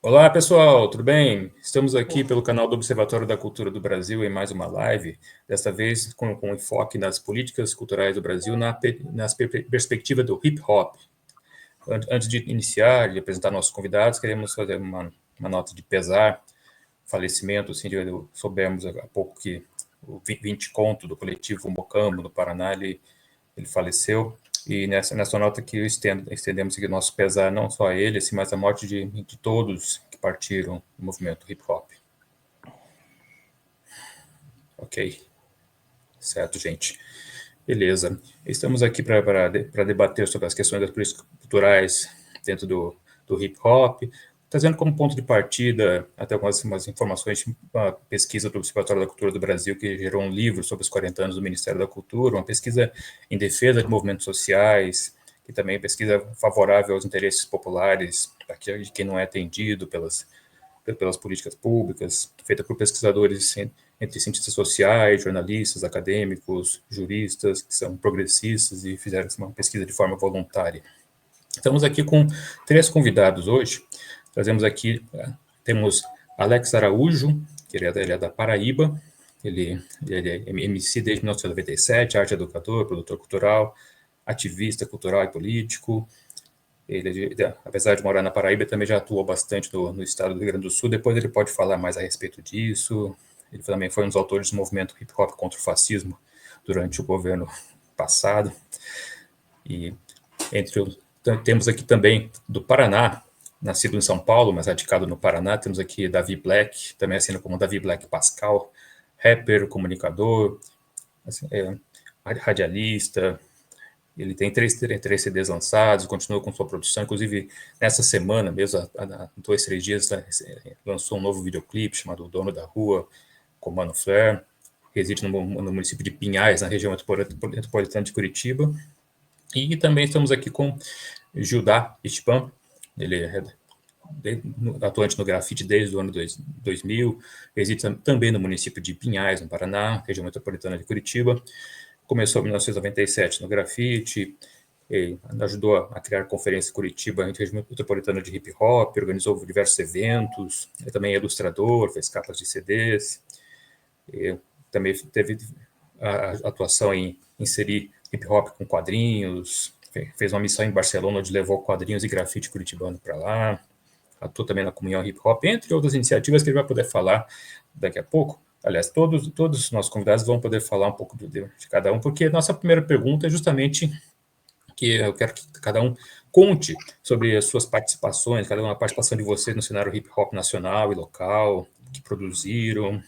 Olá, pessoal, tudo bem? Estamos aqui pelo canal do Observatório da Cultura do Brasil em mais uma live, desta vez com enfoque nas políticas culturais do Brasil nas perspectiva do hip hop. Antes de iniciar e apresentar nossos convidados, queremos fazer uma nota de pesar, falecimento, assim, soubemos há pouco que o 20 Conto do coletivo Mocambo, no Paraná, ele faleceu. E nessa nota que estendemos aqui o nosso pesar, não só a ele, assim, mas a morte de todos que partiram do movimento hip-hop. Ok. Certo, gente. Beleza. Estamos aqui para debater sobre as questões das políticas culturais dentro do hip-hop, trazendo como ponto de partida até algumas informações, uma pesquisa do Observatório da Cultura do Brasil, que gerou um livro sobre os 40 anos do Ministério da Cultura, uma pesquisa em defesa de movimentos sociais, e também pesquisa favorável aos interesses populares, de quem não é atendido pelas políticas públicas, feita por pesquisadores entre cientistas sociais, jornalistas, acadêmicos, juristas, que são progressistas e fizeram uma pesquisa de forma voluntária. Estamos aqui com 3 convidados hoje. Temos Alex Araújo, que ele é da Paraíba, ele é MC desde 1997, arte educador, produtor cultural, ativista cultural e político. Ele, apesar de morar na Paraíba, também já atuou bastante no estado do Rio Grande do Sul. Depois ele pode falar mais a respeito disso. Ele também foi um dos autores do movimento hip-hop contra o fascismo durante o governo passado. E temos aqui também do Paraná, nascido em São Paulo, mas radicado no Paraná, temos aqui Davi Black, também assina como Davi Black Pascal, rapper, comunicador, assim, radialista. Ele tem três CDs lançados, continua com sua produção, inclusive nessa semana mesmo, há 2, 3 dias, lançou um novo videoclipe chamado O Dono da Rua, com Mano Flair, reside no município de Pinhais, na região metropolitana de Curitiba. E também estamos aqui com Judá Ispam, ele é atuante no grafite desde o ano 2000, reside também no município de Pinhais, no Paraná, região metropolitana de Curitiba. Começou em 1997 no grafite, ajudou a criar a Conferência Curitiba entre região metropolitana de hip hop, organizou diversos eventos, ele também é ilustrador, fez capas de CDs, também teve a atuação em inserir hip hop com quadrinhos, fez uma missão em Barcelona onde levou quadrinhos e grafite curitibano para lá, atuou também na Comunhão Hip Hop, entre outras iniciativas que ele vai poder falar daqui a pouco. Aliás, todos os nossos convidados vão poder falar um pouco de cada um, porque nossa primeira pergunta é justamente que eu quero que cada um conte sobre as suas participações, cada uma participação de vocês no cenário hip hop nacional e local, que produziram,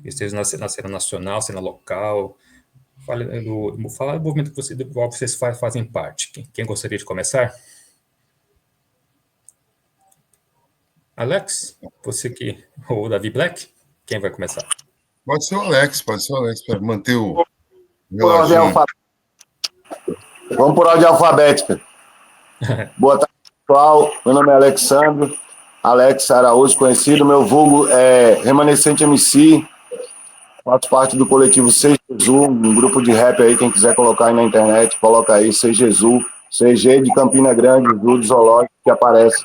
seja na cena nacional, cena local. Fala do movimento do qual vocês fazem parte. Quem gostaria de começar? Alex, você que... Ou Davi Black? Quem vai começar? Pode ser o Alex, para manter o reloginho. Vamos por ordem alfabética. Boa tarde, pessoal. Meu nome é Alexandre, Alex Araújo, conhecido. Meu vulgo é Remanescente MC. Faço parte do coletivo Seja Jesus, um grupo de rap aí, quem quiser colocar aí na internet, coloca aí Seja Jesus, CG de Campina Grande, do Zoológico, que aparece.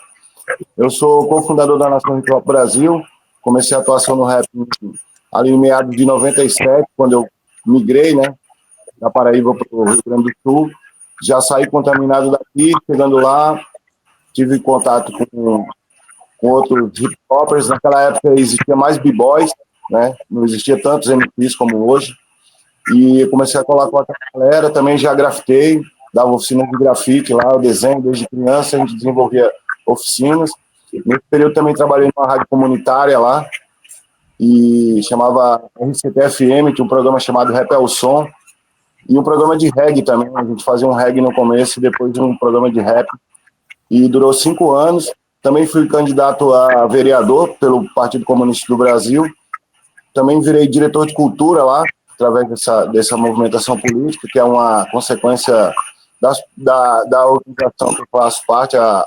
Eu sou cofundador da Nação Hip Hop Brasil, comecei a atuação no rap ali em meados de 97, quando eu migrei, né, da Paraíba para o Rio Grande do Sul. Já saí contaminado daqui, chegando lá, tive contato com outros hip hoppers. Naquela época existia mais b-boys, né, não existia tantos MCs como hoje, e eu comecei a colar com a galera, também já grafitei, dava oficina de grafite lá, o desenho desde criança, a gente desenvolvia oficinas. Nesse período também trabalhei numa rádio comunitária lá, e chamava RCT-FM, tinha um programa chamado Rap é o Som, e um programa de reggae também, a gente fazia um reggae no começo, e depois um programa de rap, e durou 5 anos. Também fui candidato a vereador pelo Partido Comunista do Brasil, também virei diretor de cultura lá, através dessa movimentação política, que é uma consequência da organização que eu faço parte, a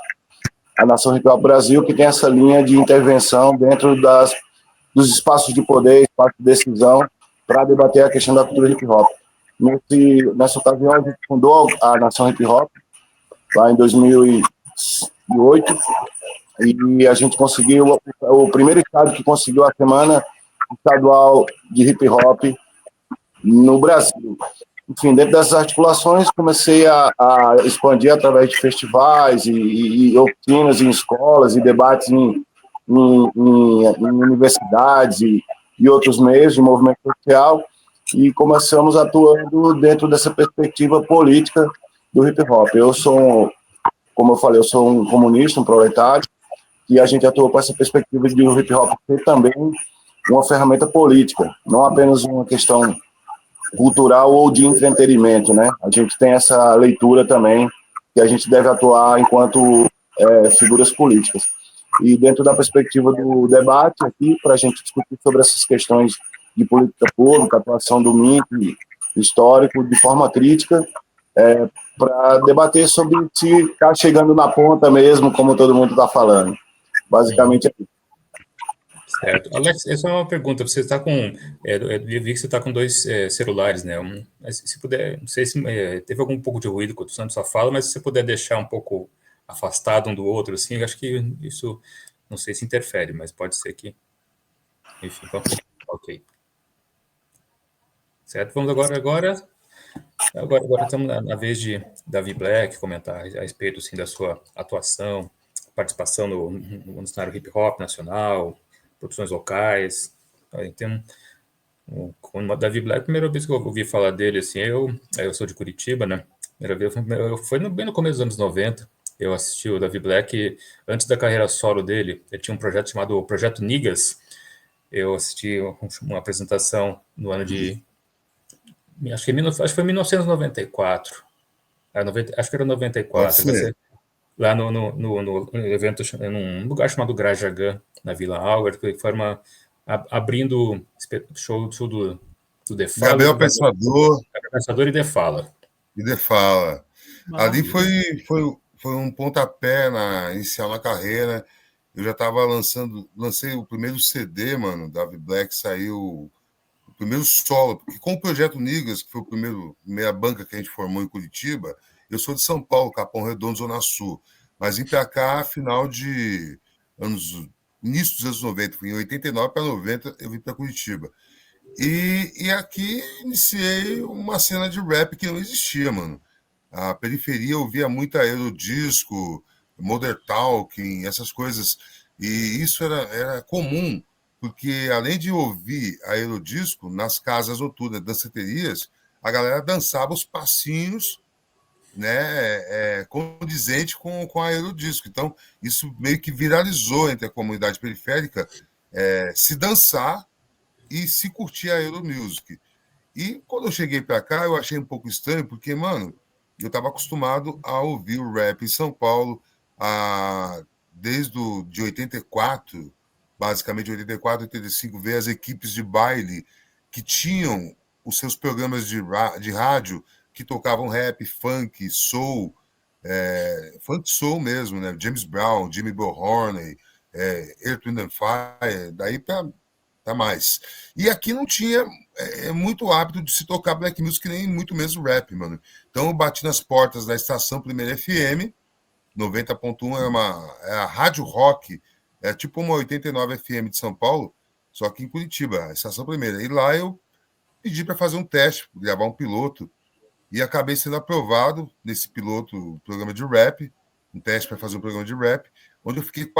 Nação Hip Hop Brasil, que tem essa linha de intervenção dentro dos espaços de poder, espaços de decisão, para debater a questão da cultura hip hop. Nessa ocasião, a gente fundou a Nação Hip Hop, lá em 2008, e a gente conseguiu, o primeiro estado que conseguiu a semana estadual de hip hop no Brasil. Enfim, dentro dessas articulações, comecei a expandir através de festivais e oficinas em escolas e debates em universidades e outros meios de movimento social, e começamos atuando dentro dessa perspectiva política do hip hop. Eu sou, como eu falei, eu sou um comunista, um proletário, e a gente atua com essa perspectiva de o hip hop ser também uma ferramenta política, não apenas uma questão cultural ou de entretenimento, né? A gente tem essa leitura também que a gente deve atuar enquanto figuras políticas. E dentro da perspectiva do debate aqui, para a gente discutir sobre essas questões de política pública, atuação do MINC histórico, de forma crítica, para debater sobre se está chegando na ponta mesmo, como todo mundo está falando. Basicamente é isso. Certo. Alex, essa é uma pergunta. Você está com. Eu vi que você está com 2 celulares, né? Se puder, não sei se teve algum pouco de ruído quando o sua fala, mas se você puder deixar um pouco afastado um do outro, assim, eu acho que isso, não sei se interfere, mas pode ser que. Enfim, então, ok. Certo? Vamos agora estamos na vez de Davi Black comentar a respeito, assim, da sua atuação, participação no cenário hip hop nacional, produções locais. Tem com o Davi Black, a primeira vez que eu ouvi falar dele, assim, eu sou de Curitiba, né? Primeira vez foi bem no começo dos anos 90. Eu assisti o Davi Black antes da carreira solo dele. Ele tinha um projeto chamado Projeto Niggas. Eu assisti uma apresentação no ano de acho que foi 1994. Acho que era 94. Lá no evento, num lugar chamado Grajagan, na Vila Álvaro, que foi abrindo show do Defala. Gabriel Pensador. Pensador e Defala. E Defala. Ali foi um pontapé inicial na carreira. Eu já estava lancei o primeiro CD, mano, Davi Black, saiu o primeiro solo, porque com o Projeto Niggas, que foi o primeiro meia banca que a gente formou em Curitiba, eu sou de São Paulo, Capão Redondo, Zona Sul, mas vim para cá início dos anos 90, em 89 para 90 eu vim para Curitiba. E aqui iniciei uma cena de rap que não existia, mano. A periferia ouvia muito aerodisco, Modern Talking, essas coisas, e isso era comum, porque além de ouvir aerodisco, nas casas noturnas, danceterias, a galera dançava os passinhos, né, condizente com aerodisco. Então, isso meio que viralizou entre a comunidade periférica, se dançar e se curtir a Euromusic. E quando eu cheguei para cá, eu achei um pouco estranho, porque, mano, eu estava acostumado a ouvir o rap em São Paulo desde de 84, basicamente 84, 85, ver as equipes de baile que tinham os seus programas de rádio que tocavam rap, funk, soul, funk soul mesmo, né? James Brown, Jimmy Bohorney, Earth, Wind and Fire, daí para mais. E aqui não tinha muito hábito de se tocar black music, nem muito menos rap, mano. Então eu bati nas portas da estação Primeira FM, 90.1 é a rádio rock, é tipo uma 89 FM de São Paulo, só que em Curitiba, a estação Primeira. E lá eu pedi para fazer um teste, gravar um piloto, e acabei sendo aprovado nesse piloto, programa de rap, um teste para fazer um programa de rap, onde eu fiquei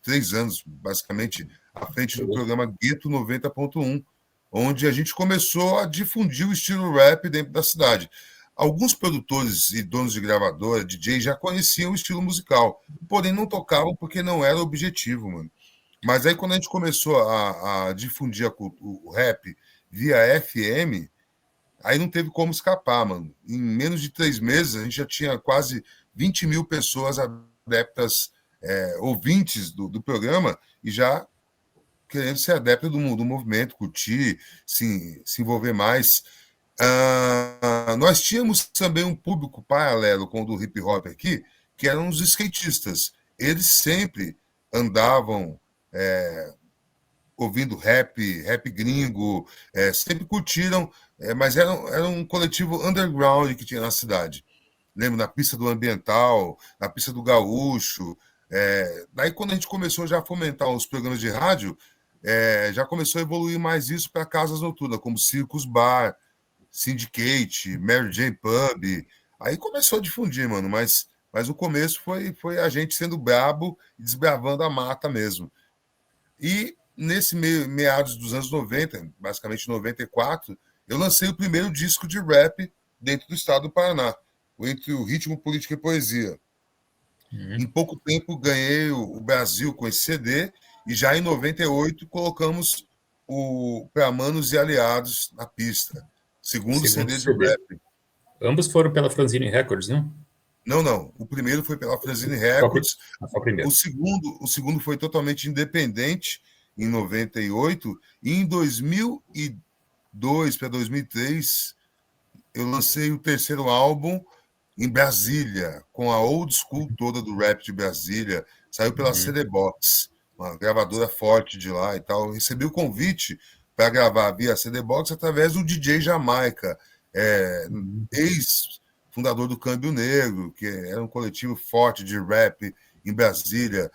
3 anos, basicamente, à frente do programa Gueto 90.1, onde a gente começou a difundir o estilo rap dentro da cidade. Alguns produtores e donos de gravadora, DJ, já conheciam o estilo musical, porém não tocavam porque não era o objetivo, mano. Mas aí quando a gente começou a difundir o rap via FM, aí não teve como escapar, mano. Em menos de 3 meses, a gente já tinha quase 20 mil pessoas adeptas, ouvintes do programa, e já querendo ser adepto do movimento, curtir, se envolver mais. Nós tínhamos também um público paralelo com o do hip hop aqui, que eram os skatistas. Eles sempre andavam ouvindo rap gringo, sempre curtiram, mas era um coletivo underground que tinha na cidade. Lembro, na pista do Ambiental, na pista do Gaúcho, Daí, quando a gente começou já a fomentar os programas de rádio, já começou a evoluir mais isso para casas noturnas, como Circus Bar, Syndicate, Mary Jane Pub. Aí começou a difundir, mano, mas o começo foi a gente sendo brabo e desbravando a mata mesmo. E nesse meados dos anos 90, basicamente 94, eu lancei o primeiro disco de rap dentro do estado do Paraná, Entre o Ritmo, Política e Poesia. Em pouco tempo ganhei o Brasil com esse CD e já em 98 colocamos o Pra Manos e Aliados na pista. Segundo Segundo CD de CD. rap. Ambos foram pela Franzine Records, não? Não. O primeiro foi pela Franzine Só Records. o primeiro. O segundo foi totalmente independente em 98. E em 2002 para 2003 eu lancei o terceiro álbum em Brasília, com a old school toda do rap de Brasília. Saiu pela CD Box, uma gravadora forte de lá e tal. Eu recebi o convite para gravar via CD Box através do DJ Jamaica, ex-fundador do Câmbio Negro, que era um coletivo forte de rap em Brasília.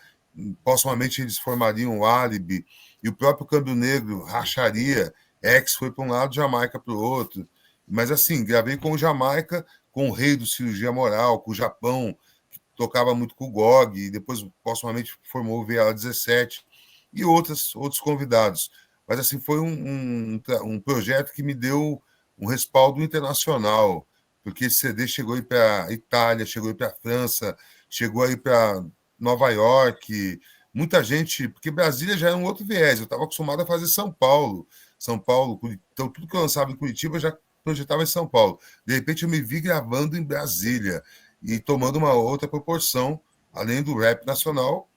Postumamente eles formariam o Álibi, e o próprio Câmbio Negro racharia. X foi para um lado, Jamaica para o outro. Mas assim, gravei com o Jamaica, com o rei do cirurgia moral, com o Japão, que tocava muito com o GOG, e depois, postumamente, formou o VA17, e outros convidados. Mas assim, foi um projeto que me deu um respaldo internacional, porque esse CD chegou aí para Itália, chegou aí para França, chegou aí para Nova York, muita gente, porque Brasília já é um outro viés, eu estava acostumado a fazer São Paulo, então tudo que eu lançava em Curitiba eu já projetava em São Paulo. De repente eu me vi gravando em Brasília e tomando uma outra proporção, além do rap nacional,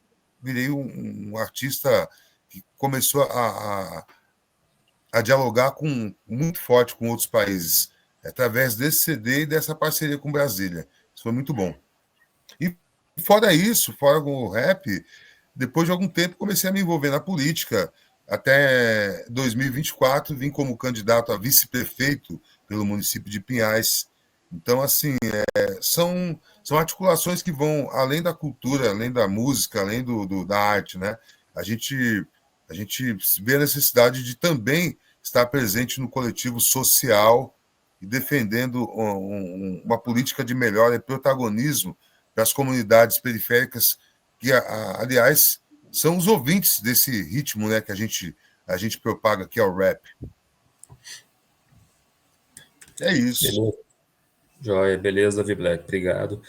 virei um artista que começou a dialogar muito forte com outros países, através desse CD e dessa parceria com Brasília. Isso foi muito bom. E fora isso, fora o rap, depois de algum tempo comecei a me envolver na política. Até 2024 vim como candidato a vice-prefeito pelo município de Pinhais. Então, assim, são articulações que vão além da cultura, além da música, além da arte, né? A gente vê a necessidade de também estar presente no coletivo social e defendendo uma política de melhora e protagonismo para as comunidades periféricas, que, aliás, são os ouvintes desse ritmo, né, que a gente propaga, que é o rap. É isso. Beleza. Joia, beleza, Davi Black, obrigado.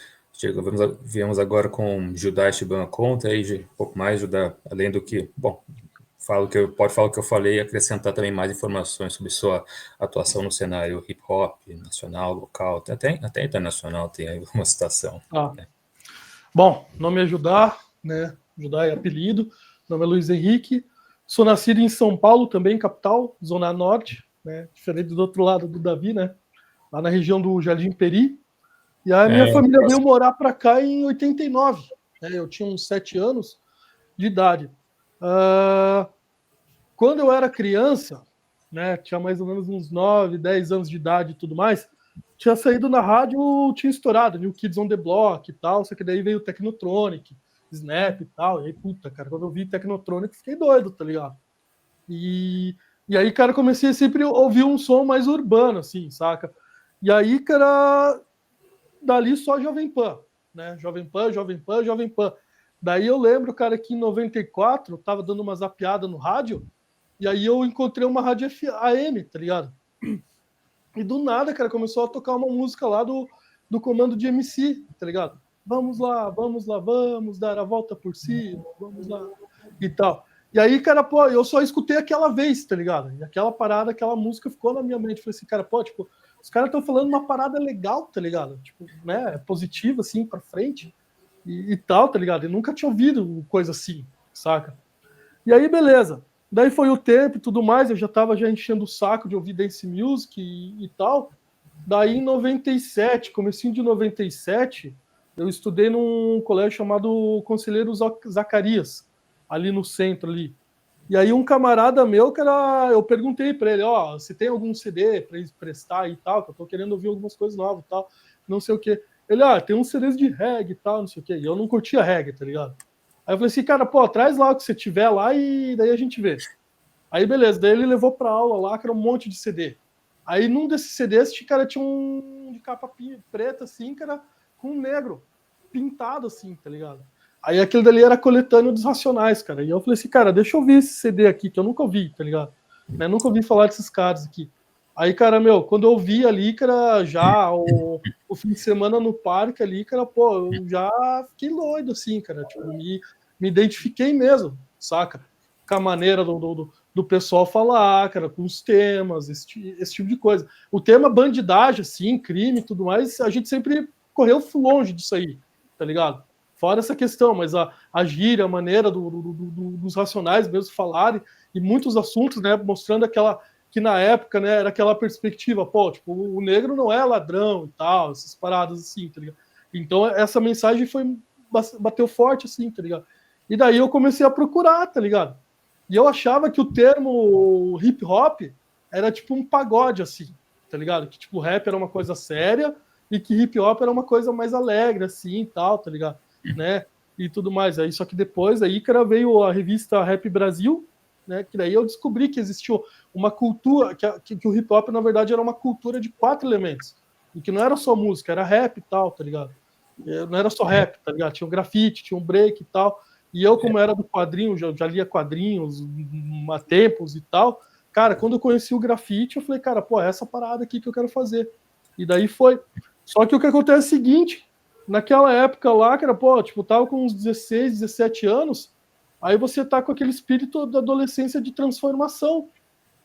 Viemos agora com Judá Esteban Conta, aí um pouco mais, Judá, além do que, bom, pode falar o que eu falei e acrescentar também mais informações sobre sua atuação no cenário hip-hop, nacional, local, até internacional tem aí uma citação. Né? Bom, nome é Judá, né? Judá é apelido, nome é Luiz Henrique, sou nascido em São Paulo, também capital, Zona Norte, né? Diferente do outro lado do Davi, né? Lá na região do Jardim Peri. E a minha família veio morar para cá em 89. Né? Eu tinha uns 7 anos de idade. Quando eu era criança, né, tinha mais ou menos uns 9, 10 anos de idade e tudo mais, tinha saído na rádio, tinha estourado, New Kids on the Block e tal, só que daí veio o Technotronic, Snap e tal, e aí, puta, cara, quando eu vi Technotronic, fiquei doido, tá ligado? E aí, cara, comecei a sempre ouvir um som mais urbano, assim, saca? E aí, cara, dali só Jovem Pan, né? Jovem Pan. Daí eu lembro, cara, que em 94 eu tava dando uma zapeada no rádio, e aí eu encontrei uma rádio AM, tá ligado? E do nada, cara, começou a tocar uma música lá do Comando de MC, tá ligado? Vamos lá, vamos dar a volta por cima, vamos lá, e tal. E aí, cara, pô, eu só escutei aquela vez, tá ligado? E aquela parada, aquela música ficou na minha mente. Falei assim, cara, pô, tipo, os caras estão falando uma parada legal, tá ligado? Tipo, né, positiva, assim, pra frente e tal, tá ligado? Eu nunca tinha ouvido coisa assim, saca? E aí, beleza. Daí foi o tempo e tudo mais, eu já tava enchendo o saco de ouvir dance music e tal. Daí em 97, comecinho de 97, eu estudei num colégio chamado Conselheiro Zacarias, ali no centro ali. E aí um camarada meu, eu perguntei para ele, se tem algum CD para prestar e tal, que eu tô querendo ouvir algumas coisas novas e tal, não sei o quê. Ele, tem uns CDs de reggae e tal, não sei o quê. E eu não curtia reggae, tá ligado? Aí eu falei assim, cara, pô, traz lá o que você tiver lá e daí a gente vê. Aí beleza, daí ele levou pra aula lá, que era um monte de CD. Aí num desses CDs, cara, tinha um de capa preta, assim, que era com um negro, pintado assim, tá ligado? Aí aquele dali era coletâneo dos Racionais, cara. E eu falei assim, cara, deixa eu ouvir esse CD aqui, que eu nunca ouvi, tá ligado? Né? Nunca ouvi falar desses caras aqui. Aí, cara, meu, quando eu vi ali, cara, já o fim de semana no parque ali, cara, pô, eu já fiquei doido, assim, cara. Tipo, me identifiquei mesmo, saca? Com a maneira do pessoal falar, cara, com os temas, esse tipo de coisa. O tema bandidagem, assim, crime e tudo mais, a gente sempre correu longe disso aí, tá ligado? Fora essa questão, mas a gíria, a maneira dos Racionais mesmo falarem, e muitos assuntos, né, mostrando aquela, que na época, né, era aquela perspectiva, pô, tipo, o negro não é ladrão e tal, essas paradas assim, tá ligado? Então essa mensagem bateu forte, assim, tá ligado? E daí eu comecei a procurar, tá ligado? E eu achava que o termo hip hop era tipo um pagode, assim, tá ligado? Que tipo, rap era uma coisa séria e que hip hop era uma coisa mais alegre, assim, e tal, tá ligado? Né? E tudo mais. Aí, só que depois, aí, cara, veio a revista Rap Brasil, né? Que daí eu descobri que existiu uma cultura, que o hip hop, na verdade, era uma cultura de 4 elementos. E que não era só música, era rap e tal, tá ligado? Não era só rap, tá ligado? Tinha um grafite, tinha um break e tal. E eu, como era do quadrinho, já lia quadrinhos há tempos e tal, cara, quando eu conheci o grafite, eu falei, cara, pô, é essa parada aqui que eu quero fazer. E daí foi. Só que o que acontece é o seguinte, naquela época lá, cara, pô, tipo, tava com uns 16, 17 anos, aí você tá com aquele espírito da adolescência de transformação,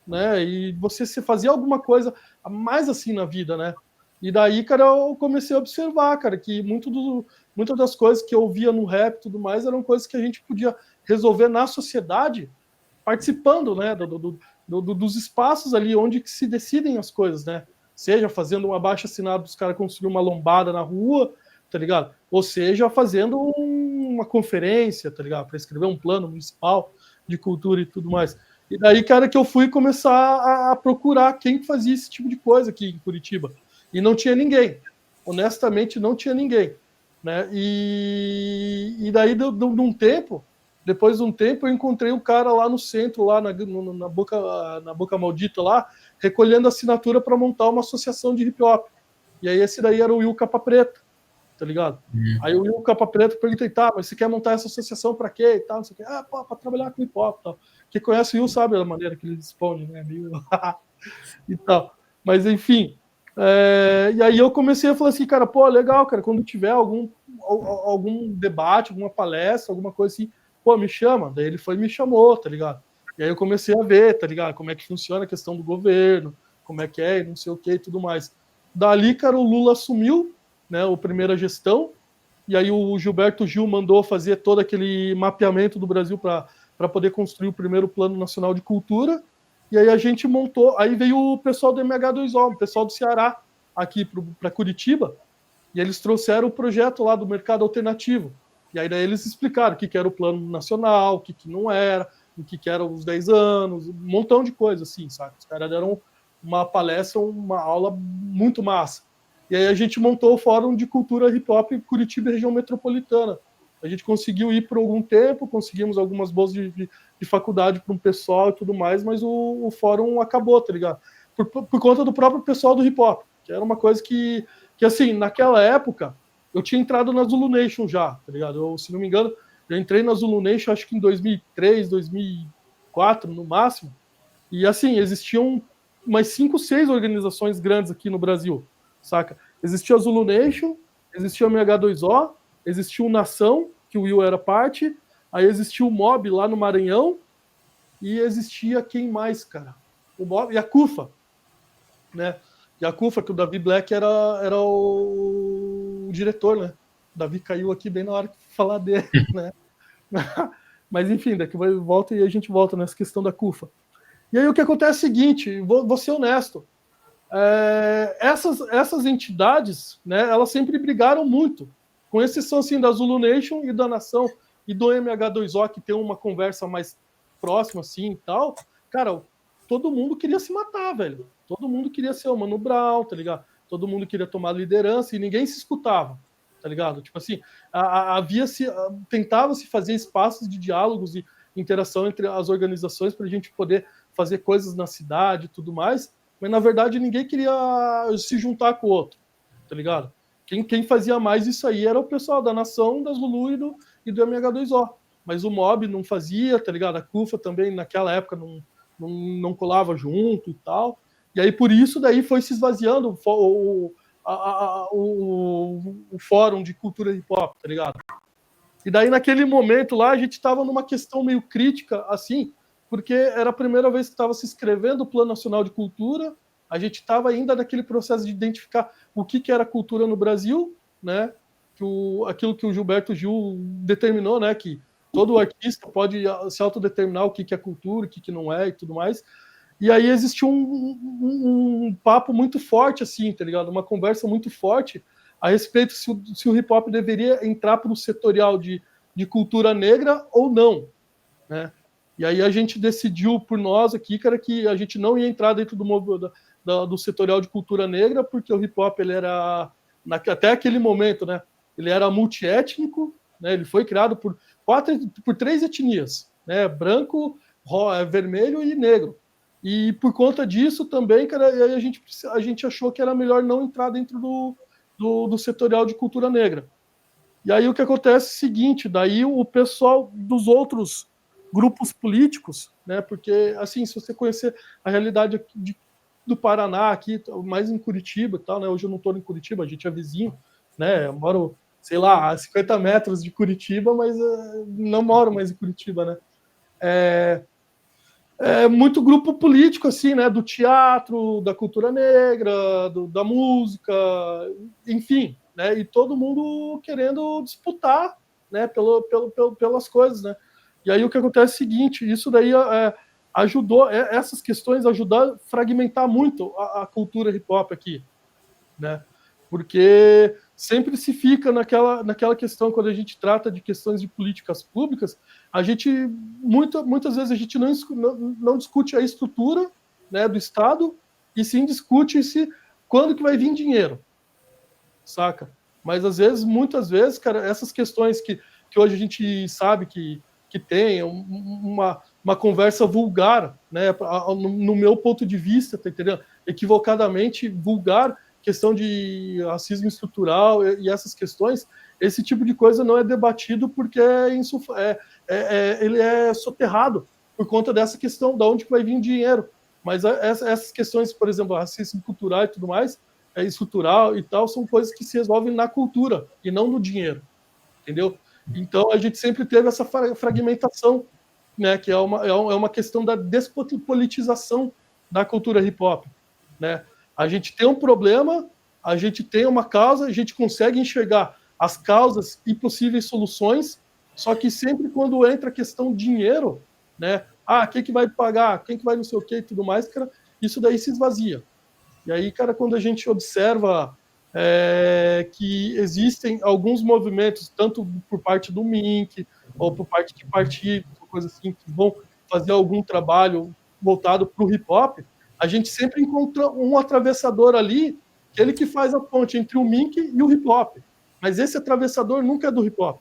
né? E você se fazia alguma coisa a mais assim na vida, né? E daí, cara, eu comecei a observar, cara, que muitas das coisas que eu via no rap e tudo mais eram coisas que a gente podia resolver na sociedade, participando, né, dos espaços ali onde que se decidem as coisas, né? Seja fazendo um abaixo-assinado para os caras construir uma lombada na rua, tá ligado? Ou seja, fazendo uma conferência, tá ligado? Para escrever um plano municipal de cultura e tudo mais. E daí, cara, que eu fui começar a procurar quem fazia esse tipo de coisa aqui em Curitiba. E não tinha ninguém. Honestamente, não tinha ninguém. Né? E daí, de um tempo, depois de um tempo, eu encontrei um cara lá no centro, lá na Boca Maldita, lá, recolhendo assinatura para montar uma associação de hip hop. E aí esse daí era o Will Capa Preta, tá ligado? Aí o Will Capa Preta perguntei, tá, mas você quer montar essa associação para quê e tal, não sei o quê. Ah, pô, para trabalhar com hip hop e tal. Quem conhece o Will sabe a maneira que ele responde, né? Meio... e tal. Mas enfim. E aí eu comecei a falar assim, cara, pô, legal, cara, quando tiver algum debate, alguma palestra, alguma coisa assim, pô, me chama. Daí ele foi e me chamou, tá ligado? E aí eu comecei a ver, tá ligado? Como é que funciona a questão do governo, como é que é, não sei o que e tudo mais. Dali, cara, o Lula assumiu, né, a primeira gestão, e aí o Gilberto Gil mandou fazer todo aquele mapeamento do Brasil para poder construir o primeiro Plano Nacional de Cultura, e aí a gente montou, aí veio o pessoal do MH2O, o pessoal do Ceará, aqui para Curitiba, e eles trouxeram o projeto lá do mercado alternativo. E aí daí eles explicaram o que era o plano nacional, o que não era, o que eram os 10 anos, um montão de coisa assim, sabe? Os caras deram uma palestra, uma aula muito massa. E aí a gente montou o Fórum de Cultura Hip Hop Curitiba e Região Metropolitana. A gente conseguiu ir por algum tempo, conseguimos algumas bolsas de faculdade para um pessoal e tudo mais, mas o fórum acabou, tá ligado? Por conta do próprio pessoal do hip hop, que era uma coisa que assim, naquela época, eu tinha entrado na Zulu Nation já, tá ligado? Eu, se não me engano, eu entrei na Zulu Nation acho que em 2003, 2004, no máximo, e assim, existiam umas 5, 6 organizações grandes aqui no Brasil, saca? Existia a Zulu Nation, existia o MH2O, existia o Nação, que o Will era parte, aí existia o Mob lá no Maranhão, e existia quem mais, cara? O Mob e a CUFA, né? E a CUFA, que o Davi Black era o diretor, né? O Davi caiu aqui bem na hora de falar dele, né? Mas enfim, daqui volta e a gente volta nessa questão da CUFA. E aí o que acontece é o seguinte, vou ser honesto, essas entidades, né, elas sempre brigaram muito, com exceção assim, da Zulu Nation e da Nação e do MH2O, que tem uma conversa mais próxima assim e tal, cara, todo mundo queria se matar, velho. Todo mundo queria ser o Mano Brown, tá ligado? Todo mundo queria tomar liderança e ninguém se escutava, tá ligado? Tipo assim, tentava-se fazer espaços de diálogos e interação entre as organizações para a gente poder fazer coisas na cidade e tudo mais, mas na verdade ninguém queria se juntar com o outro, tá ligado? Quem fazia mais isso aí era o pessoal da Nação, da Zulu e do MH2O. Mas o Mob não fazia, tá ligado? A CUFA também, naquela época, não colava junto e tal. E aí, por isso, daí foi se esvaziando o fórum de cultura hip-hop, tá ligado? E daí, naquele momento lá, a gente estava numa questão meio crítica, assim, porque era a primeira vez que estava se escrevendo o Plano Nacional de Cultura, a gente estava ainda naquele processo de identificar o que era cultura no Brasil, né? Aquilo que o Gilberto Gil determinou, né? Que todo artista pode se autodeterminar o que é cultura, o que não é e tudo mais. E aí existiu um papo muito forte, assim, tá ligado? Uma conversa muito forte a respeito se o hip-hop deveria entrar para o setorial de cultura negra ou não, né? E aí a gente decidiu por nós aqui, cara, que a gente não ia entrar dentro do setorial de cultura negra, porque o hip-hop, ele era, até aquele momento, né? Ele era multiétnico, né? Ele foi criado por 3 etnias, né? Branco, vermelho e negro. E por conta disso também, cara, a gente achou que era melhor não entrar dentro do setorial de cultura negra. E aí o que acontece é o seguinte, daí o pessoal dos outros grupos políticos, né? Porque, assim, se você conhecer a realidade do Paraná, aqui, mais em Curitiba e tal, né? Hoje eu não estou em Curitiba, a gente é vizinho, né? Eu moro, sei lá, a 50 metros de Curitiba, mas não moro mais em Curitiba, né? Muito grupo político, assim, né? Do teatro, da cultura negra, da música, enfim, né? E todo mundo querendo disputar, né? Pelas coisas, né? E aí o que acontece é o seguinte, isso daí ajudou, essas questões ajudaram a fragmentar muito a cultura hip-hop aqui, né? Porque sempre se fica naquela questão, quando a gente trata de questões de políticas públicas, a gente, muitas vezes, a gente não discute a estrutura, né, do Estado, e sim discute quando que vai vir dinheiro, saca? Mas, às vezes, muitas vezes, cara, essas questões que hoje a gente sabe que tem uma conversa vulgar, né, no meu ponto de vista, tá entendendo? Equivocadamente vulgar, questão de racismo estrutural e essas questões, esse tipo de coisa não é debatido porque ele é soterrado por conta dessa questão de onde vai vir o dinheiro. Mas essas questões, por exemplo, racismo cultural e tudo mais, estrutural e tal, são coisas que se resolvem na cultura e não no dinheiro, entendeu? Então a gente sempre teve essa fragmentação, né, que é uma questão da despolitização da cultura hip-hop, né? A gente tem um problema, a gente tem uma causa, a gente consegue enxergar as causas e possíveis soluções, só que sempre quando entra a questão dinheiro, né? Quem que vai pagar, quem que vai não sei o que e tudo mais, cara, isso daí se esvazia. E aí, cara, quando a gente observa que existem alguns movimentos, tanto por parte do MINC, ou por parte de partidos, coisa assim, que vão fazer algum trabalho voltado para o hip-hop, a gente sempre encontra um atravessador ali, aquele que faz a ponte entre o MINC e o hip-hop. Mas esse atravessador nunca é do hip-hop,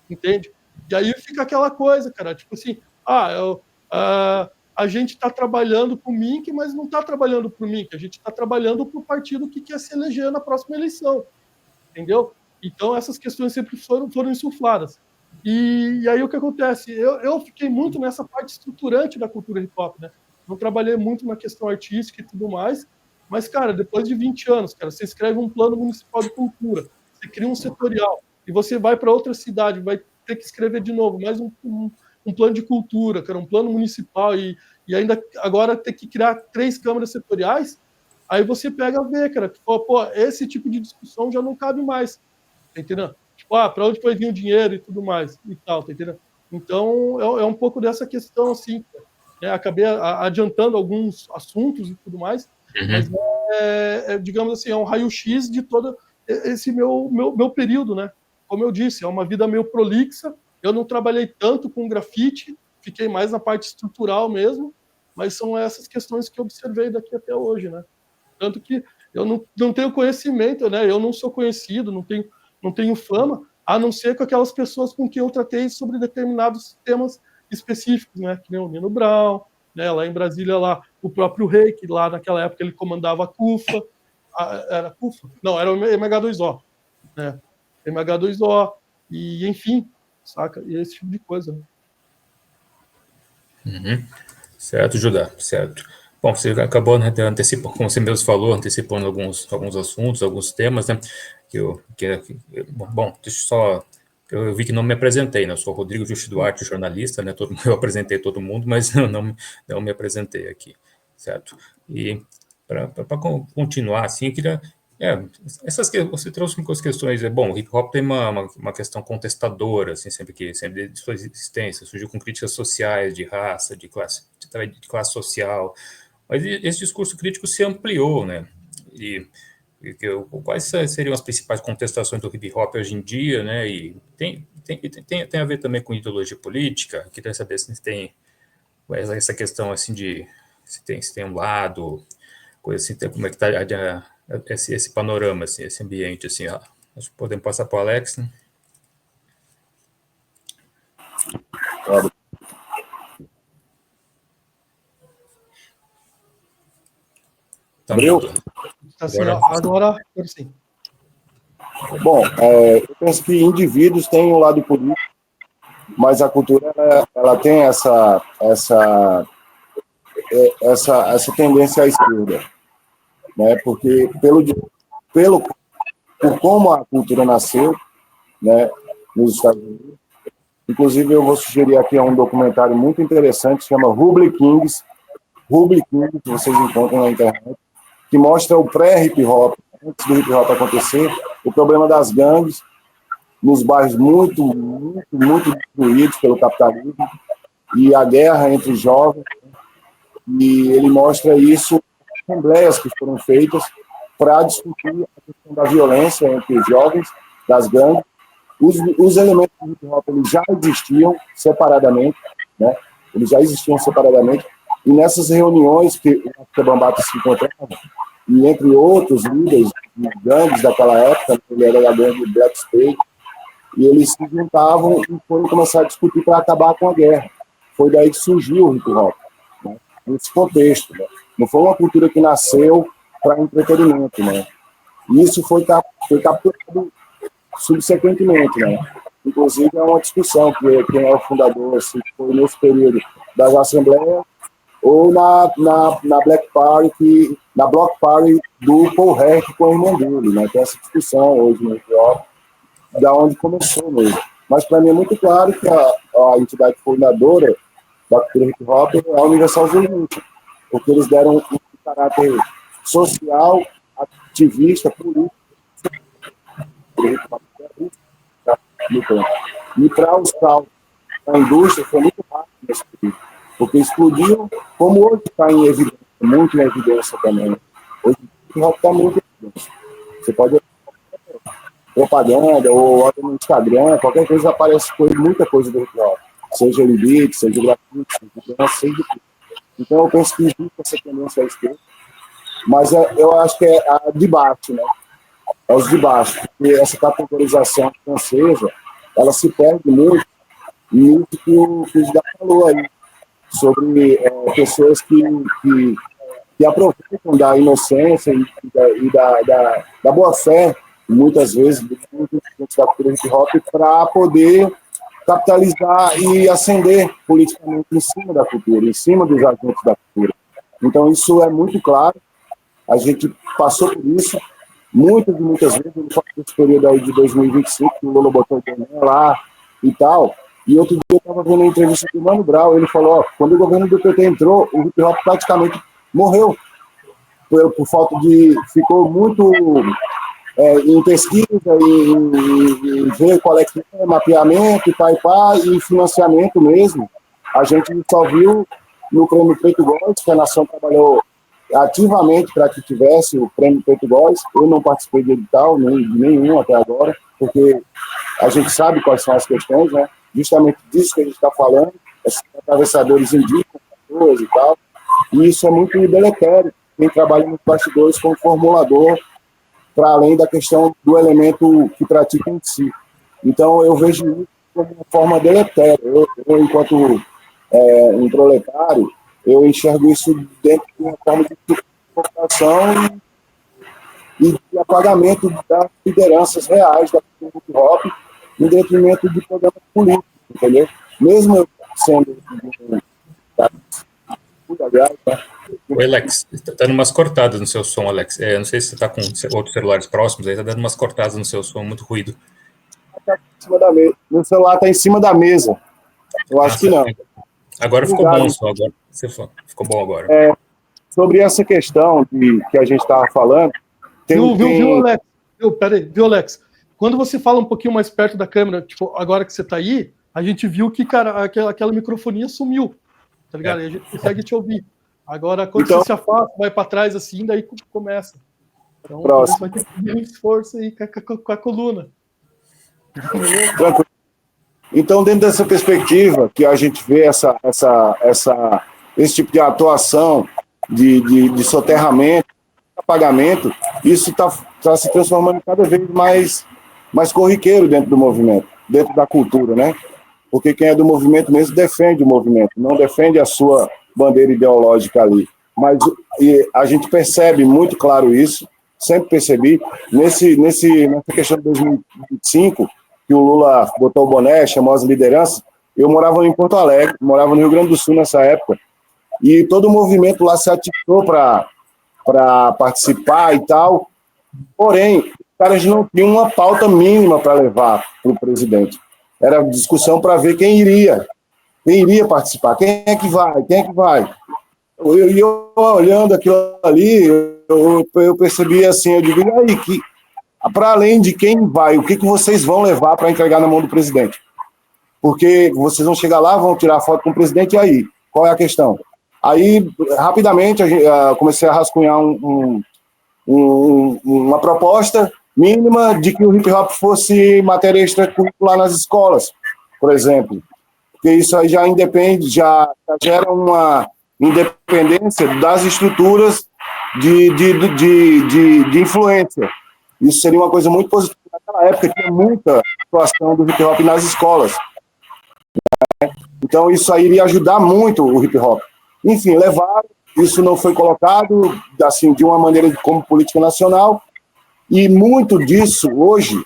entende? E aí fica aquela coisa, cara, tipo assim, a gente está trabalhando para o MINC, mas não está trabalhando para o MINC, a gente está trabalhando para o partido que quer se eleger na próxima eleição, entendeu? Então essas questões sempre foram insufladas. E aí o que acontece? Eu fiquei muito nessa parte estruturante da cultura hip-hop, né? Não trabalhei muito na questão artística e tudo mais, mas, cara, depois de 20 anos, cara, você escreve um plano municipal de cultura, você cria um setorial, e você vai para outra cidade, vai ter que escrever de novo mais um plano de cultura, cara, um plano municipal, e ainda agora ter que criar 3 câmaras setoriais, aí você pega a ver, cara, que, pô, esse tipo de discussão já não cabe mais, tá entendendo? Tipo, para onde vai vir o dinheiro e tudo mais, e tal, tá entendendo? Então, é um pouco dessa questão, assim, acabei adiantando alguns assuntos e tudo mais, mas digamos assim, é um raio-x de todo esse meu período, né? Como eu disse, é uma vida meio prolixa, eu não trabalhei tanto com grafite, fiquei mais na parte estrutural mesmo, mas são essas questões que eu observei daqui até hoje, né? Tanto que eu não tenho conhecimento, né? Eu não sou conhecido, não tenho não tenho fama, a não ser com aquelas pessoas com quem eu tratei sobre determinados temas específicos, né? Que nem o Nino Brown, né? Lá em Brasília, lá, o próprio Rei, que lá naquela época ele comandava a CUFA. Era CUFA? Não, era o MH2O, né? MH2O, e enfim, saca? E esse tipo de coisa, né? Uhum. Certo, Judá, certo. Bom, você acabou, né, antecipando, como você mesmo falou, antecipando alguns assuntos, alguns temas, né, bom, deixa eu só, eu vi que não me apresentei, né, eu sou Rodrigo Justi Duarte, jornalista, né, eu apresentei todo mundo, mas não me apresentei aqui, certo? E para continuar, assim, eu queria, você trouxe muitas questões, bom, o hip-hop tem uma questão contestadora, assim, sempre de sua existência, surgiu com críticas sociais, de raça, de classe social, mas esse discurso crítico se ampliou, né? E quais seriam as principais contestações do hip hop hoje em dia, né? E tem a ver também com ideologia política. Queria saber se tem essa questão assim de se tem um lado, coisa assim, como é que está esse panorama, assim, esse ambiente, assim. Acho que podemos passar para o Alex, né? Abriu? Agora sim. Bom, eu penso que indivíduos têm um lado político, mas a cultura ela tem essa tendência à esquerda, né? Porque por como a cultura nasceu, né, nos Estados Unidos. Inclusive, eu vou sugerir aqui um documentário muito interessante, chama Ruble Kings, que vocês encontram na internet, que mostra o pré-hip hop, antes do hip hop acontecer, o problema das gangues nos bairros muito destruídos pelo capitalismo e a guerra entre jovens. E ele mostra isso em assembleias que foram feitas para discutir a questão da violência entre os jovens, das gangues. Os elementos do hip hop eles já existiam separadamente, né? Eles já existiam separadamente. E nessas reuniões que o Bambata se encontrava, e entre outros líderes de gangues daquela época, ele era da gangue Black Spade, e eles se juntavam e foram começar a discutir para acabar com a guerra. Foi daí que surgiu o hip hop, né? Nesse contexto, né? Não foi uma cultura que nasceu para entretenimento, né? E isso foi capturado subsequentemente, né? Inclusive é uma discussão que quem é o fundador, se foi nesse período das assembleias ou na Black Party, na Block Party do Paul Herc com o irmão dele, né? Tem essa discussão hoje no hip hop, da onde começou mesmo. Mas para mim é muito claro que a entidade fundadora da cultura hip hop é a Universal Zulita, porque eles deram um caráter social, ativista, político, e para os caos da indústria foi muito rápido nesse período, porque explodiu, como hoje está em evidência, muito em evidência também. Hoje o hip hop está muito em evidência. Você pode propaganda ou olha no Instagram, qualquer coisa aparece muita coisa do hip hop, seja em beat, seja gratuito, seja tudo. Então eu penso que existe essa tendência à esquerda, mas eu acho que é a de baixo, né? É os de baixo, porque essa categorização francesa, ela se perde muito nisso que o Gilda falou aí, sobre pessoas que aproveitam da inocência e da boa-fé, muitas vezes, da cultura hip hop, para poder capitalizar e ascender politicamente em cima da cultura, em cima dos agentes da cultura. Então, isso é muito claro, a gente passou por isso, muitas vezes, ele falou desse período aí de 2025, que o Lula botou o Boné lá e tal, e outro dia eu estava vendo uma entrevista com o Mano Brown, ele falou, quando o governo do PT entrou, o hip hop praticamente morreu, por falta de... ficou muito em pesquisa e ver qual é que é, mapeamento, e financiamento mesmo. A gente só viu no Prêmio Preto Góis, que a Nação trabalhou ativamente para que tivesse o Prêmio Preto Góis. Eu não participei de edital, de nenhum até agora, porque a gente sabe quais são as questões, né? Justamente disso que a gente está falando, esses atravessadores indicam pessoas e tal, e isso é muito deletério. Quem trabalha nos bastidores como formulador para além da questão do elemento que pratica em si. Então, eu vejo isso como uma forma deletéria. Eu enquanto um proletário, eu enxergo isso dentro de uma forma de sufocação e de apagamento das lideranças reais da cultura hip hop em detrimento de programas políticos, entendeu? Mesmo eu sendo aliás, tá? Oi, Alex, tá dando umas cortadas no seu som, Alex. Não sei se você está com outros celulares próximos, aí tá dando umas cortadas no seu som, muito ruído. Meu celular está em cima da mesa. Eu acho que não. Agora ficou bom só, agora. Ficou bom agora. Sobre essa questão que a gente estava falando, Viu, Alex? Viu, Alex? Quando você fala um pouquinho mais perto da câmera, tipo, agora que você está aí, a gente viu que, cara, aquela microfonia sumiu, tá ligado? E a gente consegue te ouvir. Agora, quando você se afasta, vai para trás assim, daí começa. Então, você vai ter que ter um esforço aí com a coluna. Então, dentro dessa perspectiva que a gente vê esse tipo de atuação de soterramento, apagamento, isso está se transformando cada vez mais corriqueiro dentro do movimento, dentro da cultura, né? Porque quem é do movimento mesmo defende o movimento, não defende a sua bandeira ideológica ali. Mas a gente percebe muito claro isso, sempre percebi, nessa questão de 2025, que o Lula botou o boné, chamou as lideranças, eu morava em Porto Alegre, morava no Rio Grande do Sul nessa época, e todo o movimento lá se atiçou para participar e tal, porém, os caras não tinham uma pauta mínima para levar para o presidente. Era discussão para ver quem iria participar, quem é que vai. Eu olhando aquilo ali, eu percebi assim, eu digo, e aí, para além de quem vai, o que vocês vão levar para entregar na mão do presidente? Porque vocês vão chegar lá, vão tirar foto com o presidente, e aí? Qual é a questão? Aí, rapidamente, comecei a rascunhar uma proposta mínima de que o hip hop fosse matéria extracurricular nas escolas, por exemplo. Porque isso aí já independe, já gera uma independência das estruturas de influência. Isso seria uma coisa muito positiva. Naquela época tinha muita situação do hip hop nas escolas. Né? Então isso aí iria ajudar muito o hip hop. Enfim, levaram, isso não foi colocado assim, de uma maneira como política nacional, e muito disso hoje,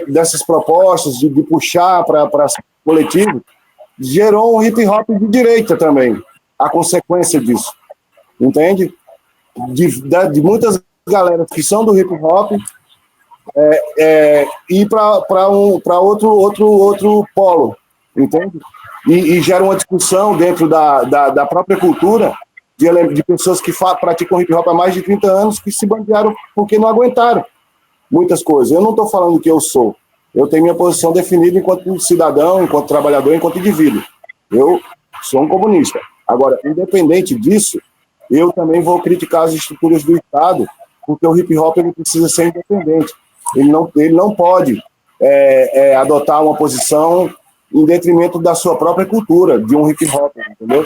dessas propostas de puxar para coletivo, gerou um hip hop de direita também, a consequência disso, entende? De muitas galeras que são do hip hop ir para outro polo, entende? E gera uma discussão dentro da própria cultura de pessoas que praticam hip hop há mais de 30 anos que se bandearam porque não aguentaram muitas coisas. Eu não estou falando que eu sou. Eu tenho minha posição definida enquanto cidadão, enquanto trabalhador, enquanto indivíduo. Eu sou um comunista. Agora, independente disso, eu também vou criticar as estruturas do Estado, porque o hip hop ele precisa ser independente. Ele não pode adotar uma posição em detrimento da sua própria cultura, de um hip hop, entendeu?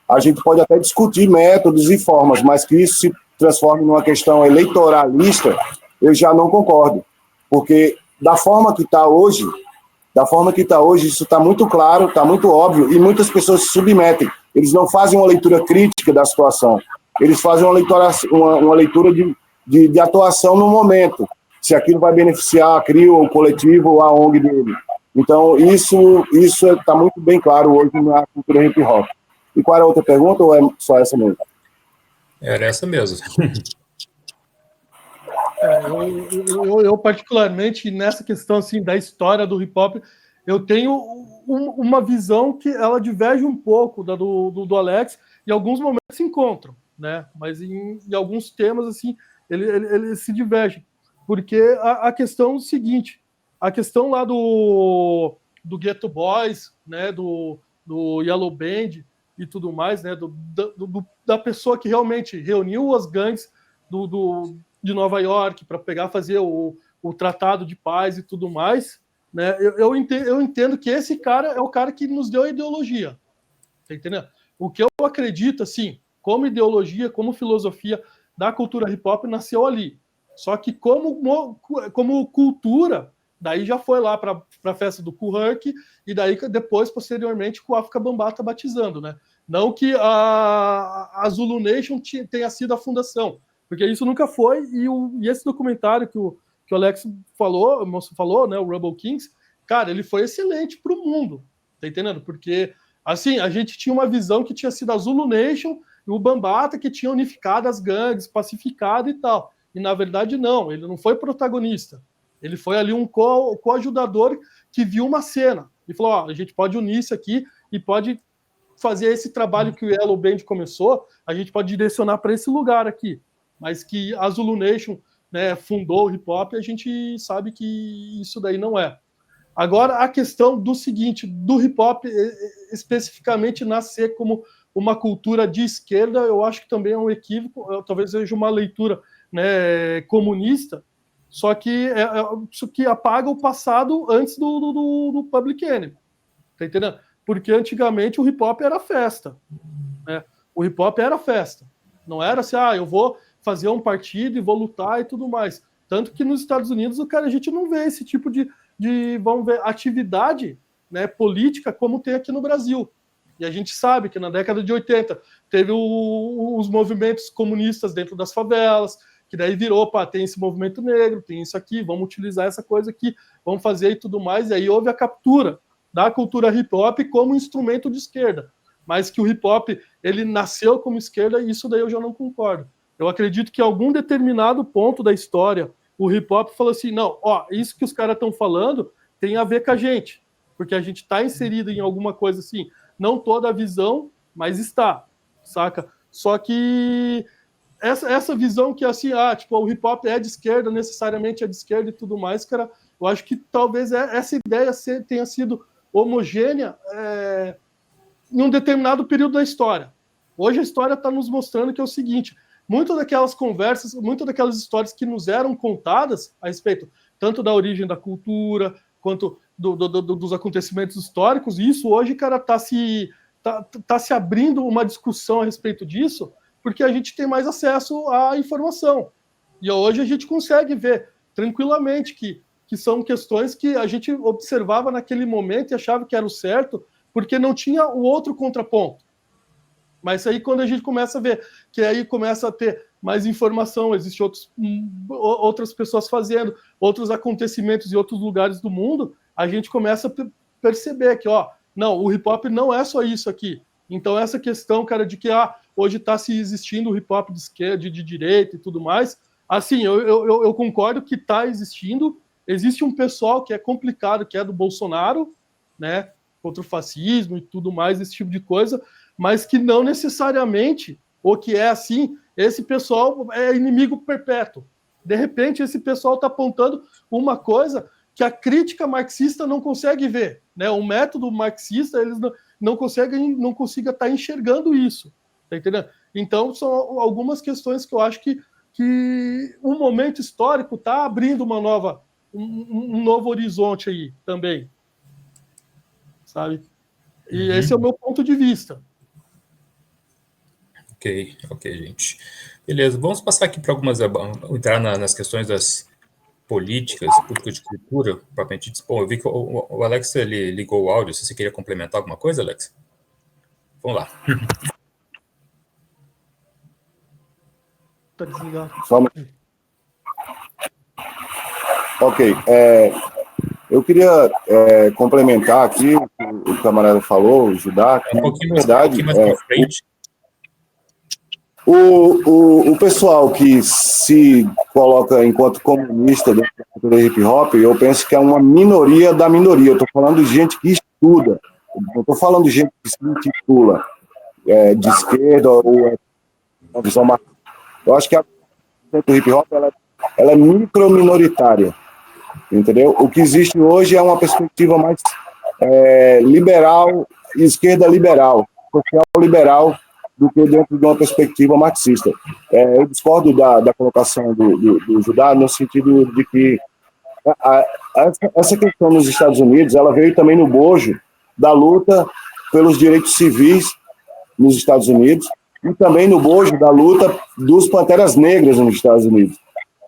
A gente pode até discutir métodos e formas, mas que isso se transforme numa questão eleitoralista, eu já não concordo. Porque da forma que está hoje, isso está muito claro, está muito óbvio, e muitas pessoas se submetem. Eles não fazem uma leitura crítica da situação, eles fazem uma leitura de atuação no momento, se aquilo vai beneficiar a CRIO, o coletivo ou a ONG dele. Então, isso está muito bem claro hoje na cultura hip hop. E qual era a outra pergunta, ou é só essa mesmo? Era essa mesmo. Eu particularmente, nessa questão assim, da história do hip hop, eu tenho uma visão que ela diverge um pouco da do Alex, e alguns momentos se encontram, né? Mas em alguns temas, assim, ele se diverge. Porque a questão é o seguinte, a questão lá do Ghetto Boys, né, do Yellow Band e tudo mais, né, da pessoa que realmente reuniu as gangues de Nova York para fazer o tratado de paz e tudo mais, né, eu entendo que esse cara é o cara que nos deu a ideologia, tá entendendo? O que eu acredito, assim, como ideologia, como filosofia da cultura hip-hop nasceu ali. Só que como cultura, daí já foi lá para a festa do Kuhurk, e daí depois, posteriormente, o África Bambata batizando, né? Não que a Zulu Nation tenha sido a fundação, porque isso nunca foi, e esse documentário que o Alex falou, né, o Rebel Kings, cara, ele foi excelente para o mundo, tá entendendo? Porque, assim, a gente tinha uma visão que tinha sido a Zulu Nation e o Bambata que tinha unificado as gangues, pacificado e tal. E, na verdade, não, ele não foi protagonista. Ele foi ali um coadjudador que viu uma cena e falou, ó, a gente pode unir isso aqui e pode fazer esse trabalho que o Yellow Band começou, a gente pode direcionar para esse lugar aqui. Mas que a Zulu Nation, né, fundou o hip-hop, a gente sabe que isso daí não é. Agora, a questão do seguinte, do hip-hop especificamente nascer como uma cultura de esquerda, eu acho que também é um equívoco, talvez seja uma leitura, né, comunista, só que isso que apaga o passado antes do Public Enemy, tá entendendo? Porque antigamente o hip-hop era festa, né? O hip-hop era festa, não era assim, eu vou fazer um partido e vou lutar e tudo mais. Tanto que nos Estados Unidos, a gente não vê esse tipo de vamos ver, atividade, né, política como tem aqui no Brasil. E a gente sabe que na década de 80 teve os movimentos comunistas dentro das favelas, que daí virou, tem esse movimento negro, tem isso aqui, vamos utilizar essa coisa aqui, vamos fazer e tudo mais. E aí houve a captura da cultura hip-hop como instrumento de esquerda. Mas que o hip-hop, ele nasceu como esquerda, e isso daí eu já não concordo. Eu acredito que em algum determinado ponto da história, o hip-hop falou assim, não, isso que os caras estão falando tem a ver com a gente, porque a gente está inserido em alguma coisa assim, não toda a visão, mas está, saca? Só que essa visão que assim, tipo, o hip-hop é de esquerda, necessariamente é de esquerda e tudo mais, cara, eu acho que talvez essa ideia tenha sido homogênea em um determinado período da história. Hoje a história está nos mostrando que é o seguinte, muitas daquelas conversas, muitas daquelas histórias que nos eram contadas a respeito tanto da origem da cultura, quanto dos acontecimentos históricos, e isso hoje, cara, tá se abrindo uma discussão a respeito disso, porque a gente tem mais acesso à informação. E hoje a gente consegue ver tranquilamente que são questões que a gente observava naquele momento e achava que era o certo, porque não tinha o outro contraponto. Mas aí quando a gente começa a ver que aí começa a ter mais informação, existem outras pessoas fazendo, outros acontecimentos em outros lugares do mundo, a gente começa a perceber que, não, o hip-hop não é só isso aqui. Então essa questão, cara, de que hoje está se existindo o hip-hop de esquerda, de direita e tudo mais, assim, eu concordo que está existindo, existe um pessoal que é complicado, que é do Bolsonaro, né, contra o fascismo e tudo mais, esse tipo de coisa, mas que não necessariamente, ou que é assim, esse pessoal é inimigo perpétuo. De repente, esse pessoal está apontando uma coisa que a crítica marxista não consegue ver, né? O método marxista, eles não conseguem estar enxergando isso, tá entendendo? Então, são algumas questões que eu acho que o momento histórico está abrindo um novo horizonte aí também, sabe? E esse é o meu ponto de vista. Ok, gente. Beleza, vamos passar aqui para entrar nas questões das políticas de cultura, propriamente dito. Bom, eu vi que o Alex ele ligou o áudio, se você queria complementar alguma coisa, Alex? Vamos lá. Tá desligado. Ok, eu queria complementar aqui o que o camarada falou, o Judá, que, um pouquinho mais para frente. O pessoal que se coloca enquanto comunista dentro da cultura hip-hop, eu penso que é uma minoria da minoria. Eu estou falando de gente que estuda, eu estou falando de gente que se intitula de esquerda ou uma visão marxista. Eu acho que a do hip-hop ela é micro-minoritária, entendeu? O que existe hoje é uma perspectiva mais liberal, esquerda liberal, social liberal, do que dentro de uma perspectiva marxista. Eu discordo da colocação do Judá no sentido de que essa questão nos Estados Unidos, ela veio também no bojo da luta pelos direitos civis nos Estados Unidos e também no bojo da luta dos Panteras Negras nos Estados Unidos.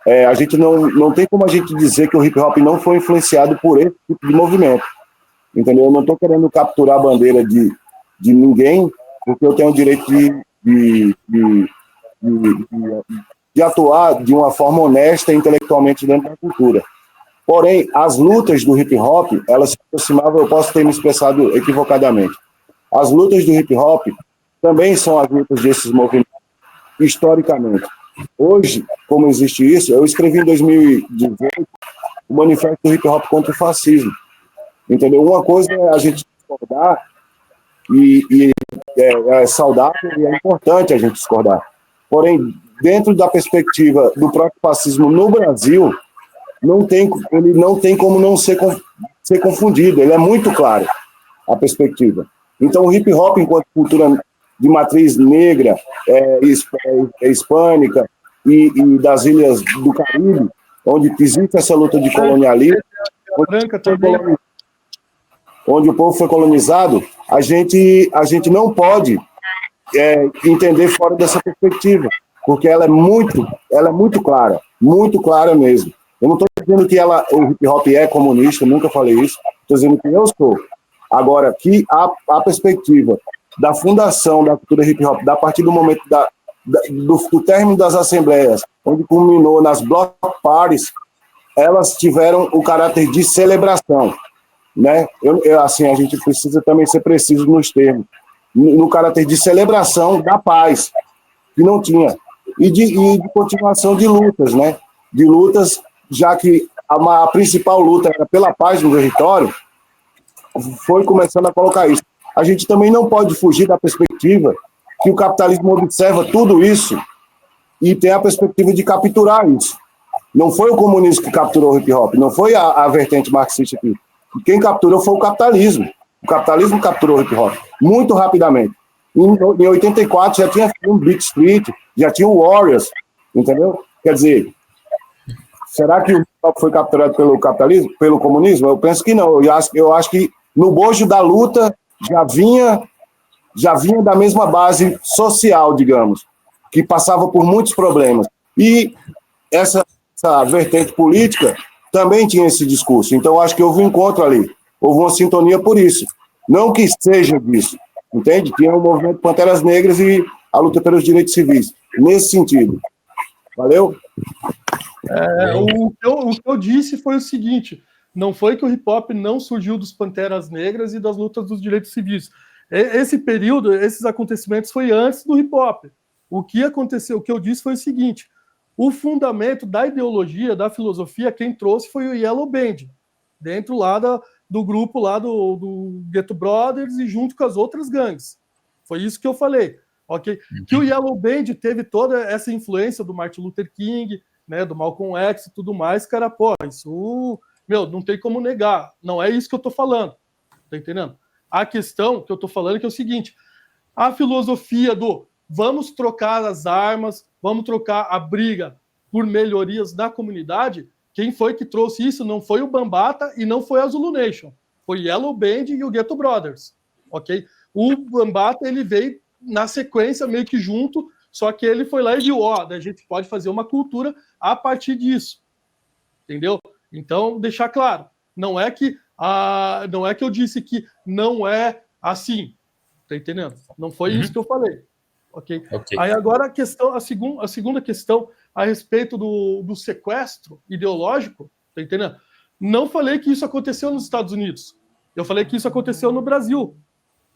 a gente não tem como a gente dizer que o hip hop não foi influenciado por esse tipo de movimento, entendeu? Eu não estou querendo capturar a bandeira de ninguém, porque eu tenho o direito de atuar de uma forma honesta e intelectualmente dentro da cultura. Porém, as lutas do hip hop, elas se aproximavam, eu posso ter me expressado equivocadamente, as lutas do hip hop também são as lutas desses movimentos, historicamente. Hoje, como existe isso, eu escrevi em 2018 o Manifesto do Hip Hop contra o Fascismo. Entendeu? Uma coisa é a gente discordar, e é saudável e é importante a gente discordar. Porém, dentro da perspectiva do próprio fascismo no Brasil, ele não tem como não ser confundido. Ele é muito claro, a perspectiva. Então, o hip hop, enquanto cultura de matriz negra, hispânica e das ilhas do Caribe, onde existe essa luta de colonialismo, onde o povo foi colonizado, a gente não pode entender fora dessa perspectiva, porque ela é muito clara mesmo. Eu não estou dizendo que o hip hop é comunista, nunca falei isso, estou dizendo que eu sou. Agora, que a perspectiva da fundação da cultura hip hop, a partir do momento do término das assembleias, onde culminou nas block parties, elas tiveram o caráter de celebração, né? Assim, a gente precisa também ser preciso nos termos, no caráter de celebração da paz, que não tinha, e de continuação de lutas, né? De lutas, já que a principal luta era pela paz no território, foi começando a colocar isso. A gente também não pode fugir da perspectiva que o capitalismo observa tudo isso e tem a perspectiva de capturar isso. Não foi o comunismo que capturou o hip hop, não foi a vertente marxista aqui. Quem capturou foi o capitalismo. O capitalismo capturou o hip hop muito rapidamente. Em 84 já tinha filme Beat Street, já tinha o Warriors, entendeu? Quer dizer, será que o hip hop foi capturado pelo capitalismo, pelo comunismo? Eu penso que não. Eu acho que no bojo da luta já vinha da mesma base social, digamos, que passava por muitos problemas. E essa vertente política também tinha esse discurso. Então, acho que houve um encontro ali. Houve uma sintonia por isso. Não que seja disso, entende? Tinha o movimento Panteras Negras e a luta pelos direitos civis. Nesse sentido. Valeu? O que eu disse foi o seguinte: não foi que o hip-hop não surgiu dos Panteras Negras e das lutas dos direitos civis. Esse período, esses acontecimentos foi antes do hip-hop. O que aconteceu, o que eu disse foi o seguinte: o fundamento da ideologia, da filosofia, quem trouxe foi o Yellow Band, dentro lá do grupo lá do Ghetto Brothers e junto com as outras gangues. Foi isso que eu falei. Okay? Que o Yellow Band teve toda essa influência do Martin Luther King, né, do Malcolm X e tudo mais, cara, pô, isso, não tem como negar. Não é isso que eu tô falando. Tá entendendo? A questão que eu tô falando é que é o seguinte: a filosofia do vamos trocar as armas, vamos trocar a briga por melhorias da comunidade, quem foi que trouxe isso? Não foi o Bambata e não foi a Zulu Nation. Foi Yellow Band e o Ghetto Brothers. Ok? O Bambata, ele veio na sequência, meio que junto, só que ele foi lá e viu, a gente pode fazer uma cultura a partir disso. Entendeu? Então, deixar claro, não é que eu disse que não é assim. Tá entendendo? Não foi isso que eu falei. Okay? Aí agora a segunda questão a respeito do sequestro ideológico, tá entendendo? Não falei que isso aconteceu nos Estados Unidos. Eu falei que isso aconteceu no Brasil,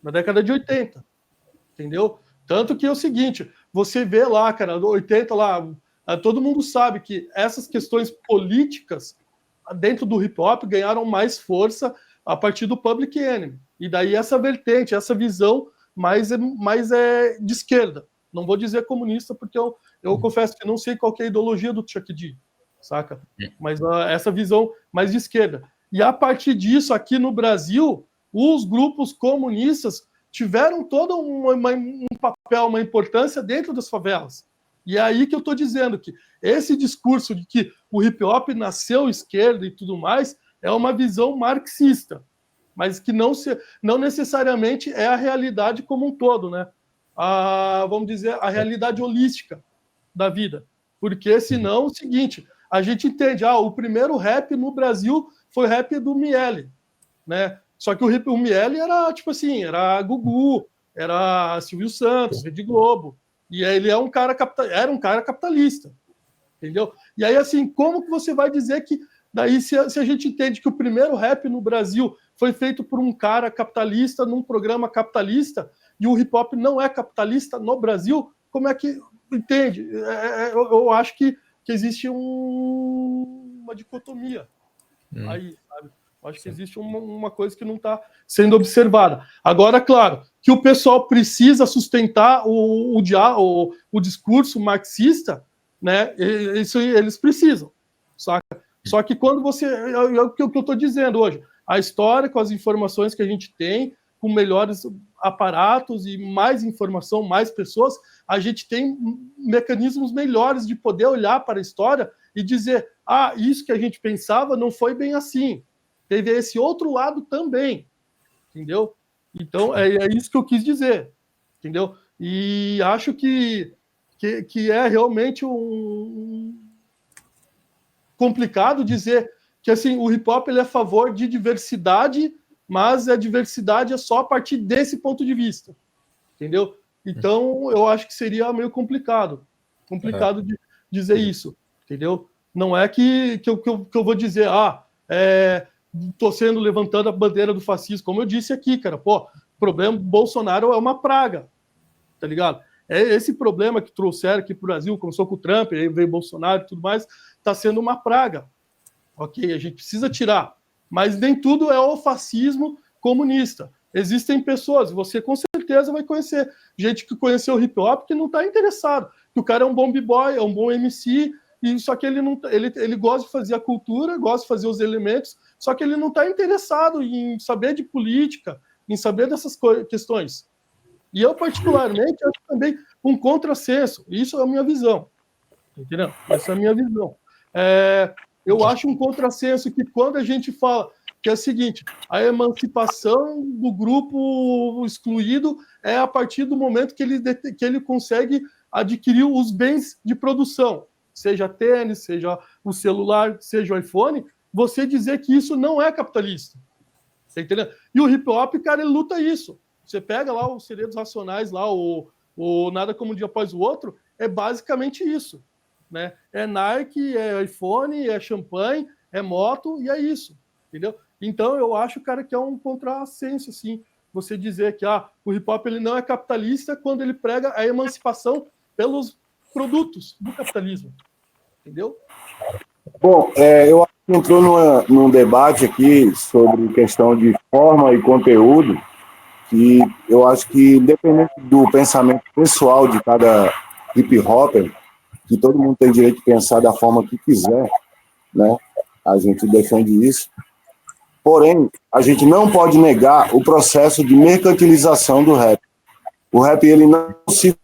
na década de 80. Entendeu? Tanto que é o seguinte, você vê lá, cara, 80 lá, todo mundo sabe que essas questões políticas dentro do hip hop ganharam mais força a partir do Public Enemy. E daí essa vertente, essa visão mais de esquerda. Não vou dizer comunista, porque eu confesso que não sei qual que é a ideologia do Chuck D, saca? Mas essa visão mais de esquerda. E a partir disso, aqui no Brasil, os grupos comunistas tiveram todo um papel, uma importância dentro das favelas. E é aí que eu estou dizendo que esse discurso de que o hip-hop nasceu esquerda e tudo mais é uma visão marxista, mas que não necessariamente é a realidade como um todo, né? Vamos dizer, a realidade holística da vida. Porque senão é o seguinte, a gente entende, o primeiro rap no Brasil foi rap do Miele, né? Só que o Miele era, tipo assim, era Gugu, era Silvio Santos, Rede Globo, e ele era um cara capitalista, entendeu? E aí, assim, como que você vai dizer que, daí, se a gente entende que o primeiro rap no Brasil foi feito por um cara capitalista, num programa capitalista, e o hip-hop não é capitalista no Brasil, como é que... Entende? Eu acho que existe uma dicotomia aí, sabe? Eu acho que existe uma coisa que não está sendo observada. Agora, claro, que o pessoal precisa sustentar o discurso marxista, né? Isso eles precisam, saca? Só que quando você... É o que eu estou dizendo hoje. A história, com as informações que a gente tem, com melhores aparatos e mais informação, mais pessoas, a gente tem mecanismos melhores de poder olhar para a história e dizer, isso que a gente pensava não foi bem assim. Teve esse outro lado também, entendeu? Então, é isso que eu quis dizer, entendeu? E acho que é realmente complicado dizer que, assim, o hip-hop ele é a favor de diversidade, mas a diversidade é só a partir desse ponto de vista, entendeu? Então, eu acho que seria meio complicado de dizer isso, entendeu? Não é que eu vou dizer, estou levantando a bandeira do fascismo, como eu disse aqui, cara, o problema do Bolsonaro é uma praga, tá ligado? É esse problema que trouxeram aqui para o Brasil, começou com o Trump, aí veio o Bolsonaro e tudo mais, está sendo uma praga, ok? A gente precisa tirar, mas nem tudo é o fascismo comunista. Existem pessoas, você com certeza vai conhecer gente que conheceu o hip-hop que não está interessado, que o cara é um bom b-boy, é um bom MC, e só que ele gosta de fazer a cultura, gosta de fazer os elementos, só que ele não está interessado em saber de política, em saber dessas questões. E eu, particularmente, acho também um contrassenso. Isso é a minha visão. Entendeu? Essa é a minha visão. Eu acho um contrassenso que quando a gente fala que é o seguinte, a emancipação do grupo excluído é a partir do momento que ele consegue adquirir os bens de produção, seja tênis, seja o celular, seja o iPhone, você dizer que isso não é capitalista. Você entendeu? E o hip-hop, cara, ele luta isso. Você pega lá os Segredos Racionais, lá, o Nada Como Um Dia Após o Outro, é basicamente isso. Né? É Nike, é iPhone, é champanhe, é moto, e é isso. Entendeu? Então, eu acho, cara, que é um contrassenso, assim, você dizer que o hip-hop ele não é capitalista quando ele prega a emancipação pelos produtos do capitalismo. Entendeu? Bom, eu acho que entrou num debate aqui sobre questão de forma e conteúdo, que eu acho que, independente do pensamento pessoal de cada hip-hopper, que todo mundo tem direito de pensar da forma que quiser, né? A gente defende isso. Porém, a gente não pode negar o processo de mercantilização do rap. O rap, ele não se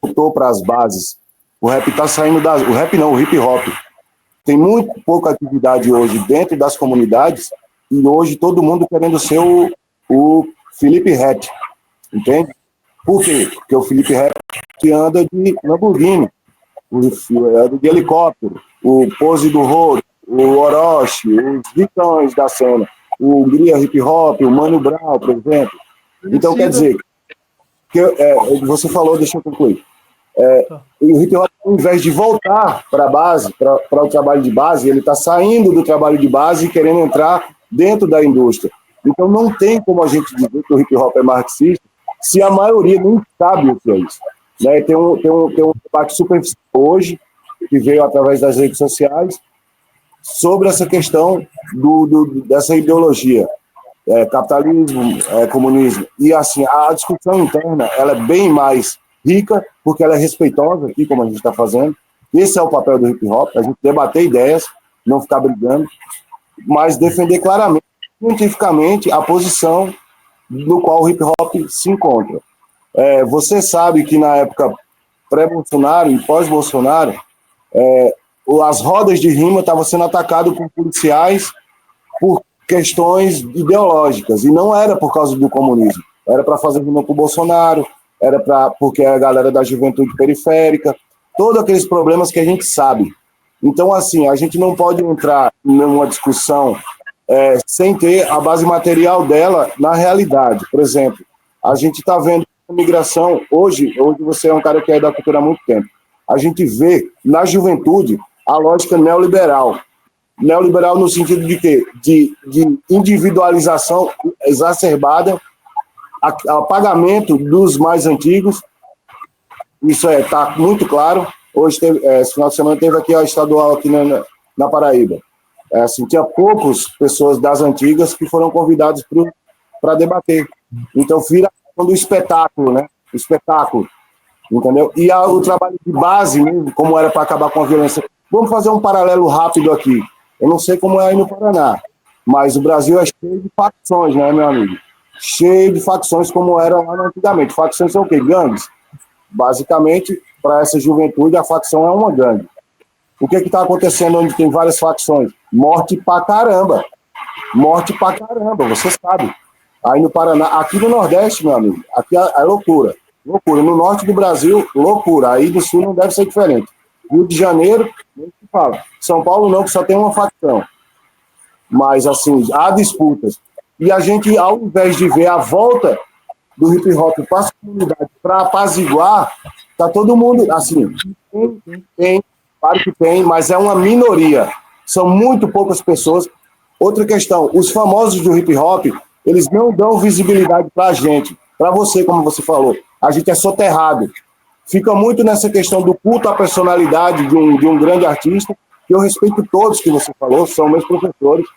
voltou para as bases. O rap está saindo das... O rap não, o hip-hop. Tem muito pouca atividade hoje dentro das comunidades e hoje todo mundo querendo ser o Felipe Rap, entende? Por quê? Porque o Felipe Rap que anda de Lamborghini, anda de helicóptero, o Pose do Rodo, o Orochi, os Vitões da cena, o Gria Hip Hop, o Mano Brown, por exemplo. Então, quer dizer, você falou, deixa eu concluir. O hip hop, ao invés de voltar para a base, para o trabalho de base, ele está saindo do trabalho de base e querendo entrar dentro da indústria. Então, não tem como a gente dizer que o hip hop é marxista se a maioria não sabe o que é isso. Né? Tem um debate superficial hoje, que veio através das redes sociais, sobre essa questão dessa ideologia, capitalismo, comunismo. E, assim, a discussão interna ela é bem mais rica, porque ela é respeitosa aqui, como a gente está fazendo. Esse é o papel do hip-hop, a gente debater ideias, não ficar brigando, mas defender claramente, cientificamente, a posição no qual o hip-hop se encontra. Você sabe que na época pré-Bolsonaro e pós-Bolsonaro, as rodas de rima estavam sendo atacadas por policiais por questões ideológicas, e não era por causa do comunismo, era para fazer rima com o Bolsonaro, porque a galera da juventude periférica, todos aqueles problemas que a gente sabe, Então, assim, a gente não pode entrar numa discussão sem ter a base material dela na realidade. Por exemplo, a gente está vendo a migração, hoje você é um cara que é da cultura há muito tempo, a gente vê na juventude a lógica neoliberal. Neoliberal no sentido de quê? De individualização exacerbada, apagamento dos mais antigos, isso está muito claro. Hoje, esse final de semana, teve aqui a estadual aqui na Paraíba. Assim, tinha poucas pessoas das antigas que foram convidadas para debater. Então, vira a questão do espetáculo, né? O espetáculo, entendeu? E o trabalho de base mesmo, como era para acabar com a violência. Vamos fazer um paralelo rápido aqui. Eu não sei como é aí no Paraná, mas o Brasil é cheio de facções, né, meu amigo? Cheio de facções como era lá antigamente. Facções são o quê? Gangues. Basicamente, para essa juventude, a facção é uma gangue. O que está acontecendo onde tem várias facções? Morte pra caramba. Morte pra caramba, você sabe. Aí no Paraná, aqui no Nordeste, meu amigo, aqui é loucura. Loucura. No Norte do Brasil, loucura. Aí do Sul não deve ser diferente. Rio de Janeiro, nem se fala. São Paulo não, que só tem uma facção. Mas, assim, há disputas. E a gente, ao invés de ver a volta do hip hop para as comunidades, para apaziguar, tá todo mundo, assim, tem, claro que tem, mas é uma minoria. São muito poucas pessoas. Outra questão, os famosos do hip hop, eles não dão visibilidade para a gente. Para você, como você falou, a gente é soterrado. Fica muito nessa questão do culto à personalidade de um grande artista, que eu respeito todos que você falou, são meus professores,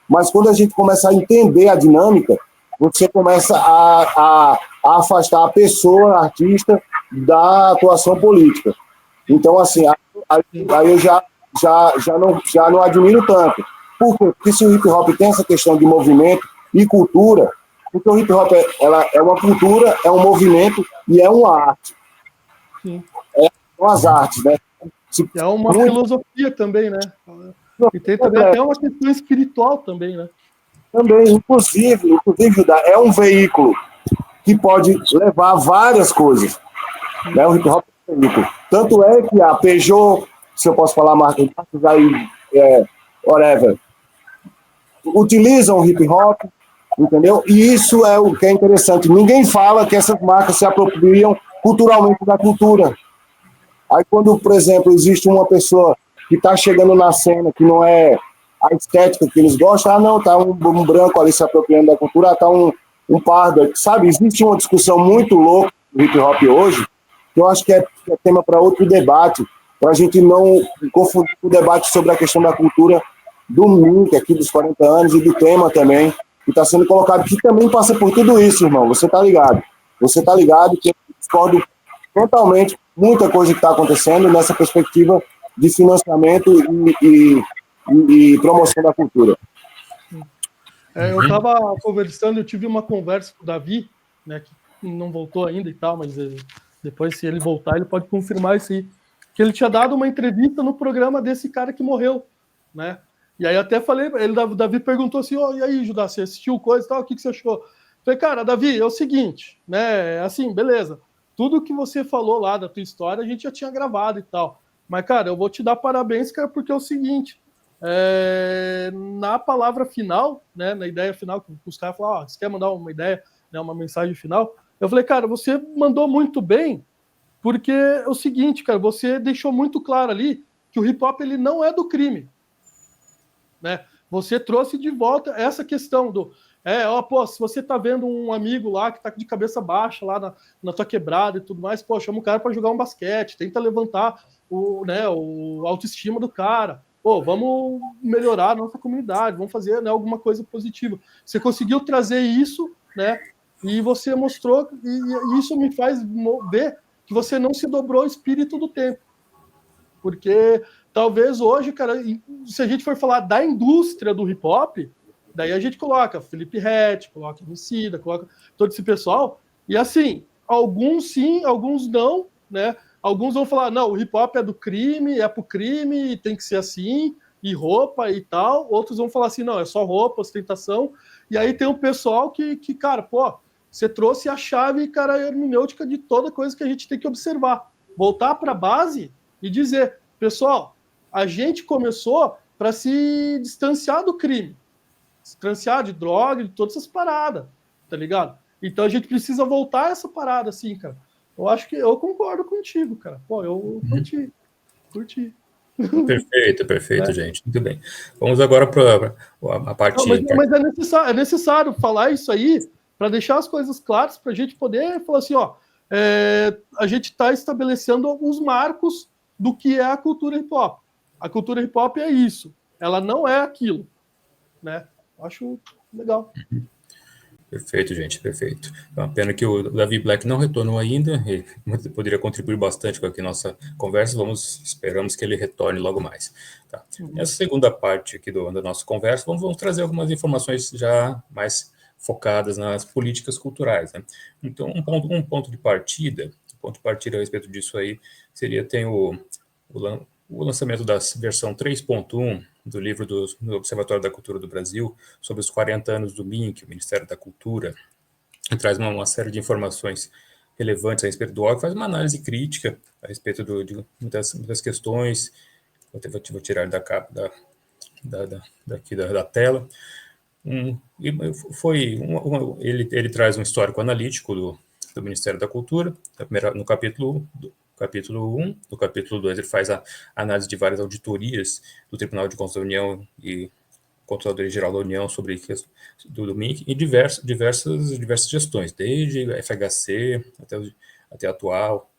mas quando a gente começa a entender a dinâmica, você começa a afastar a pessoa, a artista, da atuação política. Então, assim, aí eu já não admiro tanto. Por quê? Porque se o hip hop tem essa questão de movimento e cultura, porque o hip hop ela é uma cultura, é um movimento e é uma arte. Sim. São as artes, né? É uma filosofia também, né? E tem também até uma questão espiritual também, né? Também, inclusive, Judá, é um veículo que pode levar várias coisas. Né? O hip hop é um veículo. Tanto é que a Peugeot, se eu posso falar a marca aí, whatever, utilizam o hip hop, entendeu? E isso é o que é interessante. Ninguém fala que essas marcas se apropriam culturalmente da cultura. Aí quando, por exemplo, existe uma pessoa que está chegando na cena, que não é a estética que eles gostam, não, tá um branco ali se apropriando da cultura, tá um pardo, sabe? Existe uma discussão muito louca no hip hop hoje, que eu acho que é tema para outro debate, para a gente não confundir o debate sobre a questão da cultura do Mink, aqui dos 40 anos, e do tema também, que está sendo colocado, que também passa por tudo isso, irmão, você tá ligado. Você tá ligado que eu discordo totalmente muita coisa que está acontecendo nessa perspectiva de financiamento e promoção da cultura. Eu estava conversando, eu tive uma conversa com o Davi, né, que não voltou ainda e tal, mas depois, se ele voltar, ele pode confirmar isso aí, que ele tinha dado uma entrevista no programa desse cara que morreu, né? E aí até falei, o Davi perguntou assim, e aí, Judá, você assistiu coisa e tal, o que você achou? Falei, cara, Davi, é o seguinte, né, assim, beleza, tudo que você falou lá da tua história, a gente já tinha gravado e tal, mas, cara, eu vou te dar parabéns, cara, porque é o seguinte, na palavra final, né, na ideia final, que os caras falaram, você quer mandar uma ideia, né, uma mensagem final? Eu falei, cara, você mandou muito bem, porque é o seguinte, cara, você deixou muito claro ali que o hip-hop ele não é do crime, né? Você trouxe de volta essa questão do se você tá vendo um amigo lá que tá de cabeça baixa lá na tua quebrada e tudo mais, pô, chama o cara para jogar um basquete, tenta levantar o autoestima do cara. Pô, vamos melhorar a nossa comunidade, vamos fazer, né, alguma coisa positiva. Você conseguiu trazer isso, né? E você mostrou, e isso me faz ver que você não se dobrou ao espírito do tempo. Porque talvez hoje, cara, se a gente for falar da indústria do hip-hop, daí a gente coloca Felipe Ret, coloca Emicida, coloca todo esse pessoal, e assim, alguns sim, alguns não, né? Alguns vão falar, não, o hip-hop é do crime, é pro crime, tem que ser assim, e roupa e tal. Outros vão falar assim, não, é só roupa, ostentação. E aí tem um pessoal que cara, pô, você trouxe a chave, cara, hermenêutica de toda coisa que a gente tem que observar. Voltar para a base e dizer, pessoal, A gente começou para se distanciar do crime, distanciar de droga, de todas essas paradas, tá ligado? Então a gente precisa voltar a essa parada, assim, cara. Eu acho que eu concordo contigo, cara. Pô, eu curti. Perfeito, Né? gente. Muito bem. Vamos agora para a parte... Não, mas é necessário falar isso aí para deixar as coisas claras, para a gente poder falar assim, ó, a gente está estabelecendo alguns marcos do que é a cultura hip-hop. A cultura hip-hop é isso. Ela não é aquilo. Né? Acho legal. Perfeito, gente, perfeito. É uma pena que o Davi Black não retornou ainda, ele poderia contribuir bastante com a nossa conversa, esperamos que ele retorne logo mais. Tá. Nessa segunda parte aqui da nossa conversa, vamos trazer algumas informações já mais focadas nas políticas culturais. Né? Então, um ponto de partida a respeito disso aí, tem o lançamento da versão 3.1 do livro do Observatório da Cultura do Brasil, sobre os 40 anos do MINC, o Ministério da Cultura, que traz uma série de informações relevantes a respeito do órgão, faz uma análise crítica a respeito de muitas questões. Vou tirar da capa daqui da tela. Ele traz um histórico analítico do Ministério da Cultura, no capítulo 1, no capítulo 2 ele faz a análise de várias auditorias do Tribunal de Contas da União e Controladoria-Geral da União sobre do MINC e diversas gestões, desde a FHC até a atual.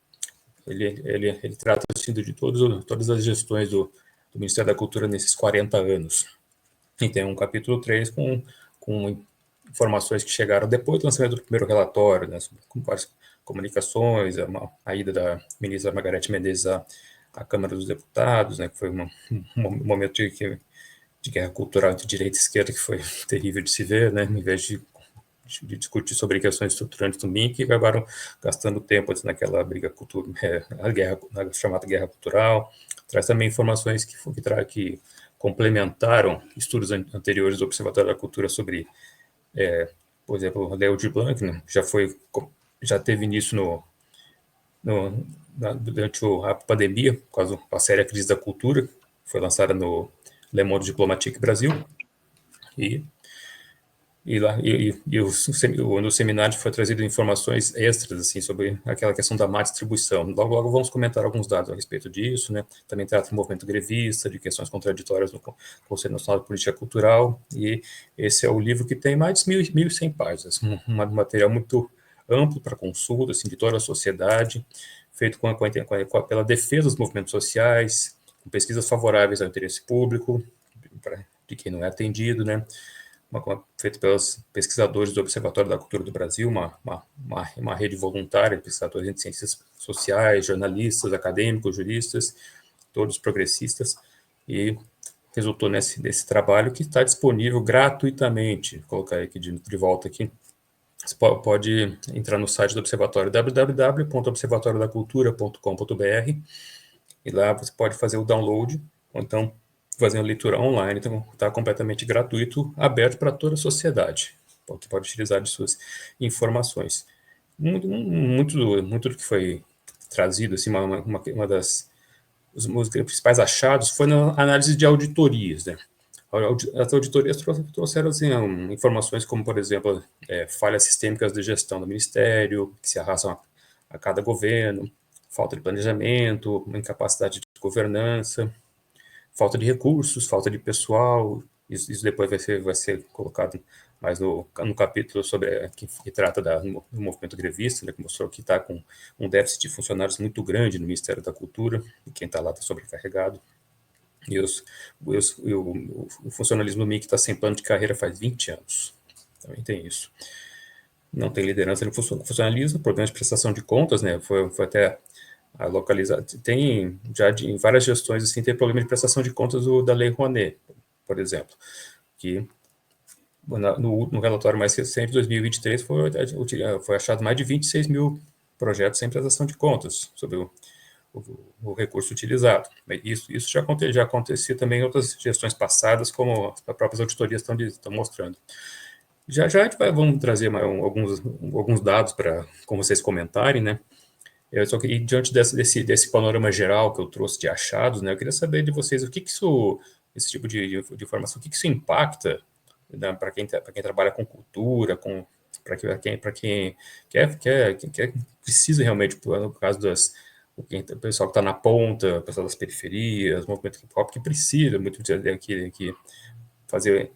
Ele trata assim, de todas as gestões do Ministério da Cultura nesses 40 anos. E tem um capítulo 3 com informações que chegaram depois do lançamento do primeiro relatório, né, com várias comunicações, a ida da ministra Margarete Menezes à Câmara dos Deputados, né, que foi um momento de guerra cultural entre direita e esquerda que foi terrível de se ver, né, em vez de discutir sobre questões estruturantes do MINC, acabaram gastando tempo naquela briga na chamada guerra cultural. Traz também informações que complementaram estudos anteriores do Observatório da Cultura sobre, por exemplo, a Lei Aldir Blanc, né, já teve início durante a pandemia, por causa da séria crise da cultura, foi lançada no Le Monde Diplomatique Brasil, no seminário foi trazido informações extras assim, sobre aquela questão da má distribuição. Logo vamos comentar alguns dados a respeito disso, né? Também trata do movimento grevista, de questões contraditórias no Conselho Nacional de Política Cultural, e esse é o livro que tem mais de 1.100 páginas, um material muito amplo para consulta, assim, de toda a sociedade, feito pela defesa dos movimentos sociais, com pesquisas favoráveis ao interesse público, de quem não é atendido, né? Feito pelos pesquisadores do Observatório da Cultura do Brasil, uma rede voluntária de pesquisadores de ciências sociais, jornalistas, acadêmicos, juristas, todos progressistas, e resultou nesse trabalho que está disponível gratuitamente. Vou colocar aqui de volta aqui. Você pode entrar no site do Observatório, www.observatoriodacultura.com.br, e lá você pode fazer o download, ou então fazer uma leitura online, então está completamente gratuito, aberto para toda a sociedade, que pode utilizar de suas informações. Muito do que foi trazido, assim, uma das os principais achados foi na análise de auditorias, né? As auditorias trouxeram assim, informações como, por exemplo, falhas sistêmicas de gestão do Ministério, que se arrastam a cada governo, falta de planejamento, incapacidade de governança, falta de recursos, falta de pessoal. Isso depois vai ser colocado mais no capítulo sobre que trata do movimento grevista, né, que mostrou que está com um déficit de funcionários muito grande no Ministério da Cultura, e quem está lá está sobrecarregado. E o funcionalismo do MINC está sem plano de carreira faz 20 anos. Também tem isso. Não tem liderança no funcionalismo, problemas de prestação de contas, né? Foi até localizado. Tem já em várias gestões assim, tem problema de prestação de contas da Lei Rouanet, por exemplo, que no relatório mais recente, 2023, foi achado mais de 26 mil projetos sem prestação de contas sobre o recurso utilizado. Isso já acontecia também em outras gestões passadas, como as próprias auditorias estão mostrando. Já vamos trazer alguns dados com vocês comentarem, né? Só que, diante desse panorama geral que eu trouxe de achados, né, eu queria saber de vocês o que isso, esse tipo de informação, o que isso impacta, né, para quem trabalha com cultura, para quem precisa realmente, no caso o pessoal que está na ponta, o pessoal das periferias, o movimento hip hop, que precisa muito que fazer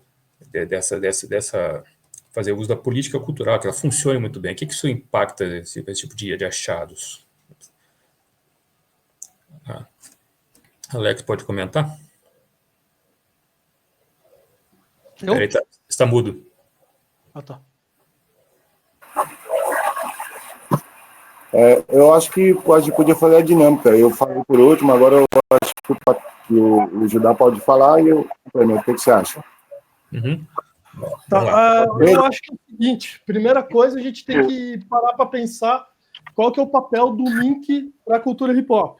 fazer uso da política cultural, que ela funcione muito bem. O que isso impacta esse tipo de achados? Alex, pode comentar? Peraí, está mudo. Tá. Eu acho que a gente podia fazer a dinâmica. Eu falei por último, agora eu acho que o Judá pode falar e eu complemento. O que você acha? Uhum. Tá, eu acho que é o seguinte: primeira coisa, a gente tem que parar para pensar qual que é o papel do Mink para a cultura hip hop,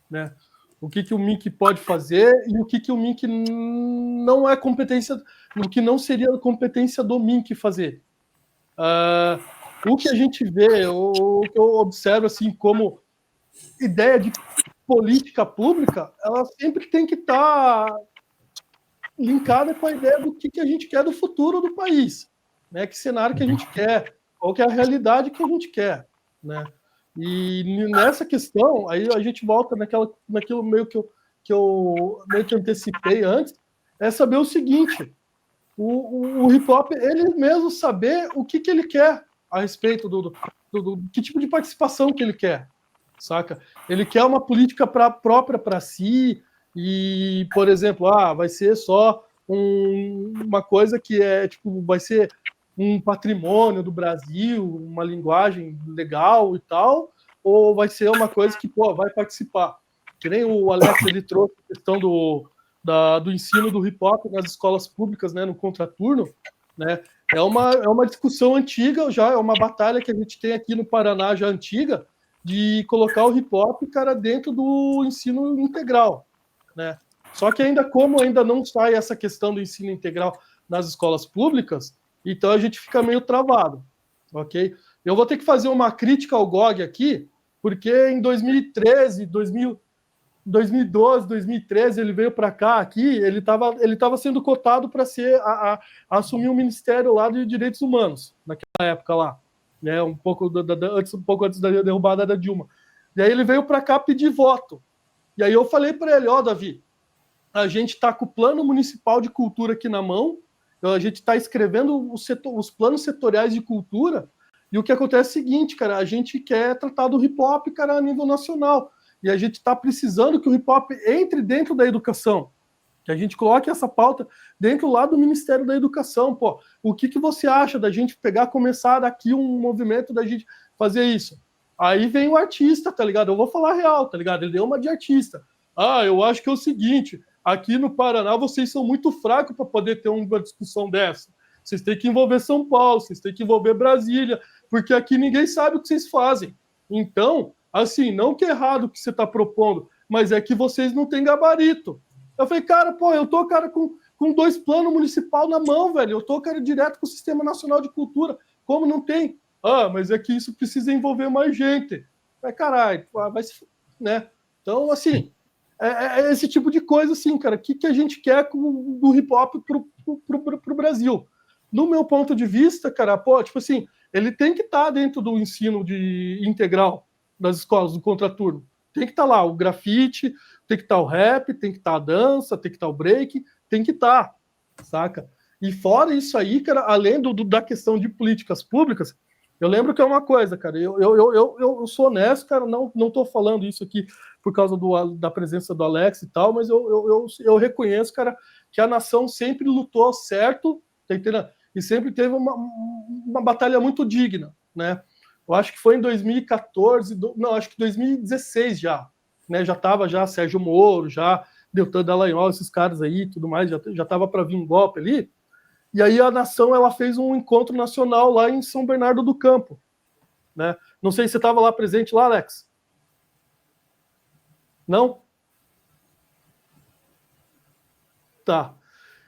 né? O que o Mink pode fazer e o que o Mink não é competência, o que não seria competência do Mink fazer. O que a gente vê, o que eu observo assim como ideia de política pública, ela sempre tem que estar linkada com a ideia do que a gente quer do futuro do país, né? Que cenário que a gente quer, qual que é a realidade que a gente quer, né? E nessa questão, aí a gente volta naquilo meio que eu meio que antecipei antes, é saber o seguinte: o hip hop, ele mesmo saber o que ele quer a respeito do que tipo de participação que ele quer, saca? Ele quer uma política própria para si e, por exemplo, vai ser só uma coisa que tipo, vai ser um patrimônio do Brasil, uma linguagem legal e tal, ou vai ser uma coisa que, vai participar. Que nem o Alex, ele trouxe a questão do ensino do hip hop nas escolas públicas, né, no contraturno, né? É uma discussão antiga já, é uma batalha que a gente tem aqui no Paraná já antiga, de colocar o hip hop, cara, dentro do ensino integral, né? Só que como ainda não sai essa questão do ensino integral nas escolas públicas, então a gente fica meio travado, ok? Eu vou ter que fazer uma crítica ao GOG aqui, porque em 2013, 2012, 2013, ele veio para cá aqui, ele estava sendo cotado para assumir o Ministério lá de Direitos Humanos, naquela época lá, né, um pouco antes da derrubada da Dilma. E aí ele veio para cá pedir voto. E aí eu falei para ele: Davi, a gente está com o Plano Municipal de Cultura aqui na mão, a gente está escrevendo os planos setoriais de cultura, e o que acontece é o seguinte, cara, a gente quer tratar do hip hop, cara, a nível nacional. E a gente está precisando que o hip hop entre dentro da educação, que a gente coloque essa pauta dentro lá do Ministério da Educação. Pô, o que você acha da gente começar daqui um movimento da gente fazer isso? Aí vem o artista, tá ligado? Eu vou falar real, tá ligado? Ele deu uma de artista. Eu acho que é o seguinte: aqui no Paraná vocês são muito fracos para poder ter uma discussão dessa. Vocês têm que envolver São Paulo, vocês têm que envolver Brasília, porque aqui ninguém sabe o que vocês fazem. Então, assim, não que é errado o que você está propondo, mas é que vocês não têm gabarito. Eu falei, cara, eu tô, cara, com 2 planos municipal na mão, velho. Eu tô, cara, direto com o Sistema Nacional de Cultura. Como não tem? Mas é que isso precisa envolver mais gente. Caralho, vai se... né? Então, assim, é esse tipo de coisa, assim, cara. O que a gente quer do hip hop pro Brasil? No meu ponto de vista, cara, tipo assim, ele tem que estar dentro do ensino integral das escolas do contraturno. Tem que estar lá o grafite, tem que estar o rap, tem que estar a dança, tem que estar o break, tem que estar, saca? E fora isso aí, cara, além da questão de políticas públicas, eu lembro que é uma coisa, cara, eu sou honesto, cara, não tô falando isso aqui por causa da presença do Alex e tal, mas eu reconheço, cara, que a nação sempre lutou certo, tá entendendo? E sempre teve uma batalha muito digna, né? Eu acho que foi em 2014, acho que 2016 já, né? Já estava Sérgio Moro, já Deltan Dallagnol, esses caras aí, tudo mais, já estava para vir um golpe ali. E aí a nação, ela fez um encontro nacional lá em São Bernardo do Campo, né? Não sei se você estava lá presente lá, Alex. Não? Tá.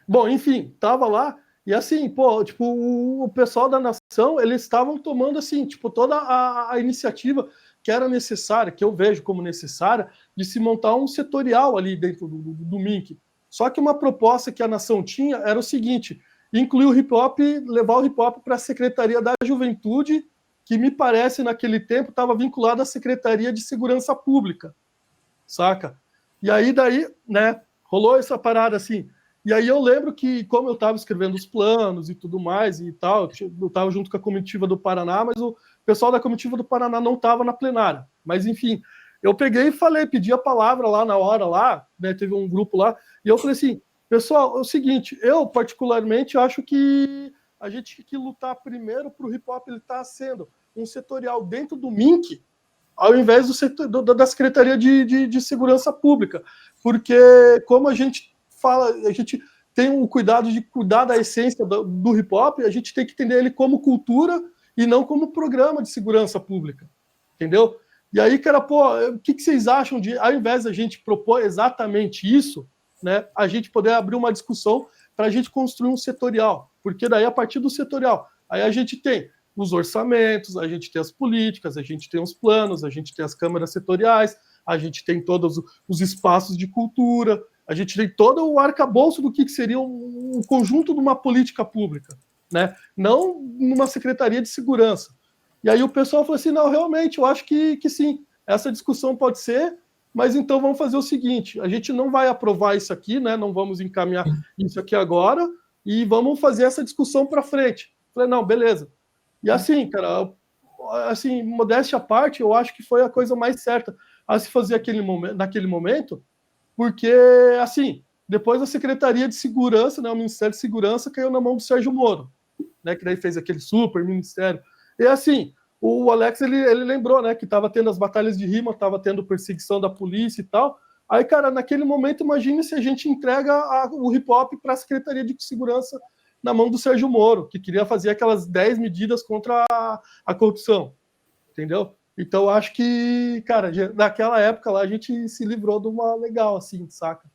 Bom, enfim, tava lá. E assim, tipo, o pessoal da nação, eles estavam tomando, assim, tipo, toda a iniciativa que era necessária, que eu vejo como necessária, de se montar um setorial ali dentro do MINC. Só que uma proposta que a nação tinha era o seguinte: incluir o hip-hop, levar o hip-hop para a Secretaria da Juventude, que me parece, naquele tempo, estava vinculada à Secretaria de Segurança Pública, saca? E aí, daí, né, rolou essa parada assim. E aí eu lembro que, como eu estava escrevendo os planos e tudo mais e tal, eu estava junto com a comitiva do Paraná, mas o pessoal da comitiva do Paraná não estava na plenária. Mas, enfim, eu peguei e falei, pedi a palavra lá na hora, lá, né, teve um grupo lá, e eu falei assim, pessoal, é o seguinte, eu particularmente acho que a gente tem que lutar primeiro para o hip-hop ele estar sendo um setorial dentro do MINC, ao invés do setor, da Secretaria de Segurança Pública. Porque, como a gente fala, a gente tem um cuidado de cuidar da essência do hip-hop, a gente tem que entender ele como cultura e não como programa de segurança pública. Entendeu? E aí, cara, pô, o que vocês acham de, ao invés da gente propor exatamente isso, né, a gente poder abrir uma discussão para a gente construir um setorial? Porque daí, a partir do setorial, aí a gente tem os orçamentos, a gente tem as políticas, a gente tem os planos, a gente tem as câmaras setoriais, a gente tem todos os espaços de cultura, a gente tem todo o arcabouço do que seria um conjunto de uma política pública, né? Não numa secretaria de segurança. E aí o pessoal falou assim, não, realmente, eu acho que sim, essa discussão pode ser, mas então vamos fazer o seguinte, a gente não vai aprovar isso aqui, né? Não vamos encaminhar isso aqui agora, e vamos fazer essa discussão para frente. Falei, não, beleza. E assim, cara, assim, modéstia à parte, eu acho que foi a coisa mais certa a se fazer naquele momento, porque, assim, depois a Secretaria de Segurança, né, o Ministério de Segurança, caiu na mão do Sérgio Moro, né, que daí fez aquele super ministério. E, assim, o Alex, ele lembrou, né, que estava tendo as batalhas de rima, estava tendo perseguição da polícia e tal. Aí, cara, naquele momento, imagine se a gente entrega o hip-hop para a Secretaria de Segurança na mão do Sérgio Moro, que queria fazer aquelas 10 medidas contra a corrupção, entendeu? Então, eu acho que, cara, naquela época lá, a gente se livrou de uma legal, assim, saca?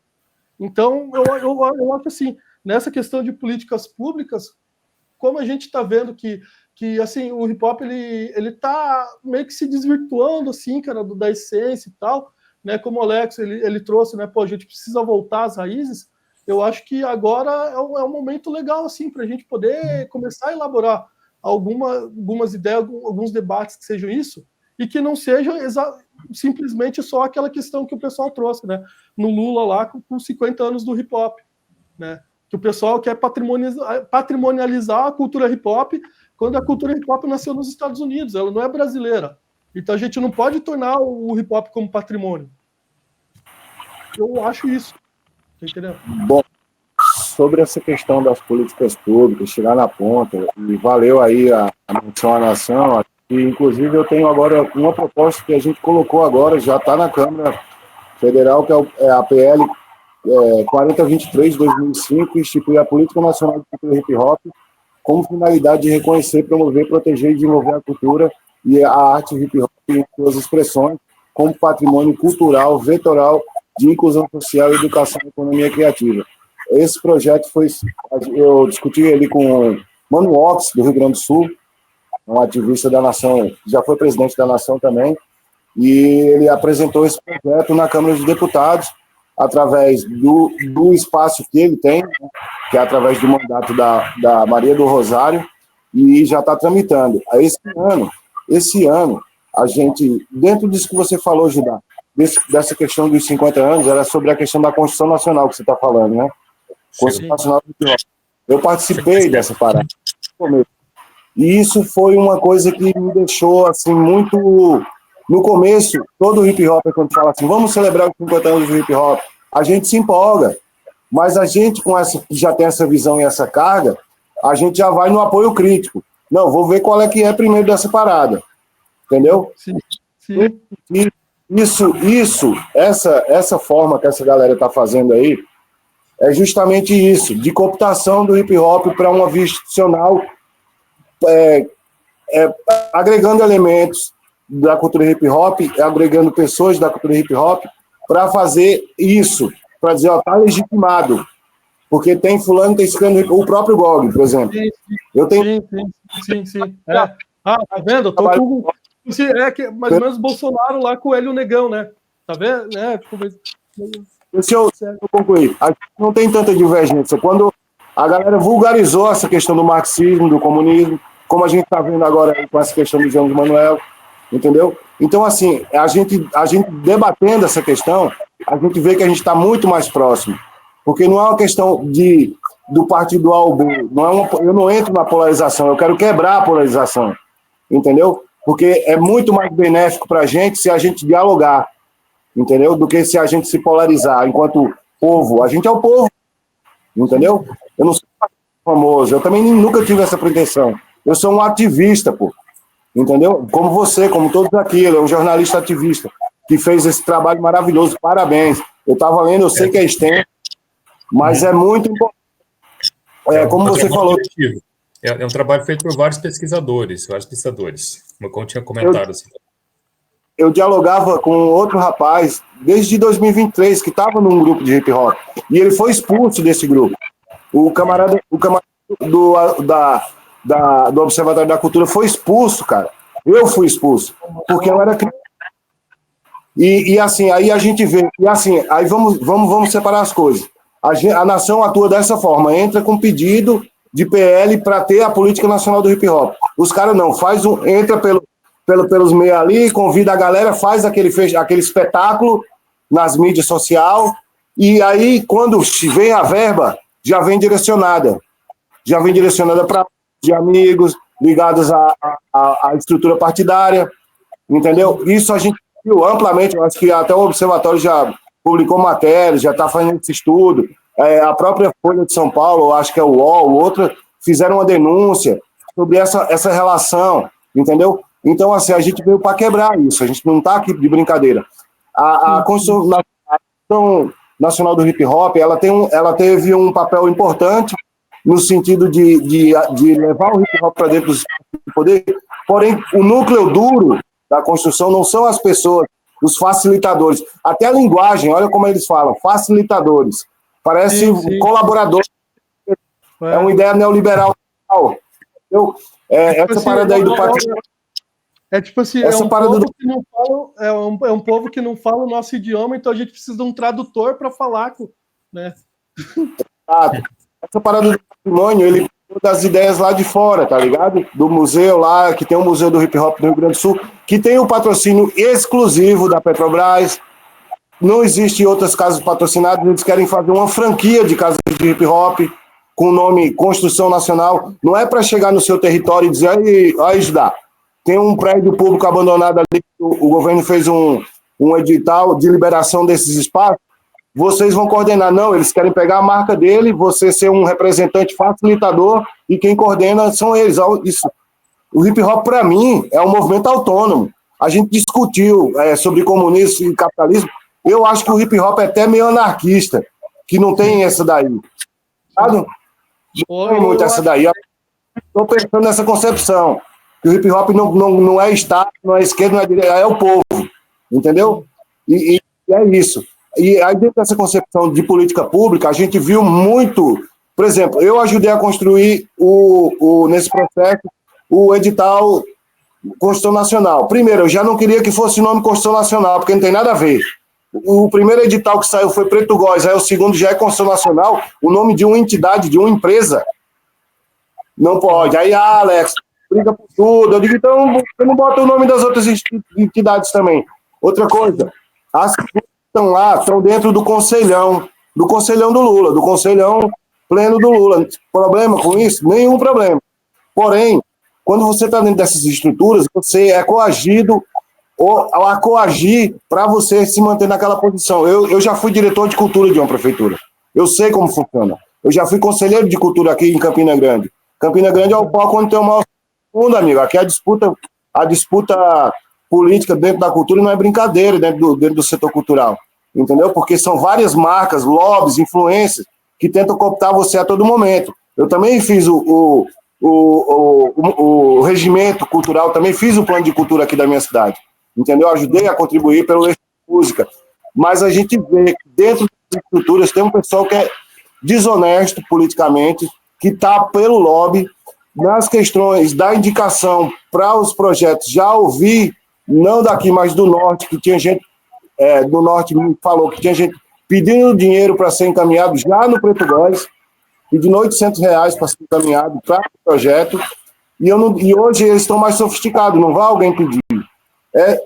Então, eu acho assim, nessa questão de políticas públicas, como a gente está vendo que assim, o hip-hop, ele tá meio que se desvirtuando, assim, cara, da essência e tal, né? Como o Alex, ele trouxe, né? Pô, a gente precisa voltar às raízes. Eu acho que agora é um momento legal, assim, para a gente poder começar a elaborar algumas ideias, alguns debates que sejam isso, e que não seja simplesmente só aquela questão que o pessoal trouxe, né? No Lula lá, com 50 anos do hip-hop, né? Que o pessoal quer patrimonializar a cultura hip-hop, quando a cultura hip-hop nasceu nos Estados Unidos, ela não é brasileira. Então a gente não pode tornar o hip-hop como patrimônio. Eu acho isso. Entendeu? Bom, sobre essa questão das políticas públicas, chegar na ponta, e valeu aí a menção à nação, e inclusive eu tenho agora uma proposta que a gente colocou agora, já está na Câmara Federal, que é a PL 4023 de 2005, que institui a Política Nacional de Cultura Hip Hop como finalidade de reconhecer, promover, proteger e desenvolver a cultura e a arte hip hop em suas expressões como patrimônio cultural, vetoral, de inclusão social, educação e economia criativa. Esse projeto eu discuti ele com o Mano Ox, do Rio Grande do Sul, um ativista da nação, já foi presidente da nação também, e ele apresentou esse projeto na Câmara dos Deputados, através do espaço que ele tem, que é através do mandato da Maria do Rosário, e já está tramitando. Esse ano, a gente, dentro disso que você falou, Judá, dessa questão dos 50 anos, era sobre a questão da Constituição Nacional que você está falando, né? Constituição Nacional do Hip Hop. Eu participei dessa parada. E isso foi uma coisa que me deixou, assim, muito... No começo, todo hip hop, quando fala assim, vamos celebrar os 50 anos do hip hop, a gente se empolga. Mas a gente, que já tem essa visão e essa carga, a gente já vai no apoio crítico. Não, vou ver qual é que é primeiro dessa parada. Entendeu? Sim. E essa forma que essa galera está fazendo aí, é justamente isso, de cooptação do hip hop para uma via institucional, agregando elementos da cultura hip hop, agregando pessoas da cultura hip hop, para fazer isso, para dizer, ó, tá legitimado, porque tem fulano, tem ciclano, o próprio GOG, por exemplo. Sim. Tá vendo? É que mais ou menos Bolsonaro lá com o Hélio Negão, né? Tá vendo? Se eu concluir, a gente não tem tanta divergência. Quando a galera vulgarizou essa questão do marxismo, do comunismo, como a gente está vendo agora com essa questão do João de Manuel, entendeu? Então, assim, a gente debatendo essa questão, a gente vê que a gente está muito mais próximo. Porque não é uma questão do partido A ou B. Eu não entro na polarização, eu quero quebrar a polarização. Entendeu? Porque é muito mais benéfico para a gente se a gente dialogar, entendeu? Do que se a gente se polarizar enquanto povo. A gente é o povo, entendeu? Eu não sou famoso, eu também nunca tive essa pretensão. Eu sou um ativista, pô. Entendeu? Como você, como todos aqui, ele é um jornalista ativista que fez esse trabalho maravilhoso. Parabéns. Eu estava lendo, eu sei que é extenso, mas é muito importante. Como você falou. É um trabalho feito por vários pesquisadores, como tinha comentado. Eu dialogava com outro rapaz desde 2023, que estava num grupo de hip hop, e ele foi expulso desse grupo. O camarada do Observatório da Cultura foi expulso, cara. Eu fui expulso, porque eu era criança. E assim, aí a gente vê, e assim, aí vamos separar as coisas. A nação atua dessa forma, entra com pedido de PL para ter a política nacional do hip hop. Os caras não, entra pelos meios ali, convida a galera, faz aquele espetáculo nas mídias sociais, e aí, quando vem a verba, já vem direcionada para de amigos ligados à estrutura partidária, entendeu? Isso a gente viu amplamente, eu acho que até o Observatório já publicou matéria, já está fazendo esse estudo, a própria Folha de São Paulo, acho que é o UOL, outra, fizeram uma denúncia sobre essa relação, entendeu? Então, assim, a gente veio para quebrar isso, a gente não está aqui de brincadeira. A Constituição Nacional do Hip Hop, ela teve um papel importante no sentido de levar o hip hop para dentro do poder, porém, o núcleo duro da Constituição não são as pessoas, os facilitadores. Até a linguagem, olha como eles falam, facilitadores. Parece um colaborador. É uma ideia neoliberal. Essa assim, parada aí do patrimônio. É tipo assim, é um povo que não fala o nosso idioma, então a gente precisa de um tradutor para falar, né? Essa parada do patrimônio, ele pegou das ideias lá de fora, tá ligado? Do museu lá, que tem o Museu do Hip Hop do Rio Grande do Sul, que tem o patrocínio exclusivo da Petrobras. Não existe outras casas patrocinadas, eles querem fazer uma franquia de casas de hip hop com o nome Construção Nacional. Não é para chegar no seu território e dizer, aí Judá, tem um prédio público abandonado ali, o governo fez um edital de liberação desses espaços, vocês vão coordenar. Não, eles querem pegar a marca dele, você ser um representante facilitador, e quem coordena são eles. Isso. O hip hop, para mim, é um movimento autônomo. A gente discutiu sobre comunismo e capitalismo. Eu acho que o hip hop é até meio anarquista, que não tem essa daí. Sabe? Não tem muito essa daí. Estou pensando nessa concepção. Que o hip hop não é Estado, não é esquerda, não é direita, é o povo. Entendeu? E é isso. E aí, dentro dessa concepção de política pública, a gente viu muito. Por exemplo, eu ajudei a construir, nesse processo, o edital Constituição Nacional. Primeiro, eu já não queria que fosse o nome Constituição Nacional, porque não tem nada a ver. O primeiro edital que saiu foi Preto Góes, aí o segundo já é Constituição Nacional, o nome de uma entidade, de uma empresa. Não pode. Aí, Alex, briga por tudo. Eu digo, então, você não bota o nome das outras entidades também. Outra coisa, as que estão lá, estão dentro do conselhão do Lula, do conselhão pleno do Lula. Problema com isso? Nenhum problema. Porém, quando você está dentro dessas estruturas, você é coagido ou a coagir para você se manter naquela posição. Eu já fui diretor de cultura de uma prefeitura. Eu sei como funciona. Eu já fui conselheiro de cultura aqui em Campina Grande. Campina Grande é o palco onde tem o maior mundo, amigo. Aqui a disputa política dentro da cultura não é brincadeira dentro do setor cultural. Entendeu? Porque são várias marcas, lobbies, influências que tentam cooptar você a todo momento. Eu também fiz o regimento cultural, também fiz o plano de cultura aqui da minha cidade. Entendeu? Ajudei a contribuir pelo eixo de música. Mas a gente vê que dentro das estruturas tem um pessoal que é desonesto politicamente, que está pelo lobby, nas questões da indicação para os projetos, já ouvi, não daqui, mas do Norte, que tinha gente do Norte me falou que tinha gente pedindo dinheiro para ser encaminhado já no Preto Góes, pedindo R$800 para ser encaminhado para o projeto, e hoje eles estão mais sofisticados, não vai alguém pedir.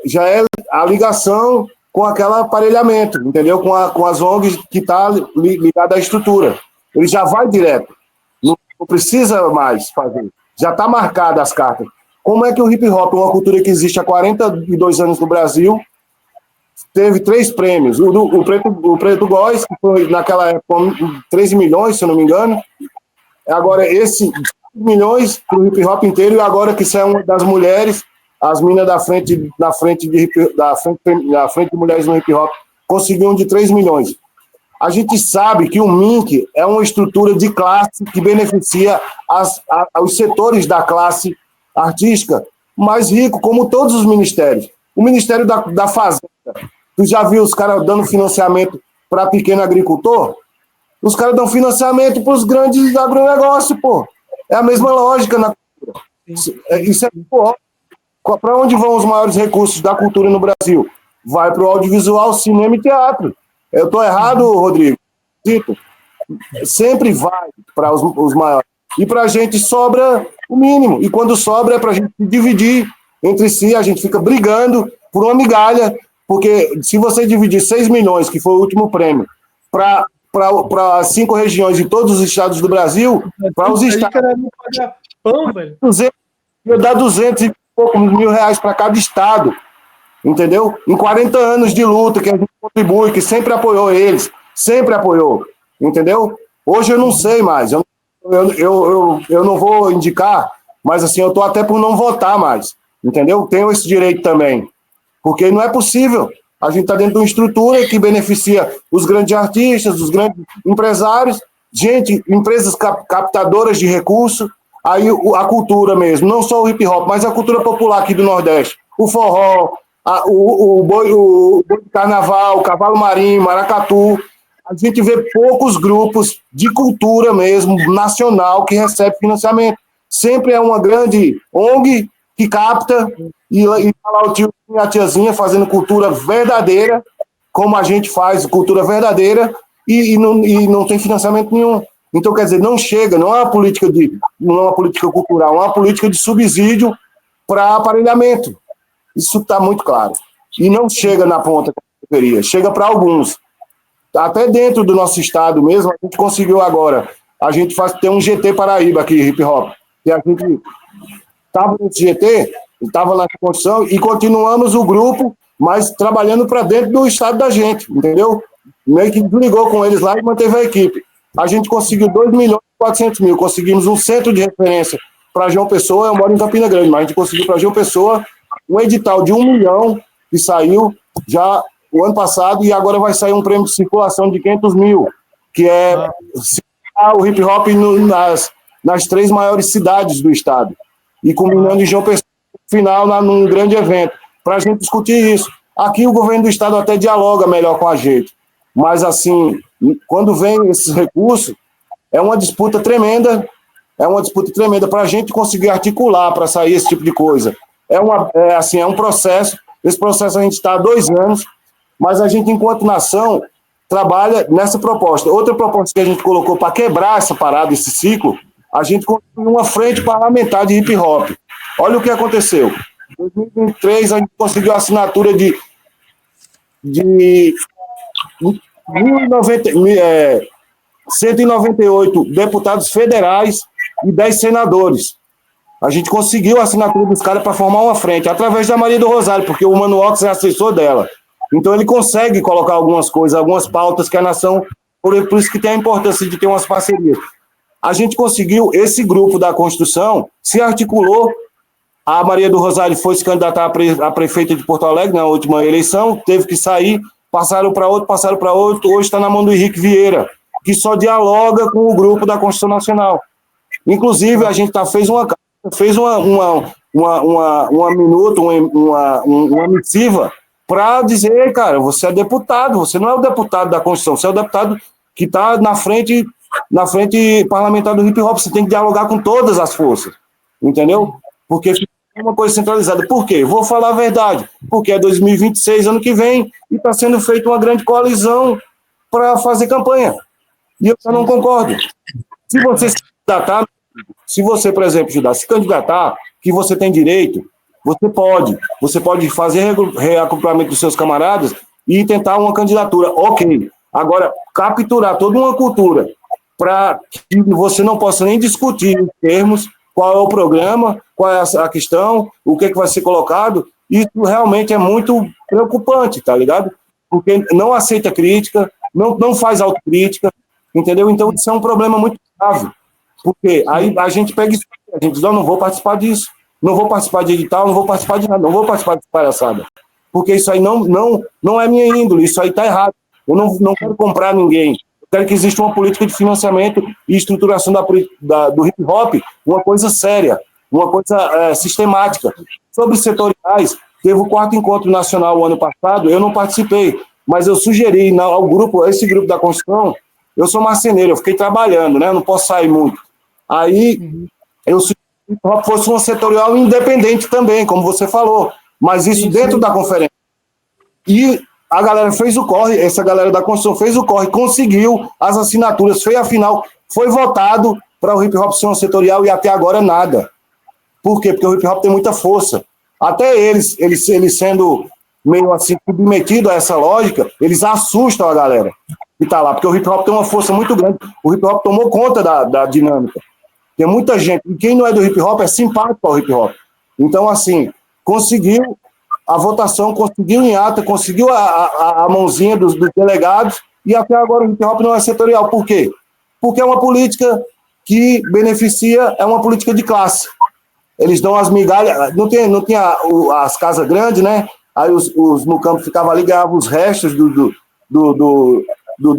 Já é a ligação com aquele aparelhamento, entendeu? Com as ONGs que está ligada à estrutura. Ele já vai direto. Não precisa mais fazer. Já está marcada as cartas. Como é que o hip hop, uma cultura que existe há 42 anos no Brasil, teve 3 prêmios? O Preto Góes, que foi naquela época 13 milhões, se eu não me engano. Agora, esse 10 milhões para o hip hop inteiro, e agora que isso é uma das mulheres, as minas da frente de mulheres no hip hop, conseguiram de 3 milhões. A gente sabe que o MINC é uma estrutura de classe que beneficia os setores da classe artística mais rico, como todos os ministérios. O Ministério da Fazenda, tu já viu os caras dando financiamento para pequeno agricultor? Os caras dão financiamento para os grandes agronegócios, pô. É a mesma lógica na cultura. Isso é óbvio. Para onde vão os maiores recursos da cultura no Brasil? Vai para o audiovisual, cinema e teatro. Eu estou errado, Rodrigo? Sempre vai para os maiores. E para a gente sobra o mínimo. E quando sobra é para a gente dividir entre si, a gente fica brigando por uma migalha, porque se você dividir 6 milhões, que foi o último prêmio, para 5 regiões de todos os estados do Brasil, para os estados... Pão, velho. Ia dar 200 e poucos mil reais para cada estado, entendeu? Em 40 anos de luta que a gente contribui, que sempre apoiou eles, sempre apoiou, entendeu? Hoje eu não sei mais, eu não vou indicar, mas assim, eu estou até por não votar mais, entendeu? Tenho esse direito também, porque não é possível. A gente está dentro de uma estrutura que beneficia os grandes artistas, os grandes empresários, empresas captadoras de recursos, aí a cultura mesmo, não só o hip hop, mas a cultura popular aqui do Nordeste, o forró, o boi de carnaval, o cavalo marinho, maracatu. A gente vê poucos grupos de cultura mesmo, nacional, que recebe financiamento. Sempre é uma grande ONG que capta e tá lá o tio e a tiazinha fazendo cultura verdadeira, como a gente faz cultura verdadeira, e não tem financiamento nenhum. Então, quer dizer, não chega, não é uma política cultural, é uma política de subsídio para aparelhamento. Isso está muito claro. E não chega na ponta que deveria, chega para alguns. Até dentro do nosso estado mesmo, a gente conseguiu agora. A gente tem um GT Paraíba aqui, hip hop. E a gente estava nesse GT, estava na construção e continuamos o grupo, mas trabalhando para dentro do estado da gente, entendeu? Meio que desligou com eles lá e manteve a equipe. A gente conseguiu 2.400.000, conseguimos um centro de referência para João Pessoa. Eu moro em Campina Grande, mas a gente conseguiu para João Pessoa um edital de 1 milhão que saiu já o ano passado, e agora vai sair um prêmio de circulação de 500 mil, que é o hip hop nas 3 maiores cidades do estado, e combinando em João Pessoa no final num grande evento, para a gente discutir isso. Aqui o governo do estado até dialoga melhor com a gente, mas assim, quando vem esses recursos, é uma disputa tremenda para a gente conseguir articular para sair esse tipo de coisa. É um processo, esse processo a gente está há 2 anos, mas a gente, enquanto nação, trabalha nessa proposta. Outra proposta que a gente colocou para quebrar essa parada, esse ciclo, a gente construiu uma frente parlamentar de hip hop. Olha o que aconteceu. Em 2023, a gente conseguiu a assinatura de 198 deputados federais e 10 senadores. A gente conseguiu a assinatura dos caras para formar uma frente, através da Maria do Rosário, porque o Mano Ox é assessor dela. Então ele consegue colocar algumas coisas, algumas pautas que a nação, por isso que tem a importância de ter umas parcerias. A gente conseguiu, esse grupo da Constituição se articulou. A Maria do Rosário foi se candidatar a prefeita de Porto Alegre na última eleição, teve que sair, passaram para outro, hoje está na mão do Henrique Vieira, que só dialoga com o grupo da Constituição Nacional. Inclusive, a gente fez uma minuta, uma missiva para dizer, cara, você é deputado, você não é o deputado da Constituição, você é o deputado que está na frente na frente parlamentar do hip hop. Você tem que dialogar com todas as forças, entendeu? Porque é uma coisa centralizada. Por quê? Vou falar a verdade. Porque é 2026, ano que vem, e está sendo feita uma grande coalizão para fazer campanha. E eu não concordo. Se você se candidatar, se você, por exemplo, Judá, se candidatar, que você tem direito, você pode fazer reacoplamento dos seus camaradas e tentar uma candidatura, ok. Agora, capturar toda uma cultura para que você não possa nem discutir os termos, qual é o programa, qual é a questão, o que vai ser colocado, isso realmente é muito preocupante, tá ligado? Porque não aceita crítica, não faz autocrítica, entendeu? Então, isso é um problema muito grave. Porque aí a gente pega isso, a gente diz, não vou participar disso, não vou participar de edital, não vou participar de nada, não vou participar de palhaçada. Porque isso aí não é minha índole, isso aí está errado. Eu não quero comprar ninguém. Eu quero que exista uma política de financiamento e estruturação do hip-hop, uma coisa séria, uma coisa sistemática. Sobre setoriais, teve o 4º Encontro Nacional o ano passado, eu não participei, mas eu sugeri esse grupo da construção, eu sou marceneiro, eu fiquei trabalhando, né? Eu não posso sair muito. Aí, eu sugeri que o hip-hop fosse um setorial independente também, como você falou, mas isso dentro da conferência. E a galera fez o corre, essa galera da construção fez o corre, conseguiu as assinaturas, afinal, foi votado para o hip-hop ser um setorial e até agora nada. Por quê? Porque o hip-hop tem muita força. Até eles sendo meio assim submetidos a essa lógica, eles assustam a galera que está lá, porque o hip-hop tem uma força muito grande. O hip-hop tomou conta da dinâmica. Tem muita gente, e quem não é do hip-hop é simpático ao hip-hop. Então, assim, conseguiu a votação, conseguiu em ata, conseguiu a mãozinha dos delegados, e até agora o hip-hop não é setorial. Por quê? Porque é uma política que beneficia, é uma política de classe. Eles dão as migalhas, não tinha as casas grandes, né? Aí os no campo ficavam ali, ganhavam os restos do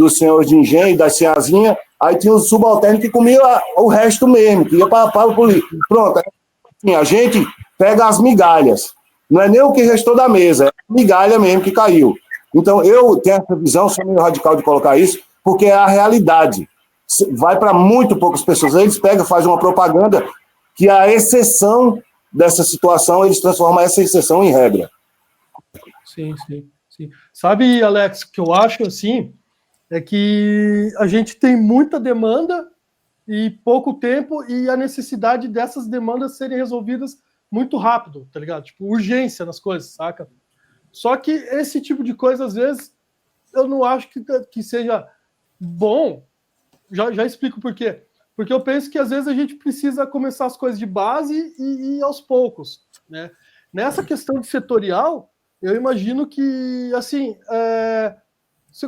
senhor de engenho, das senhazinhas, aí tinha os subalternos que comiam o resto mesmo, que ia para o político. Pronto, assim, a gente pega as migalhas, não é nem o que restou da mesa, é a migalha mesmo que caiu. Então, eu tenho essa visão, sou meio radical de colocar isso, porque é a realidade. Vai para muito poucas pessoas. Eles pegam, fazem uma propaganda que a exceção dessa situação, eles transformam essa exceção em regra. Sim. Sabe, Alex, o que eu acho, assim, é que a gente tem muita demanda e pouco tempo e a necessidade dessas demandas serem resolvidas muito rápido, tá ligado? Tipo, urgência nas coisas, saca? Só que esse tipo de coisa, às vezes, eu não acho que seja bom. Já explico por quê. Porque eu penso que, às vezes, a gente precisa começar as coisas de base e ir aos poucos, né? Nessa questão de setorial, eu imagino que, assim, se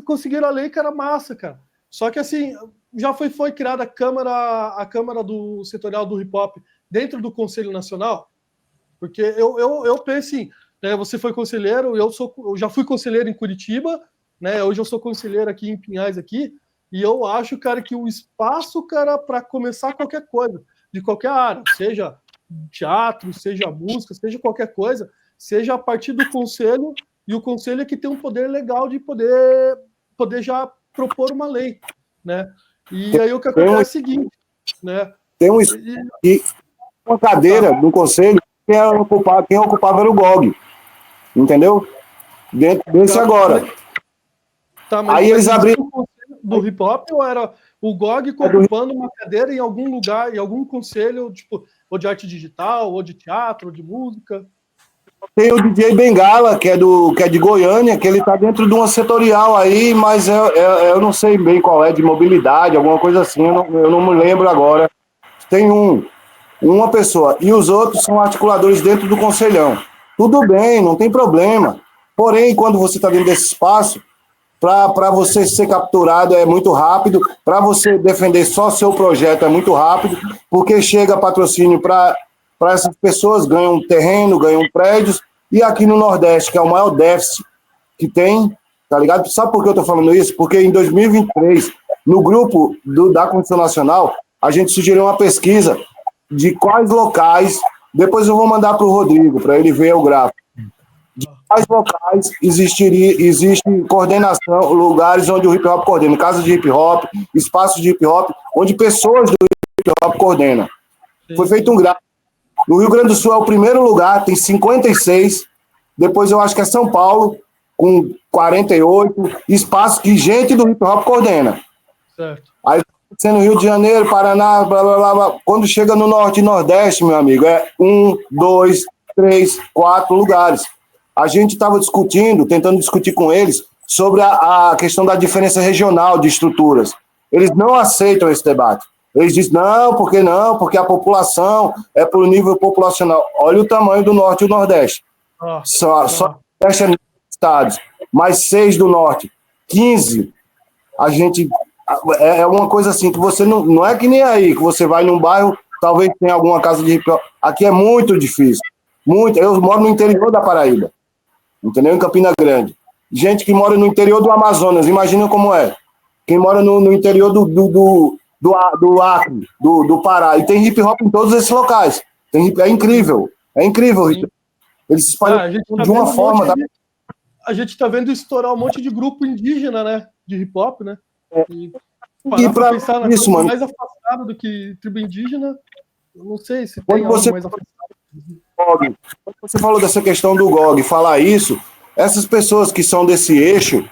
conseguiram a lei, que era massa, cara. Só que, assim, já foi criada a Câmara do Setorial do Hip Hop dentro do Conselho Nacional, porque eu penso assim, né, você foi conselheiro, eu já fui conselheiro em Curitiba, né, hoje eu sou conselheiro aqui em Pinhais, aqui, e eu acho, cara, que o espaço, cara, para começar qualquer coisa, de qualquer área, seja teatro, seja música, seja qualquer coisa, seja a partir do conselho, e o conselho é que tem um poder legal de poder já propor uma lei, né? E aí o que acontece é o seguinte, né? Tem uma cadeira no conselho, quem ocupava era o GOG, entendeu? Desse agora. Tá, mas aí eles abriram o conselho do hip hop ou era o GOG ocupando uma cadeira em algum lugar, em algum conselho, tipo, ou de arte digital, ou de teatro, ou de música? Tem o DJ Bengala, que é de Goiânia, que ele está dentro de uma setorial aí, mas eu não sei bem qual é, de mobilidade, alguma coisa assim, eu não me lembro agora. Tem uma pessoa, e os outros são articuladores dentro do conselhão. Tudo bem, não tem problema. Porém, quando você está dentro desse espaço, para você ser capturado é muito rápido, para você defender só seu projeto é muito rápido, porque chega patrocínio para essas pessoas, ganham terreno, ganham prédios, e aqui no Nordeste, que é o maior déficit que tem, tá ligado? Sabe por que eu tô falando isso? Porque em 2023, no grupo da Constituição Nacional, a gente sugeriu uma pesquisa de quais locais, depois eu vou mandar para o Rodrigo, para ele ver o gráfico, de quais locais existe coordenação, lugares onde o hip hop coordena, casas de hip hop, espaços de hip hop, onde pessoas do hip hop coordenam. Foi feito um gráfico. No Rio Grande do Sul é o primeiro lugar, tem 56. Depois eu acho que é São Paulo, com 48 espaços que gente do hip hop coordena. Certo. Aí, sendo Rio de Janeiro, Paraná, blá, blá, blá, blá. Quando chega no Norte e Nordeste, meu amigo, é 1, 2, 3, 4 lugares. A gente estava tentando discutir com eles sobre a questão da diferença regional de estruturas. Eles não aceitam esse debate. Eles dizem, não, porque a população é por nível populacional. Olha o tamanho do Norte e o Nordeste. Só fecha estados, mais 6 do Norte, 15. A gente... É uma coisa assim, que você não é que nem aí, que você vai num bairro, talvez tenha alguma casa de hip hop. Aqui é muito difícil. Muito. Eu moro no interior da Paraíba, entendeu? Em Campina Grande. Gente que mora no interior do Amazonas, imagina como é. Quem mora no interior do Acre, do Pará. E tem hip hop em todos esses locais. É incrível. É incrível. Eles se espalham de uma forma. A gente está vendo estourar um monte de grupo indígena, né? De hip hop, né? E para pensar na isso, coisa mano, mais afastada do que tribo indígena, eu não sei se tem algo mais afastado. Quando você falou dessa questão do GOG, falar isso, essas pessoas que são desse eixo,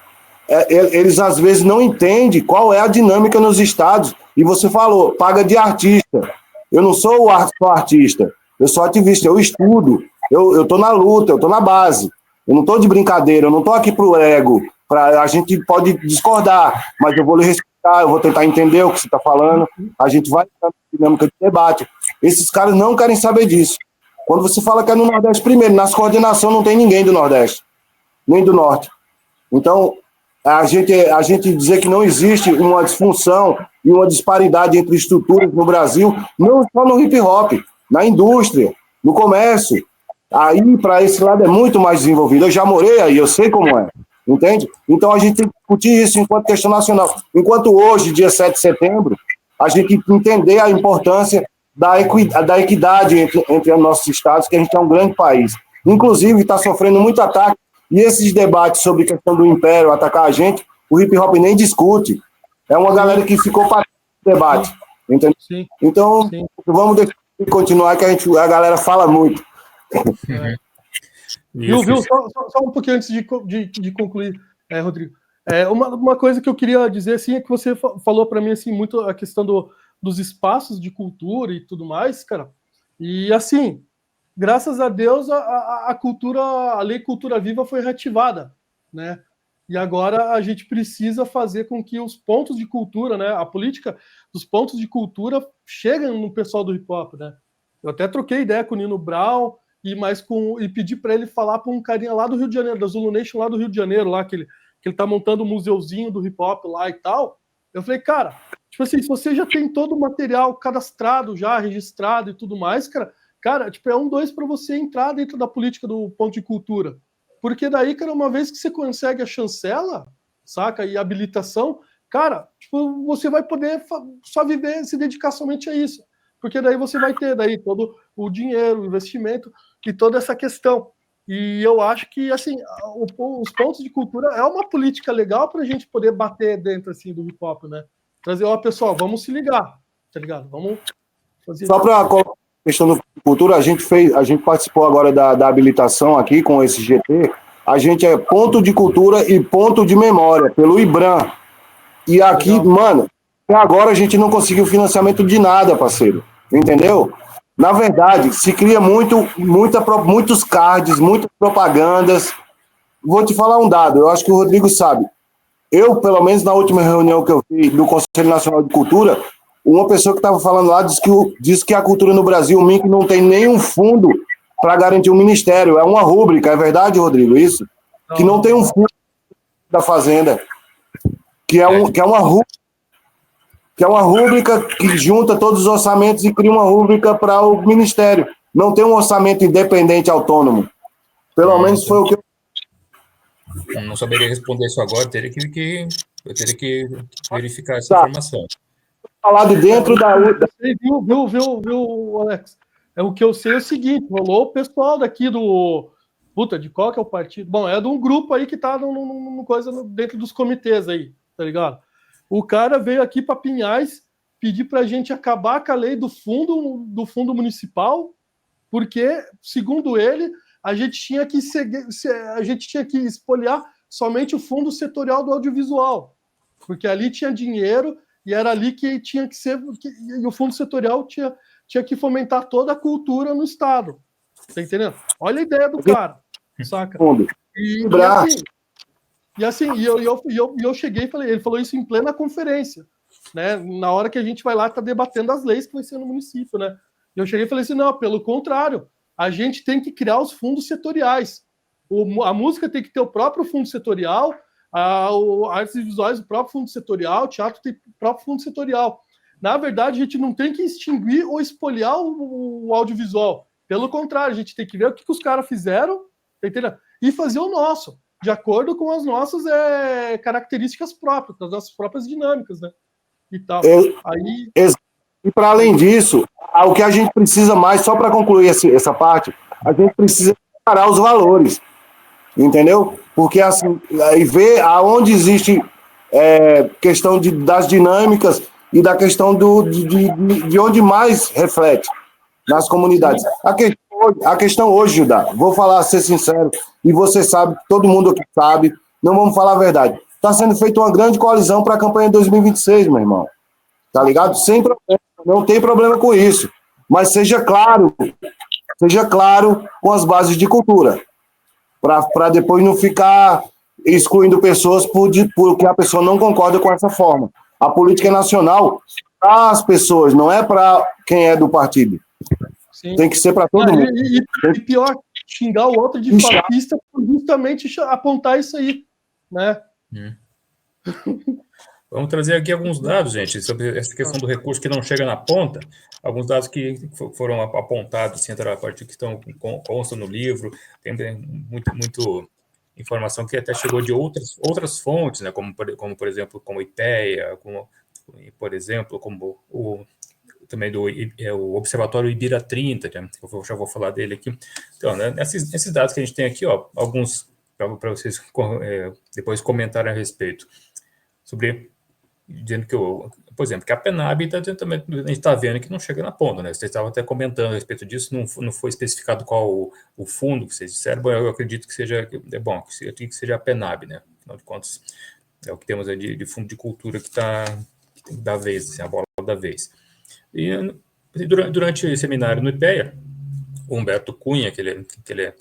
eles às vezes não entendem qual é a dinâmica nos estados. E você falou, paga de artista. Eu não sou só artista, eu sou ativista, eu estudo, eu estou na luta, eu estou na base. Eu não estou de brincadeira, eu não estou aqui pro ego. A gente pode discordar, mas eu vou lhe respeitar, eu vou tentar entender o que você está falando. A gente vai na dinâmica de debate. Esses caras não querem saber disso. Quando você fala que é no Nordeste primeiro, nas coordenações não tem ninguém do Nordeste, nem do Norte. Então, a gente dizer que não existe uma disfunção e uma disparidade entre estruturas no Brasil, não só no hip hop, na indústria, no comércio. Aí, para esse lado, é muito mais desenvolvido. Eu já morei aí, eu sei como é. Entende? Então, a gente tem que discutir isso enquanto questão nacional. Enquanto hoje, dia 7 de setembro, a gente entender a importância da equidade entre os nossos estados, que a gente é um grande país. Inclusive, está sofrendo muito ataque. E esses debates sobre a questão do império atacar a gente, o hip hop nem discute. É uma galera que ficou para o debate. Entendeu? Sim. Então, vamos deixar de continuar, que a galera fala muito. Viu? Só um pouquinho antes de concluir, Rodrigo. Uma coisa que eu queria dizer assim, é que você falou para mim assim, muito a questão dos espaços de cultura e tudo mais, cara. E assim, graças a Deus a lei Cultura Viva foi reativada, né? E agora a gente precisa fazer com que os pontos de cultura, né? A política dos pontos de cultura cheguem no pessoal do hip hop, né? Eu até troquei ideia com o Nino Brown e pedi para ele falar para um carinha lá do Rio de Janeiro, da Zulu Nation lá do Rio de Janeiro, lá que ele tá montando um museuzinho do hip hop lá e tal. Eu falei, cara, tipo assim, se você já tem todo o material cadastrado já, registrado e tudo mais, cara, tipo, é 1, 2 para você entrar dentro da política do ponto de cultura. Porque daí, cara, uma vez que você consegue a chancela, saca, e a habilitação, cara, tipo, você vai poder só viver, se dedicar somente a isso. Porque daí você vai ter daí todo o dinheiro, o investimento e toda essa questão. E eu acho que, assim, os pontos de cultura é uma política legal para a gente poder bater dentro, assim, do hip hop, né? Trazer, pessoal, vamos se ligar, tá ligado? Vamos fazer... Só para colocar a questão da cultura, a gente participou agora da habilitação aqui com esse GT. A gente é ponto de cultura e ponto de memória, pelo IBRAM. E aqui, legal. Mano, até agora a gente não conseguiu financiamento de nada, parceiro. Entendeu? Na verdade, se cria muitos cards, muitas propagandas. Vou te falar um dado, eu acho que o Rodrigo sabe. Eu, pelo menos na última reunião que eu fiz do Conselho Nacional de Cultura, uma pessoa que estava falando lá disse que a cultura no Brasil, o MINC, não tem nenhum fundo para garantir um ministério. É uma rúbrica, é verdade, Rodrigo, isso? Não. Que não tem um fundo da Fazenda. Que é uma rúbrica. Que é uma rúbrica que junta todos os orçamentos e cria uma rúbrica para o Ministério. Não tem um orçamento independente autônomo. Pelo menos foi o que eu não saberia responder isso agora, eu teria que verificar essa informação. Falar de dentro da... Viu, Alex? O que eu sei é o seguinte, rolou o pessoal daqui Puta, de qual que é o partido? Bom, é de um grupo aí que tá dentro dos comitês aí, tá ligado? O cara veio aqui para Pinhais pedir pra gente acabar com a lei do fundo municipal, porque, segundo ele, a gente tinha que espoliar somente o fundo setorial do audiovisual, porque ali tinha dinheiro e era ali que tinha que ser, e o fundo setorial tinha que fomentar toda a cultura no estado. Tá entendendo? Olha a ideia do cara, saca? Eu cheguei e falei, ele falou isso em plena conferência, né? Na hora que a gente vai lá, tá debatendo as leis que vai ser no município, né? E eu cheguei e falei assim, não, pelo contrário, a gente tem que criar os fundos setoriais. A música tem que ter o próprio fundo setorial, artes visuais o próprio fundo setorial, teatro tem o próprio fundo setorial. Na verdade, a gente não tem que extinguir ou espoliar o audiovisual. Pelo contrário, a gente tem que ver o que os caras fizeram, tá entendendo? E fazer o nosso, de acordo com as nossas características próprias, as nossas próprias dinâmicas, né? E tal. E para além disso, o que a gente precisa mais, só para concluir essa parte, a gente precisa separar os valores, entendeu? Porque assim, aí ver aonde existe questão das dinâmicas e da questão de onde mais reflete nas comunidades. A questão hoje, Judá, vou falar, ser sincero, e você sabe, todo mundo aqui sabe, não vamos falar a verdade. Está sendo feita uma grande coalizão para a campanha de 2026, meu irmão. Tá ligado? Sem problema, não tem problema com isso. Mas seja claro com as bases de cultura, para depois não ficar excluindo pessoas porque a pessoa não concorda com essa forma. A política é nacional para as pessoas, não é para quem é do partido. Sim. Tem que ser para todo mundo. E pior, xingar o outro de fascista por justamente apontar isso aí, né? Vamos trazer aqui alguns dados, gente, sobre essa questão do recurso que não chega na ponta. Alguns dados que foram apontados, assim, a partir que constam no livro. Tem muito informação que até chegou de outras fontes, né? Como por exemplo, como IPEA, por exemplo, como também o Observatório Ibira 30, né? Eu já vou falar dele aqui. Então, né, esses dados que a gente tem aqui, ó, alguns para vocês depois comentarem a respeito, sobre, dizendo que, por exemplo, que a PENAB também a gente está vendo que não chega na ponta, né? Vocês estavam até comentando a respeito disso, não foi especificado qual o fundo que vocês disseram, eu acredito que seja, que seja a PENAB, né? Afinal de contas, é o que temos aí de fundo de cultura que está da vez, assim, a bola da vez. E durante o seminário no IPEA, o Humberto Cunha, que ele é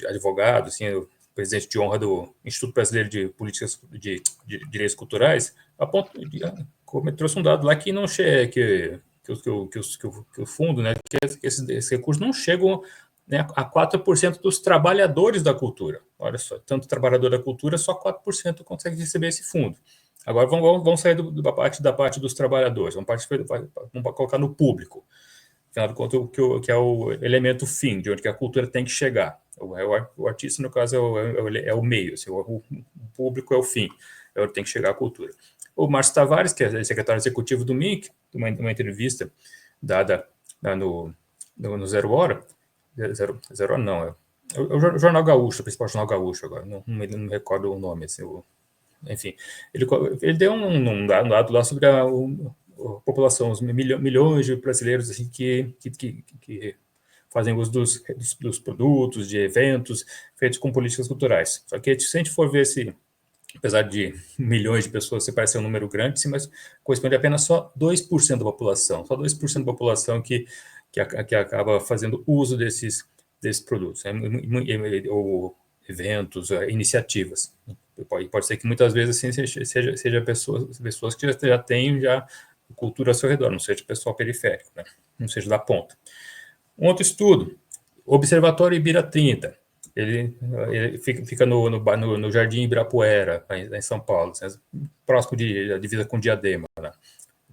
advogado, assim, o presidente de honra do Instituto Brasileiro de Políticas de Direitos Culturais, trouxe um dado lá que não chega, que o fundo, né, que esses recursos não chegam, né, a 4% dos trabalhadores da cultura. Olha só, tanto trabalhador da cultura, só 4% consegue receber esse fundo. Agora vamos sair da parte dos trabalhadores, vamos colocar no público. Afinal de contas, que é o elemento fim, de onde que a cultura tem que chegar. O artista, no caso, é o meio, assim, o público é o fim, é onde tem que chegar a cultura. O Márcio Tavares, que é secretário executivo do MINC, uma entrevista dada no Zero Hora, Zero Hora não, é o Jornal Gaúcho, o principal Jornal Gaúcho agora, não me recordo o nome, assim, enfim, ele deu um dado lá sobre a população, os milhões de brasileiros assim, que fazem uso dos produtos, de eventos feitos com políticas culturais. Só que se a gente for ver apesar de milhões de pessoas, se parece um número grande, sim, mas corresponde a apenas só 2% da população, só 2% da população que acaba fazendo uso desses produtos, ou eventos, iniciativas. Pode ser que muitas vezes assim, seja pessoas que já têm cultura ao seu redor, não seja pessoal periférico, né? Não seja da ponta. Um outro estudo, Observatório Ibira 30, ele fica no Jardim Ibirapuera, em São Paulo, próximo da divisa com Diadema, né?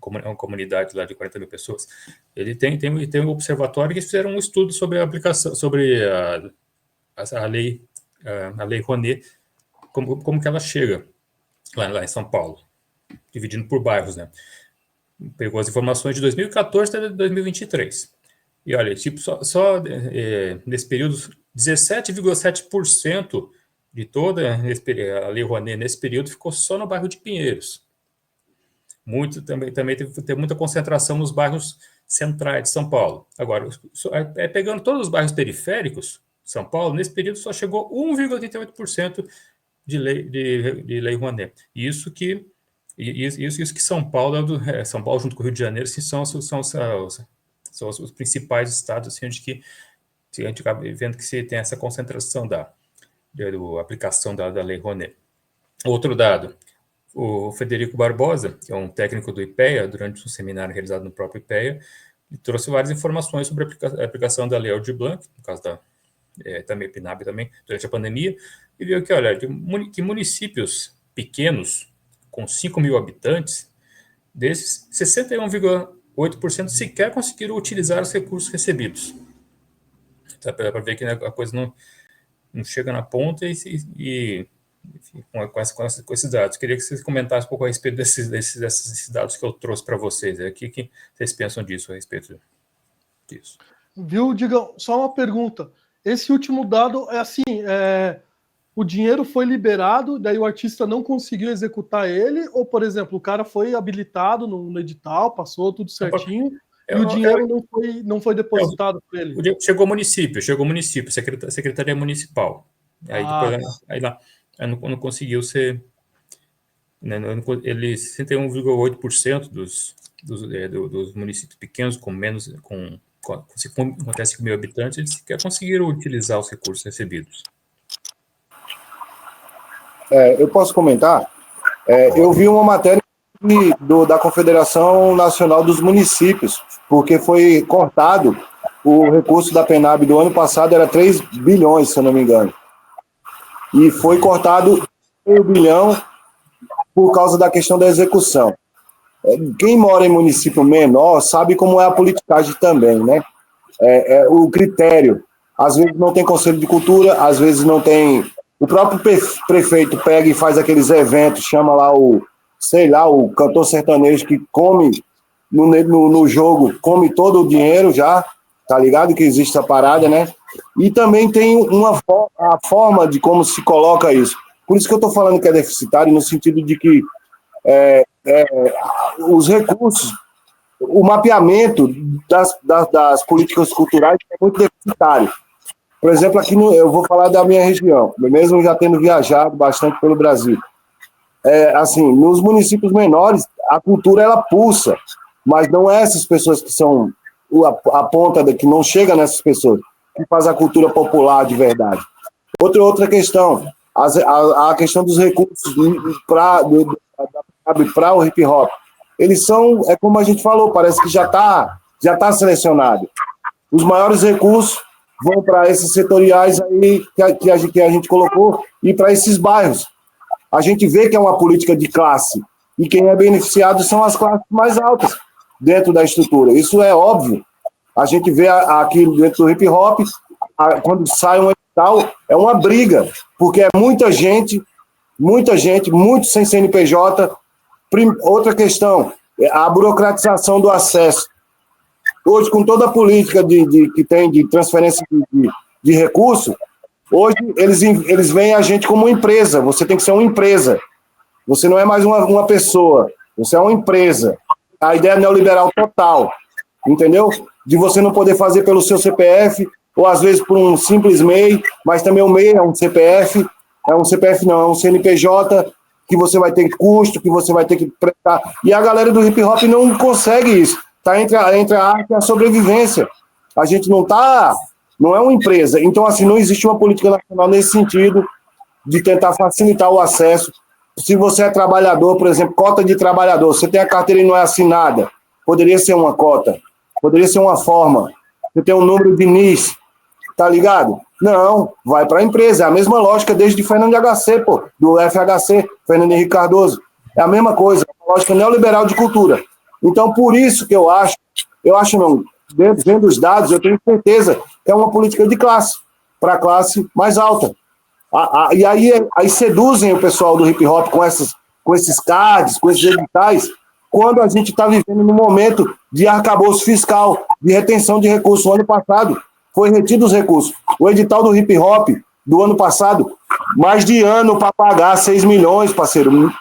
Uma comunidade lá de 40 mil pessoas. Ele tem um observatório que fizeram um estudo sobre a aplicação, sobre a lei Rouanet, como que ela chega lá em São Paulo, dividindo por bairros, né? Pegou as informações de 2014 até 2023. E olha, tipo, só nesse período 17,7% de toda a Lei Rouanet nesse período ficou só no bairro de Pinheiros. Também teve muita concentração nos bairros centrais de São Paulo. Agora, pegando todos os bairros periféricos de São Paulo, nesse período só chegou 1,88% de lei Rouanet. Isso que São Paulo, São Paulo junto com o Rio de Janeiro, assim, são os principais estados assim, onde a gente acaba vendo que se tem essa concentração da aplicação da lei Rouanet. Outro dado, o Federico Barbosa, que é um técnico do IPEA, durante um seminário realizado no próprio IPEA, trouxe várias informações sobre a aplicação da Lei Aldir Blanc, no caso também PNAB também, durante a pandemia, e viu que, olha, que municípios pequenos, com 5 mil habitantes, desses, 61,8% sequer conseguiram utilizar os recursos recebidos. Dá para ver que a coisa não chega na ponta e com esses dados. Queria que vocês comentassem um pouco a respeito desses dados que eu trouxe para vocês. O que vocês pensam disso, a respeito disso? Viu, Digão? Só uma pergunta. Esse último dado é assim, o dinheiro foi liberado, daí o artista não conseguiu executar ele, ou, por exemplo, o cara foi habilitado no edital, passou tudo certinho, e o dinheiro não foi depositado para ele? Chegou ao município, Secretaria Municipal. Aí não conseguiu ser... Ele 61,8% dos municípios pequenos com 5 mil habitantes, eles sequer conseguiram utilizar os recursos recebidos. Eu posso comentar? Eu vi uma matéria da Confederação Nacional dos Municípios, porque foi cortado o recurso da PNAB do ano passado, era 3 bilhões, se eu não me engano. E foi cortado meio bilhão por causa da questão da execução. Quem mora em município menor sabe como é a politicagem também, né? O critério. Às vezes não tem conselho de cultura, às vezes não tem... O próprio prefeito pega e faz aqueles eventos, chama lá o cantor sertanejo que come no jogo, come todo o dinheiro já, tá ligado? Que existe essa parada, né? E também tem a forma de como se coloca isso. Por isso que eu estou falando que é deficitário, no sentido de que os recursos, o mapeamento das políticas culturais é muito deficitário. Por exemplo, aqui eu vou falar da minha região, mesmo já tendo viajado bastante pelo Brasil. Assim, nos municípios menores, a cultura ela pulsa, mas não é essas pessoas que são a ponta que não chega nessas pessoas que faz a cultura popular de verdade. Outra questão, a questão dos recursos para o hip hop. Eles são, como a gente falou, parece que já tá selecionado. Os maiores recursos vão para esses setoriais aí que a gente colocou e para esses bairros. A gente vê que é uma política de classe e quem é beneficiado são as classes mais altas dentro da estrutura. Isso é óbvio. A gente vê aqui dentro do hip hop, quando sai um edital, é uma briga, porque é muita gente, muito sem CNPJ. Outra questão, a burocratização do acesso. Hoje, com toda a política que tem de transferência de recurso, hoje eles veem a gente como uma empresa. Você tem que ser uma empresa. Você não é mais uma pessoa. Você é uma empresa. A ideia é neoliberal total. Entendeu? De você não poder fazer pelo seu CPF, ou às vezes por um simples MEI, mas também o MEI é um CPF. É um CNPJ, que você vai ter custo, que você vai ter que prestar. E a galera do hip hop não consegue isso. Está entre a arte e a sobrevivência. A gente não é uma empresa. Então, assim, não existe uma política nacional nesse sentido de tentar facilitar o acesso. Se você é trabalhador, por exemplo, cota de trabalhador, você tem a carteira e não é assinada, poderia ser uma cota, poderia ser uma forma. Você tem um número de NIS, tá ligado? Não, vai para a empresa. É a mesma lógica desde Fernando HC, do FHC, Fernando Henrique Cardoso. É a mesma coisa, a lógica neoliberal de cultura. Então, por isso que eu acho não, vendo os dados, eu tenho certeza que é uma política de classe, para a classe mais alta. E aí seduzem o pessoal do hip hop com esses cards, com esses editais, quando a gente está vivendo num momento de arcabouço fiscal, de retenção de recursos. O ano passado, Foi retido os recursos. O edital do hip hop do ano passado, mais de ano para pagar 6 milhões, parceiro.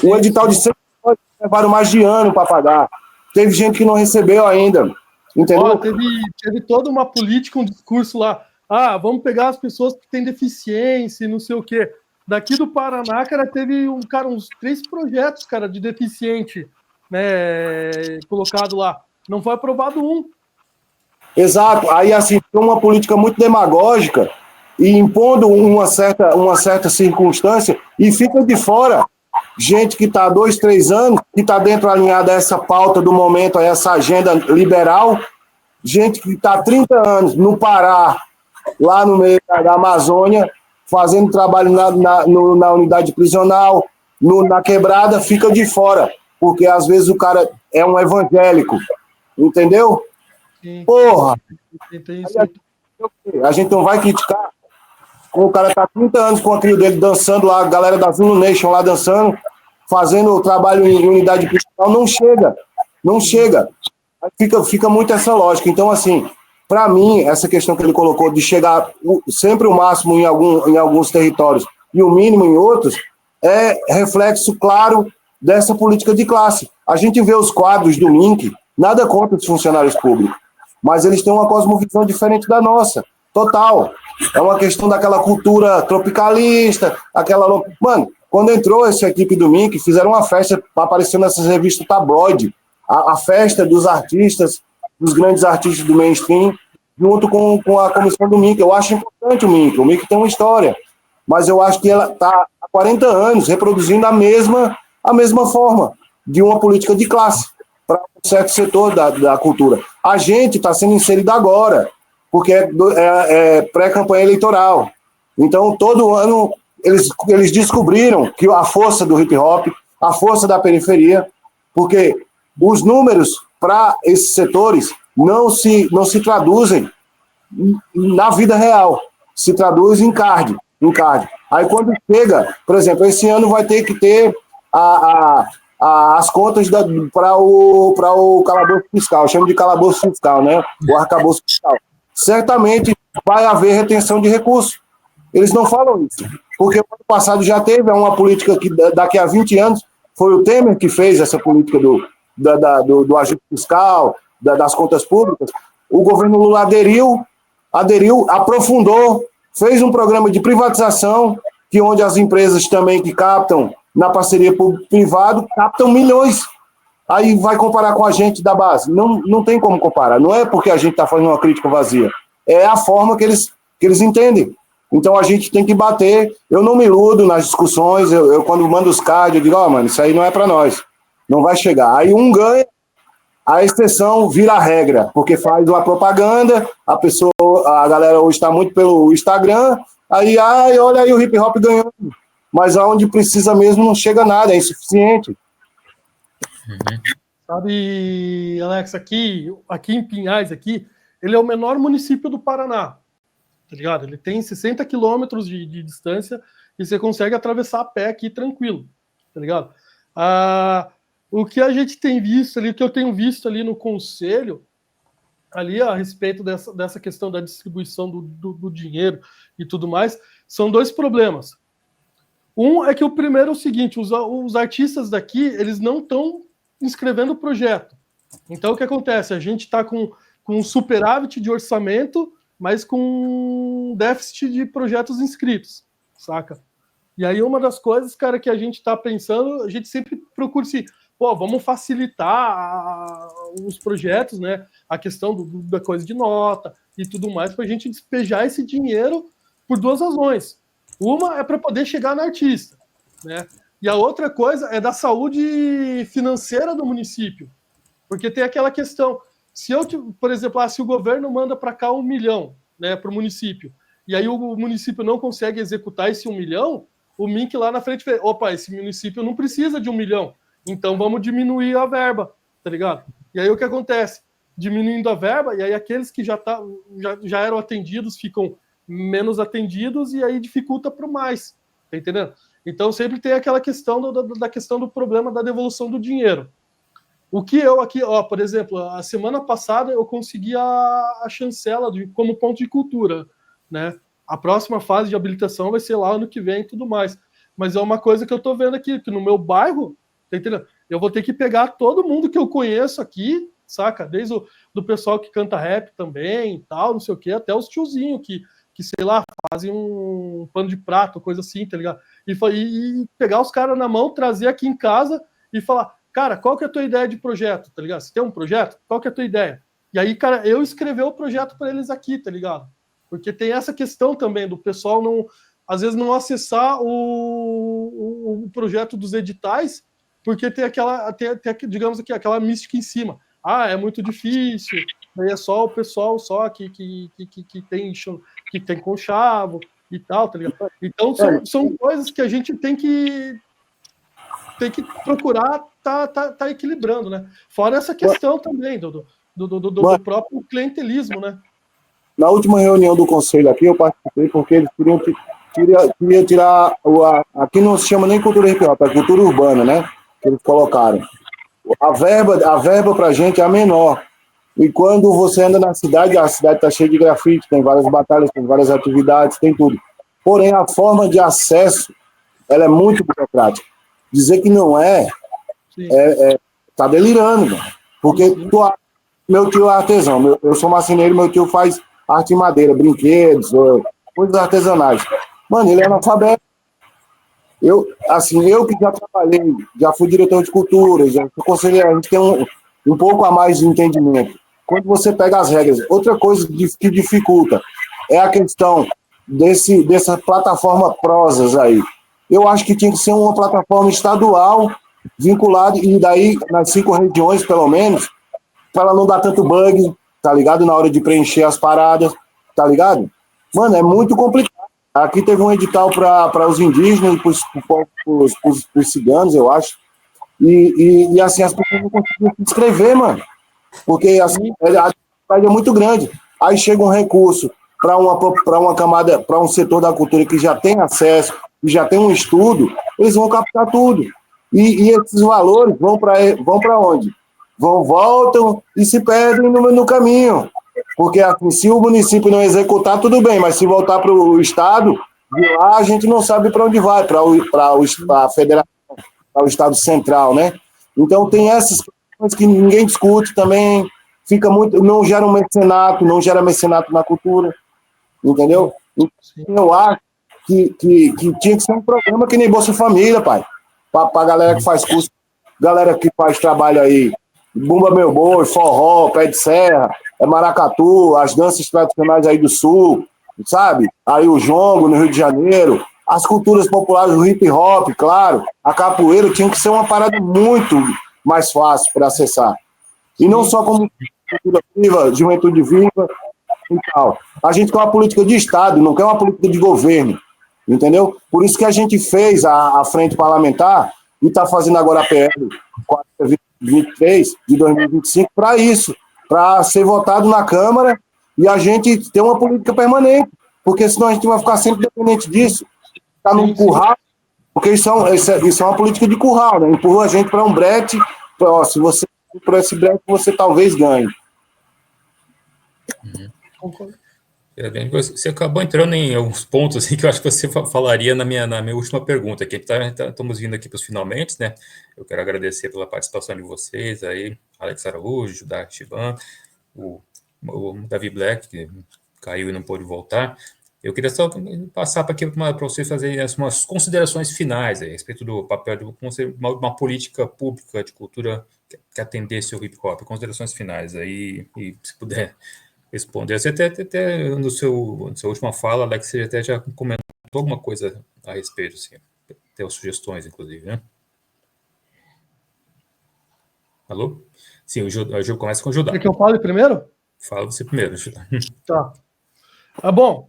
Um edital de 6 milhões levaram mais de ano para pagar. Teve gente que não recebeu ainda. Entendeu? Ó, teve toda uma política, um discurso lá. Ah, vamos pegar as pessoas que têm deficiência e não sei o quê. Daqui do Paraná, cara, teve uns 3 projetos, cara, de deficiente, né, colocado lá. Não foi aprovado um. Exato. Aí, assim, tem uma política muito demagógica e impondo uma certa circunstância e fica de fora gente que está há 2, 3 anos, que está dentro alinhada a essa pauta do momento, a essa agenda liberal, gente que está há 30 anos no Pará, lá no meio da Amazônia, fazendo trabalho na unidade prisional, na quebrada, fica de fora, porque às vezes o cara é um evangélico, entendeu? Sim. Porra! Isso. A gente não vai criticar. O cara tá 30 anos com a trio dele dançando lá, a galera da Zulu Nation lá dançando, fazendo o trabalho em unidade prisional, não chega. Fica muito essa lógica. Então, assim, para mim, essa questão que ele colocou de chegar sempre o máximo em alguns territórios e o mínimo em outros, é reflexo claro dessa política de classe. A gente vê os quadros do MINC, nada contra os funcionários públicos, mas eles têm uma cosmovisão diferente da nossa, total. É uma questão daquela cultura tropicalista, Mano, quando entrou essa equipe do MINC, fizeram uma festa para aparecer nessas revistas tabloide, a festa dos artistas, dos grandes artistas do mainstream, junto com a comissão do MINC. Eu acho importante o MINC tem uma história, mas eu acho que ela está há 40 anos reproduzindo a mesma forma de uma política de classe para um certo setor da cultura. A gente está sendo inserido agora, porque é pré-campanha eleitoral. Então, todo ano, eles descobriram que a força do hip-hop, a força da periferia, porque os números para esses setores não se traduzem na vida real, se traduz em card. Aí, quando chega, por exemplo, esse ano vai ter que ter as contas para o calabouço fiscal, chama de calabouço fiscal, né? O arcabouço fiscal. Certamente vai haver retenção de recursos. Eles não falam isso, porque o ano passado já teve uma política que daqui a 20 anos foi o Temer que fez essa política do ajuste fiscal, das contas públicas. O governo Lula aderiu, aprofundou, fez um programa de privatização, que onde as empresas também que captam na parceria público-privado captam milhões. Aí vai comparar com a gente da base. Não tem como comparar. Não é porque a gente está fazendo uma crítica vazia. É a forma que eles entendem. Então a gente tem que bater. Eu não me iludo nas discussões. Eu quando mando os cards, eu digo, mano, isso aí não é para nós. Não vai chegar. Aí um ganha, a exceção vira a regra, porque faz uma propaganda, a galera hoje está muito pelo Instagram, aí olha aí o hip hop ganhando. Mas aonde precisa mesmo não chega nada, é insuficiente. Sabe, Alex, aqui em Pinhais, ele é o menor município do Paraná, tá ligado? Ele tem 60 quilômetros de distância e você consegue atravessar a pé aqui tranquilo, tá ligado? O que a gente tem visto ali, o que eu tenho visto ali no conselho, ali a respeito dessa questão da distribuição do dinheiro e tudo mais, são 2 problemas. Um é que o primeiro é o seguinte, os artistas daqui, eles não estão inscrevendo o projeto. Então, o que acontece? A gente está com um superávit de orçamento, mas com déficit de projetos inscritos, saca? E aí, uma das coisas, cara, que a gente está pensando, a gente sempre procura se... vamos facilitar os projetos, né? A questão da coisa de nota e tudo mais, para a gente despejar esse dinheiro por 2 razões. Uma é para poder chegar no artista, né? E a outra coisa é da saúde financeira do município. Porque tem aquela questão, por exemplo, se o governo manda para cá 1 milhão, né, para o município, e aí o município não consegue executar esse 1 milhão, o MINC lá na frente fala, esse município não precisa de 1 milhão, então vamos diminuir a verba, tá ligado? E aí o que acontece? Diminuindo a verba, e aí aqueles que já eram atendidos ficam menos atendidos e aí dificulta para o mais, tá entendendo? Então sempre tem aquela questão da questão do problema da devolução do dinheiro. O que eu aqui, ó, por exemplo, a semana passada eu consegui a chancela como ponto de cultura, né? A próxima fase de habilitação vai ser lá ano que vem e tudo mais. Mas é uma coisa que eu tô vendo aqui, que no meu bairro, tá entendendo? Eu vou ter que pegar todo mundo que eu conheço aqui, saca? Desde o do pessoal que canta rap também e tal, não sei o quê, até os tiozinhos que sei lá, fazem um pano de prato, coisa assim, tá ligado? E pegar os caras na mão, trazer aqui em casa e falar, cara, qual que é a tua ideia de projeto, tá ligado? Você tem um projeto? Qual que é a tua ideia? E aí, cara, eu escrever o projeto para eles aqui, tá ligado? Porque tem essa questão também do pessoal não, às vezes não acessar o projeto dos editais, porque tem aquela, digamos aqui, aquela mística em cima. Ah, é muito difícil, aí é só o pessoal só que tem conchavo e tal, tá ligado? Então são coisas que a gente tem que procurar tá equilibrando, né? Fora essa questão também do próprio clientelismo, né? Na última reunião do conselho aqui, eu participei porque eles queriam tirar aqui não se chama nem cultura hip hop, é cultura urbana, né? Que eles colocaram. A verba pra gente é a menor. E quando você anda na cidade, a cidade está cheia de grafite, tem várias batalhas, tem várias atividades, tem tudo. Porém, a forma de acesso, ela é muito burocrática. Dizer que não tá delirando, mano. Porque meu tio é artesão, eu sou marceneiro, meu tio faz arte em madeira, brinquedos, coisas artesanais. Mano, ele é analfabeto. Eu que já trabalhei, já fui diretor de cultura, já fui conselheiro, a gente tem um pouco a mais de entendimento. Quando você pega as regras, outra coisa que dificulta é a questão dessa plataforma Prosas aí. Eu acho que tinha que ser uma plataforma estadual, vinculada, e daí nas 5 regiões, pelo menos, para ela não dar tanto bug, tá ligado? Na hora de preencher as paradas, tá ligado? Mano, é muito complicado. Aqui teve um edital para os indígenas e para os ciganos, eu acho. E assim, as pessoas não conseguiam se inscrever, mano. Porque assim, a dificuldade é muito grande. Aí chega um recurso para uma camada, para um setor da cultura que já tem acesso, que já tem um estudo, eles vão captar tudo. E esses valores vão para onde? Voltam e se perdem no caminho. Porque assim, se o município não executar, tudo bem, mas se voltar para o Estado, de lá a gente não sabe para onde vai, para a federação, para o Estado central, né? Então tem essas questões que ninguém discute também, fica muito, não gera mecenato na cultura, entendeu? Então, eu acho que tinha que ser um programa que nem Bolsa Família, pai, para a galera que faz curso, galera que faz trabalho aí, Bumba Meu Boi, forró, pé de serra, maracatu, as danças tradicionais aí do sul, sabe? Aí o jongo no Rio de Janeiro, as culturas populares do hip hop, claro, a capoeira tinha que ser uma parada muito mais fácil para acessar. E não só como cultura viva, juventude viva e tal. A gente quer uma política de Estado, não quer uma política de governo, entendeu? Por isso que a gente fez a frente parlamentar e está fazendo agora a PL 423 de 2025 para isso, para ser votado na Câmara e a gente ter uma política permanente, porque senão a gente vai ficar sempre dependente disso, ficar num curral, porque isso é uma política de curral, né? Empurra a gente para um brete, se você por esse brete você talvez ganhe. Concordo. Você acabou entrando em alguns pontos assim, que eu acho que você falaria na minha última pergunta, que estamos vindo aqui para os finalmente, né? Eu quero agradecer pela participação de vocês aí, Alex Araújo, Dark Chivan, o Davi Black, que caiu e não pôde voltar. Eu queria só passar para vocês fazerem umas considerações finais aí, a respeito do papel de uma política pública de cultura que atendesse o hip hop. Considerações finais aí, e se puder responder. Você até na sua última fala, Alex, você até já comentou alguma coisa a respeito, assim, até sugestões, inclusive, né? Alô? Sim, o Gil começa com o Judá. Quer que eu fale primeiro? Fala você primeiro, Judá. Tá. Bom,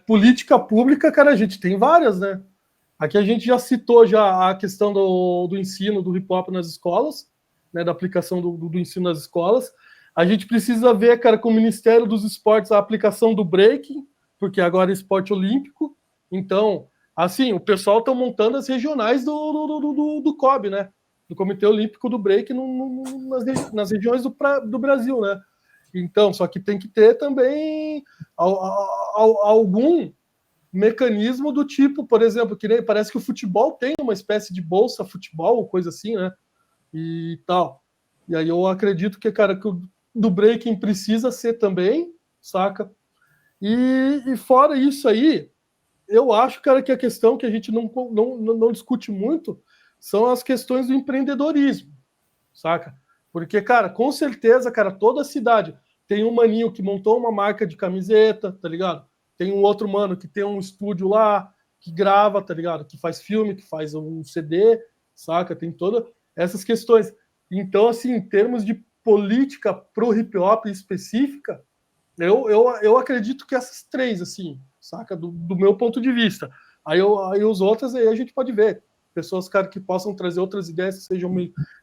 política pública, cara, a gente tem várias, né? Aqui a gente já citou já a questão do ensino do hip hop nas escolas, né, da aplicação do ensino nas escolas. A gente precisa ver, cara, com o Ministério dos Esportes a aplicação do breaking, porque agora é esporte olímpico. Então, assim, o pessoal está montando as regionais do COB, né? do Comitê Olímpico do Break nas regiões do Brasil, né? Então, só que tem que ter também algum mecanismo do tipo, por exemplo, que nem parece que o futebol tem uma espécie de bolsa futebol, ou coisa assim, né? E tal. E aí eu acredito que, cara, que o do breaking precisa ser também, saca? E fora isso aí, eu acho, cara, que a questão que a gente não discute muito são as questões do empreendedorismo, saca? Porque, cara, com certeza, cara, toda cidade tem um maninho que montou uma marca de camiseta, tá ligado? Tem um outro mano que tem um estúdio lá, que grava, tá ligado? Que faz filme, que faz um CD, saca? Tem todas essas questões. Então, assim, em termos de política pro hip hop específica, eu acredito que essas três, assim, saca? Do meu ponto de vista. Aí os outros, aí a gente pode ver. Pessoas, cara, que possam trazer outras ideias que sejam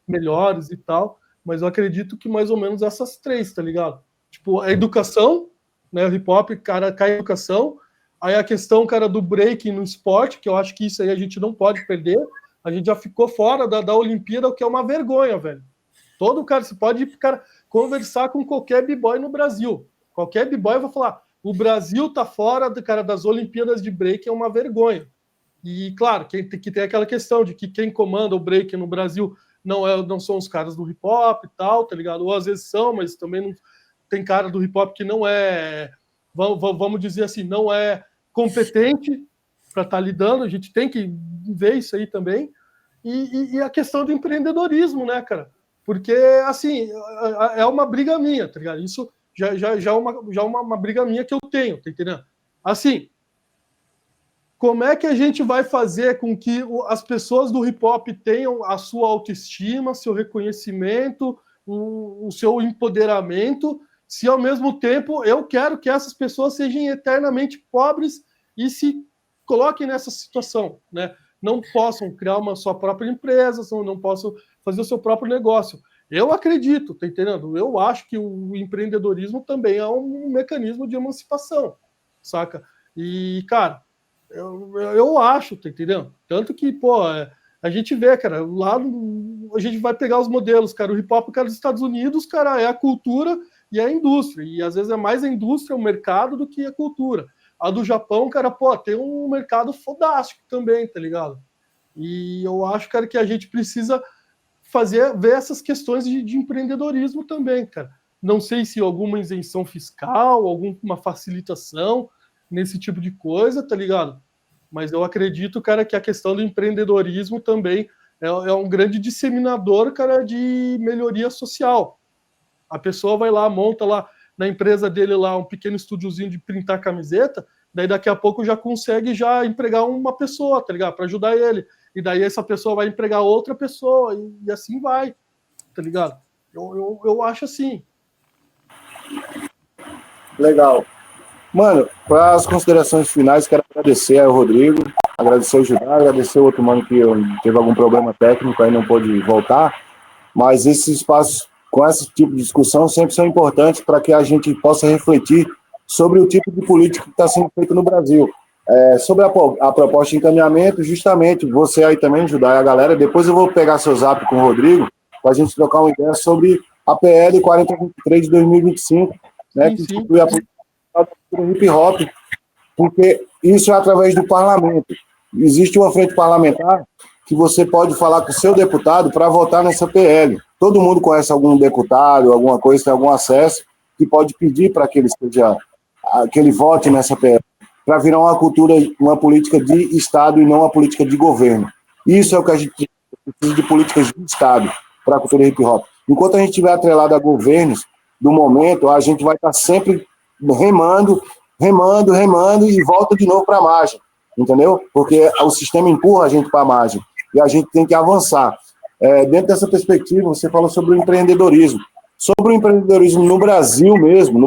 melhores e tal. Mas eu acredito que mais ou menos essas três, tá ligado? Tipo, a educação, né? O hip hop, cara, cai a educação. Aí a questão, cara, do breaking no esporte, que eu acho que isso aí a gente não pode perder. A gente já ficou fora da Olimpíada, o que é uma vergonha, velho. Todo cara, você pode, cara, conversar com qualquer b-boy no Brasil. Qualquer b-boy vai falar, o Brasil tá fora das Olimpíadas de break, é uma vergonha. E, claro, que tem aquela questão de que quem comanda o break no Brasil não são os caras do hip-hop e tal, tá ligado? Ou às vezes são, mas também não tem cara do hip-hop que não é, vamos dizer assim, não é competente para estar lidando, a gente tem que ver isso aí também. E a questão do empreendedorismo, né, cara? Porque, assim, é uma briga minha, tá ligado? Isso já é uma briga minha que eu tenho, tá entendendo? Assim, como é que a gente vai fazer com que as pessoas do hip-hop tenham a sua autoestima, seu reconhecimento, o seu empoderamento, se ao mesmo tempo eu quero que essas pessoas sejam eternamente pobres e se coloquem nessa situação, né? Não possam criar uma sua própria empresa, não possam fazer o seu próprio negócio. Eu acredito, tá entendendo? Eu acho que o empreendedorismo também é um mecanismo de emancipação, saca? E, cara, eu acho, tá entendendo? Tanto que, pô, a gente vê, cara, lá a gente vai pegar os modelos, cara, o hip-hop, cara, dos Estados Unidos, cara, é a cultura e é a indústria. E às vezes é mais a indústria, o mercado, do que a cultura. A do Japão, cara, pô, tem um mercado fodástico também, tá ligado? E eu acho, cara, que a gente precisa ver essas questões de empreendedorismo também, cara. Não sei se alguma isenção fiscal, alguma facilitação nesse tipo de coisa, tá ligado? Mas eu acredito, cara, que a questão do empreendedorismo também é um grande disseminador, cara, de melhoria social. A pessoa vai lá, monta lá na empresa dele lá um pequeno estúdiozinho de printar camiseta, daí daqui a pouco já consegue já empregar uma pessoa, tá ligado? Para ajudar ele. E daí essa pessoa vai empregar outra pessoa e assim vai, tá ligado? Eu acho assim. Legal. Mano, para as considerações finais, quero agradecer ao Rodrigo, agradecer ao Judá, agradecer ao outro mano que teve algum problema técnico, aí não pôde voltar, mas esses espaços com esse tipo de discussão sempre são importantes para que a gente possa refletir sobre o tipo de política que está sendo feito no Brasil. Sobre a proposta de encaminhamento, justamente, você aí também, Judá, e a galera, depois eu vou pegar seu zap com o Rodrigo, para a gente trocar uma ideia sobre a PL 4023 de 2025, né, que institui a política do hip hop, porque isso é através do parlamento. Existe uma frente parlamentar que você pode falar com o seu deputado para votar nessa PL. Todo mundo conhece algum deputado, alguma coisa, tem algum acesso, que pode pedir para que ele vote nessa PL, para virar uma cultura, uma política de Estado e não uma política de governo. Isso é o que a gente precisa de políticas de Estado para a cultura hip hop. Enquanto a gente estiver atrelado a governos do momento, a gente vai estar sempre remando e volta de novo para a margem, entendeu? Porque o sistema empurra a gente para a margem e a gente tem que avançar. Dentro dessa perspectiva, você falou sobre o empreendedorismo. Sobre o empreendedorismo no Brasil mesmo,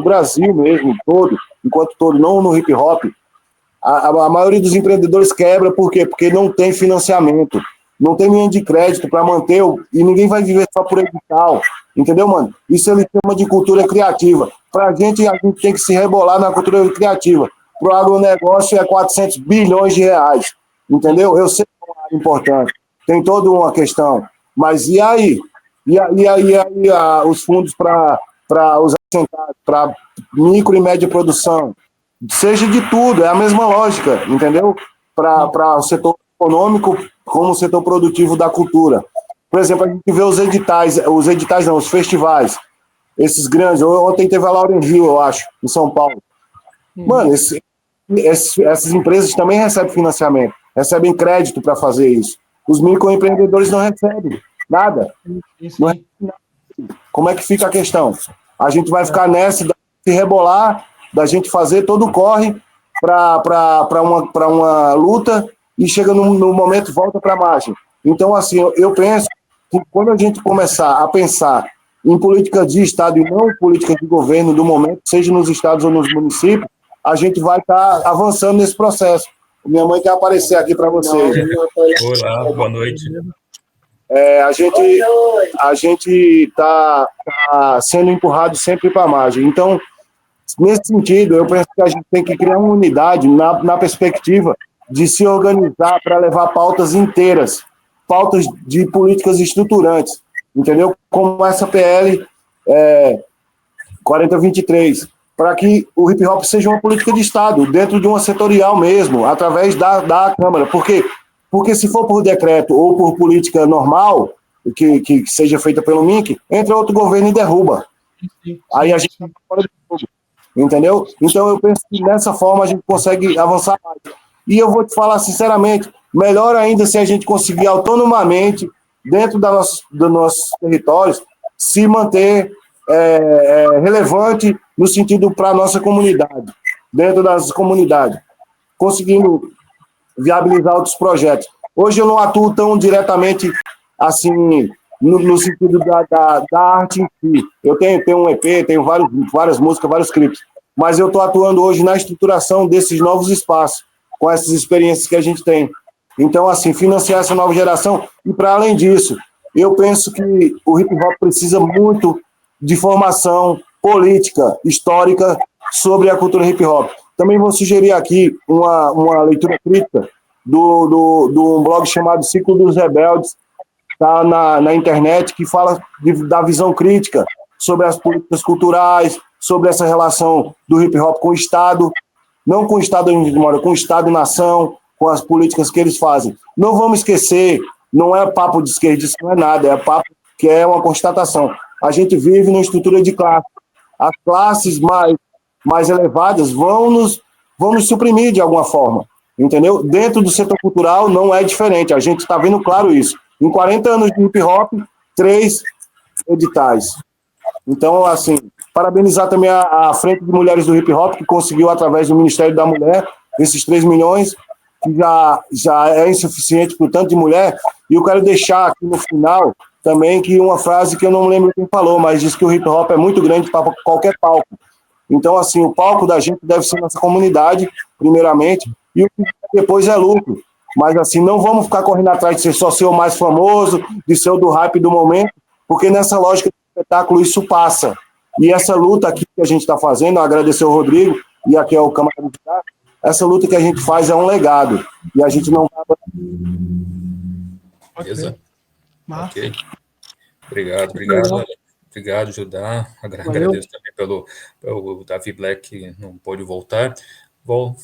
todo, enquanto todo, não no hip hop, a maioria dos empreendedores quebra, por quê? Porque não tem financiamento, não tem linha de crédito para manter, e ninguém vai viver só por edital, entendeu, mano? Isso ele chama de cultura criativa. Pra gente, a gente tem que se rebolar na cultura criativa. Pro agronegócio é 400 bilhões de reais, entendeu? Eu sei que é uma área importante, tem toda uma questão, Mas e aí? Os fundos para os assentados, para micro e média produção? Seja de tudo, é a mesma lógica, entendeu? Para o setor econômico como o setor produtivo da cultura. Por exemplo, a gente vê os festivais, esses grandes. Ontem teve a Laurel Hill, eu acho, em São Paulo. Mano, essas empresas também recebem financiamento, recebem crédito para fazer isso. Os microempreendedores não recebem nada. Não recebem nada. Como é que fica a questão? A gente vai ficar nessa, se rebolar, da gente fazer todo o corre para uma luta e chega no momento volta para a margem. Então, assim, eu penso que quando a gente começar a pensar em política de Estado e não política de governo do momento, seja nos estados ou nos municípios, a gente vai estar avançando nesse processo. Minha mãe quer aparecer aqui para vocês. Olá, boa noite. A gente está sendo empurrado sempre para a margem. Então, nesse sentido, eu penso que a gente tem que criar uma unidade na perspectiva de se organizar para levar pautas inteiras, pautas de políticas estruturantes, entendeu? Como essa PL 4023, para que o hip hop seja uma política de Estado, dentro de uma setorial mesmo, através da Câmara. Por quê? Porque se for por decreto ou por política normal, que seja feita pelo MINC, entra outro governo e derruba. Aí a gente está fora do jogo, entendeu? Então eu penso que dessa forma a gente consegue avançar mais. E eu vou te falar sinceramente, melhor ainda se a gente conseguir autonomamente, dentro dos nossos territórios, se manter relevante no sentido para a nossa comunidade, dentro das comunidades, conseguindo viabilizar outros projetos. Hoje eu não atuo tão diretamente assim no sentido da arte em si. Eu tenho um EP, tenho várias músicas, vários clipes, mas eu estou atuando hoje na estruturação desses novos espaços, com essas experiências que a gente tem. Então, assim, financiar essa nova geração. E, para além disso, eu penso que o hip-hop precisa muito de formação política, histórica, sobre a cultura hip-hop. Também vou sugerir aqui uma leitura crítica de um blog chamado Ciclo dos Rebeldes, tá na internet, que fala da visão crítica sobre as políticas culturais, sobre essa relação do hip-hop com o Estado, não com o Estado onde a gente mora, com o Estado-nação, com as políticas que eles fazem. Não vamos esquecer, não é papo de esquerdista, não é nada, é papo que é uma constatação. A gente vive numa estrutura de classe. As classes mais elevadas vão nos suprimir de alguma forma, entendeu? Dentro do setor cultural não é diferente, a gente está vendo claro isso. Em 40 anos de hip-hop, 3 editais. Então, assim, parabenizar também a Frente de Mulheres do Hip Hop, que conseguiu, através do Ministério da Mulher, esses 3 milhões, que já é insuficiente para o tanto de mulher. E eu quero deixar aqui no final também que uma frase que eu não lembro quem falou, mas diz que o hip hop é muito grande para qualquer palco. Então, assim, o palco da gente deve ser nossa comunidade, primeiramente, e o que depois é lucro. Mas, assim, não vamos ficar correndo atrás de ser o mais famoso, de ser o do hype do momento, porque nessa lógica de espetáculo isso passa. E essa luta aqui que a gente está fazendo, agradecer ao Rodrigo e aqui ao Câmara de Cá, essa luta que a gente faz é um legado. E a gente não... Beleza. Ok. Obrigado, Judá. Agradeço também pelo Davi Black, que não pôde voltar.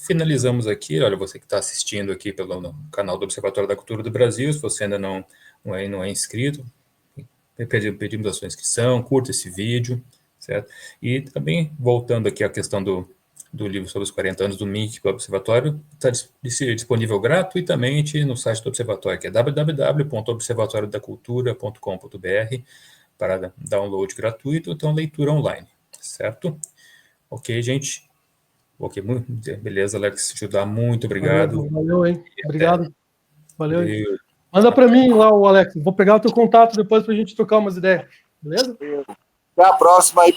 Finalizamos aqui. Olha, você que está assistindo aqui pelo canal do Observatório da Cultura do Brasil, se você ainda não é inscrito, pedimos a sua inscrição, curta esse vídeo, certo? E também, voltando aqui à questão do livro sobre os 40 anos do MINC para o Observatório, está disponível gratuitamente no site do Observatório, que é www.observatoriodacultura.com.br, para download gratuito, então leitura online, certo? Ok, gente? Ok, beleza, Alex, Judá, muito obrigado. Valeu, hein? Obrigado. Valeu. Manda para mim lá, Alex. Vou pegar o teu contato depois para a gente trocar umas ideias. Beleza? Até a próxima aí.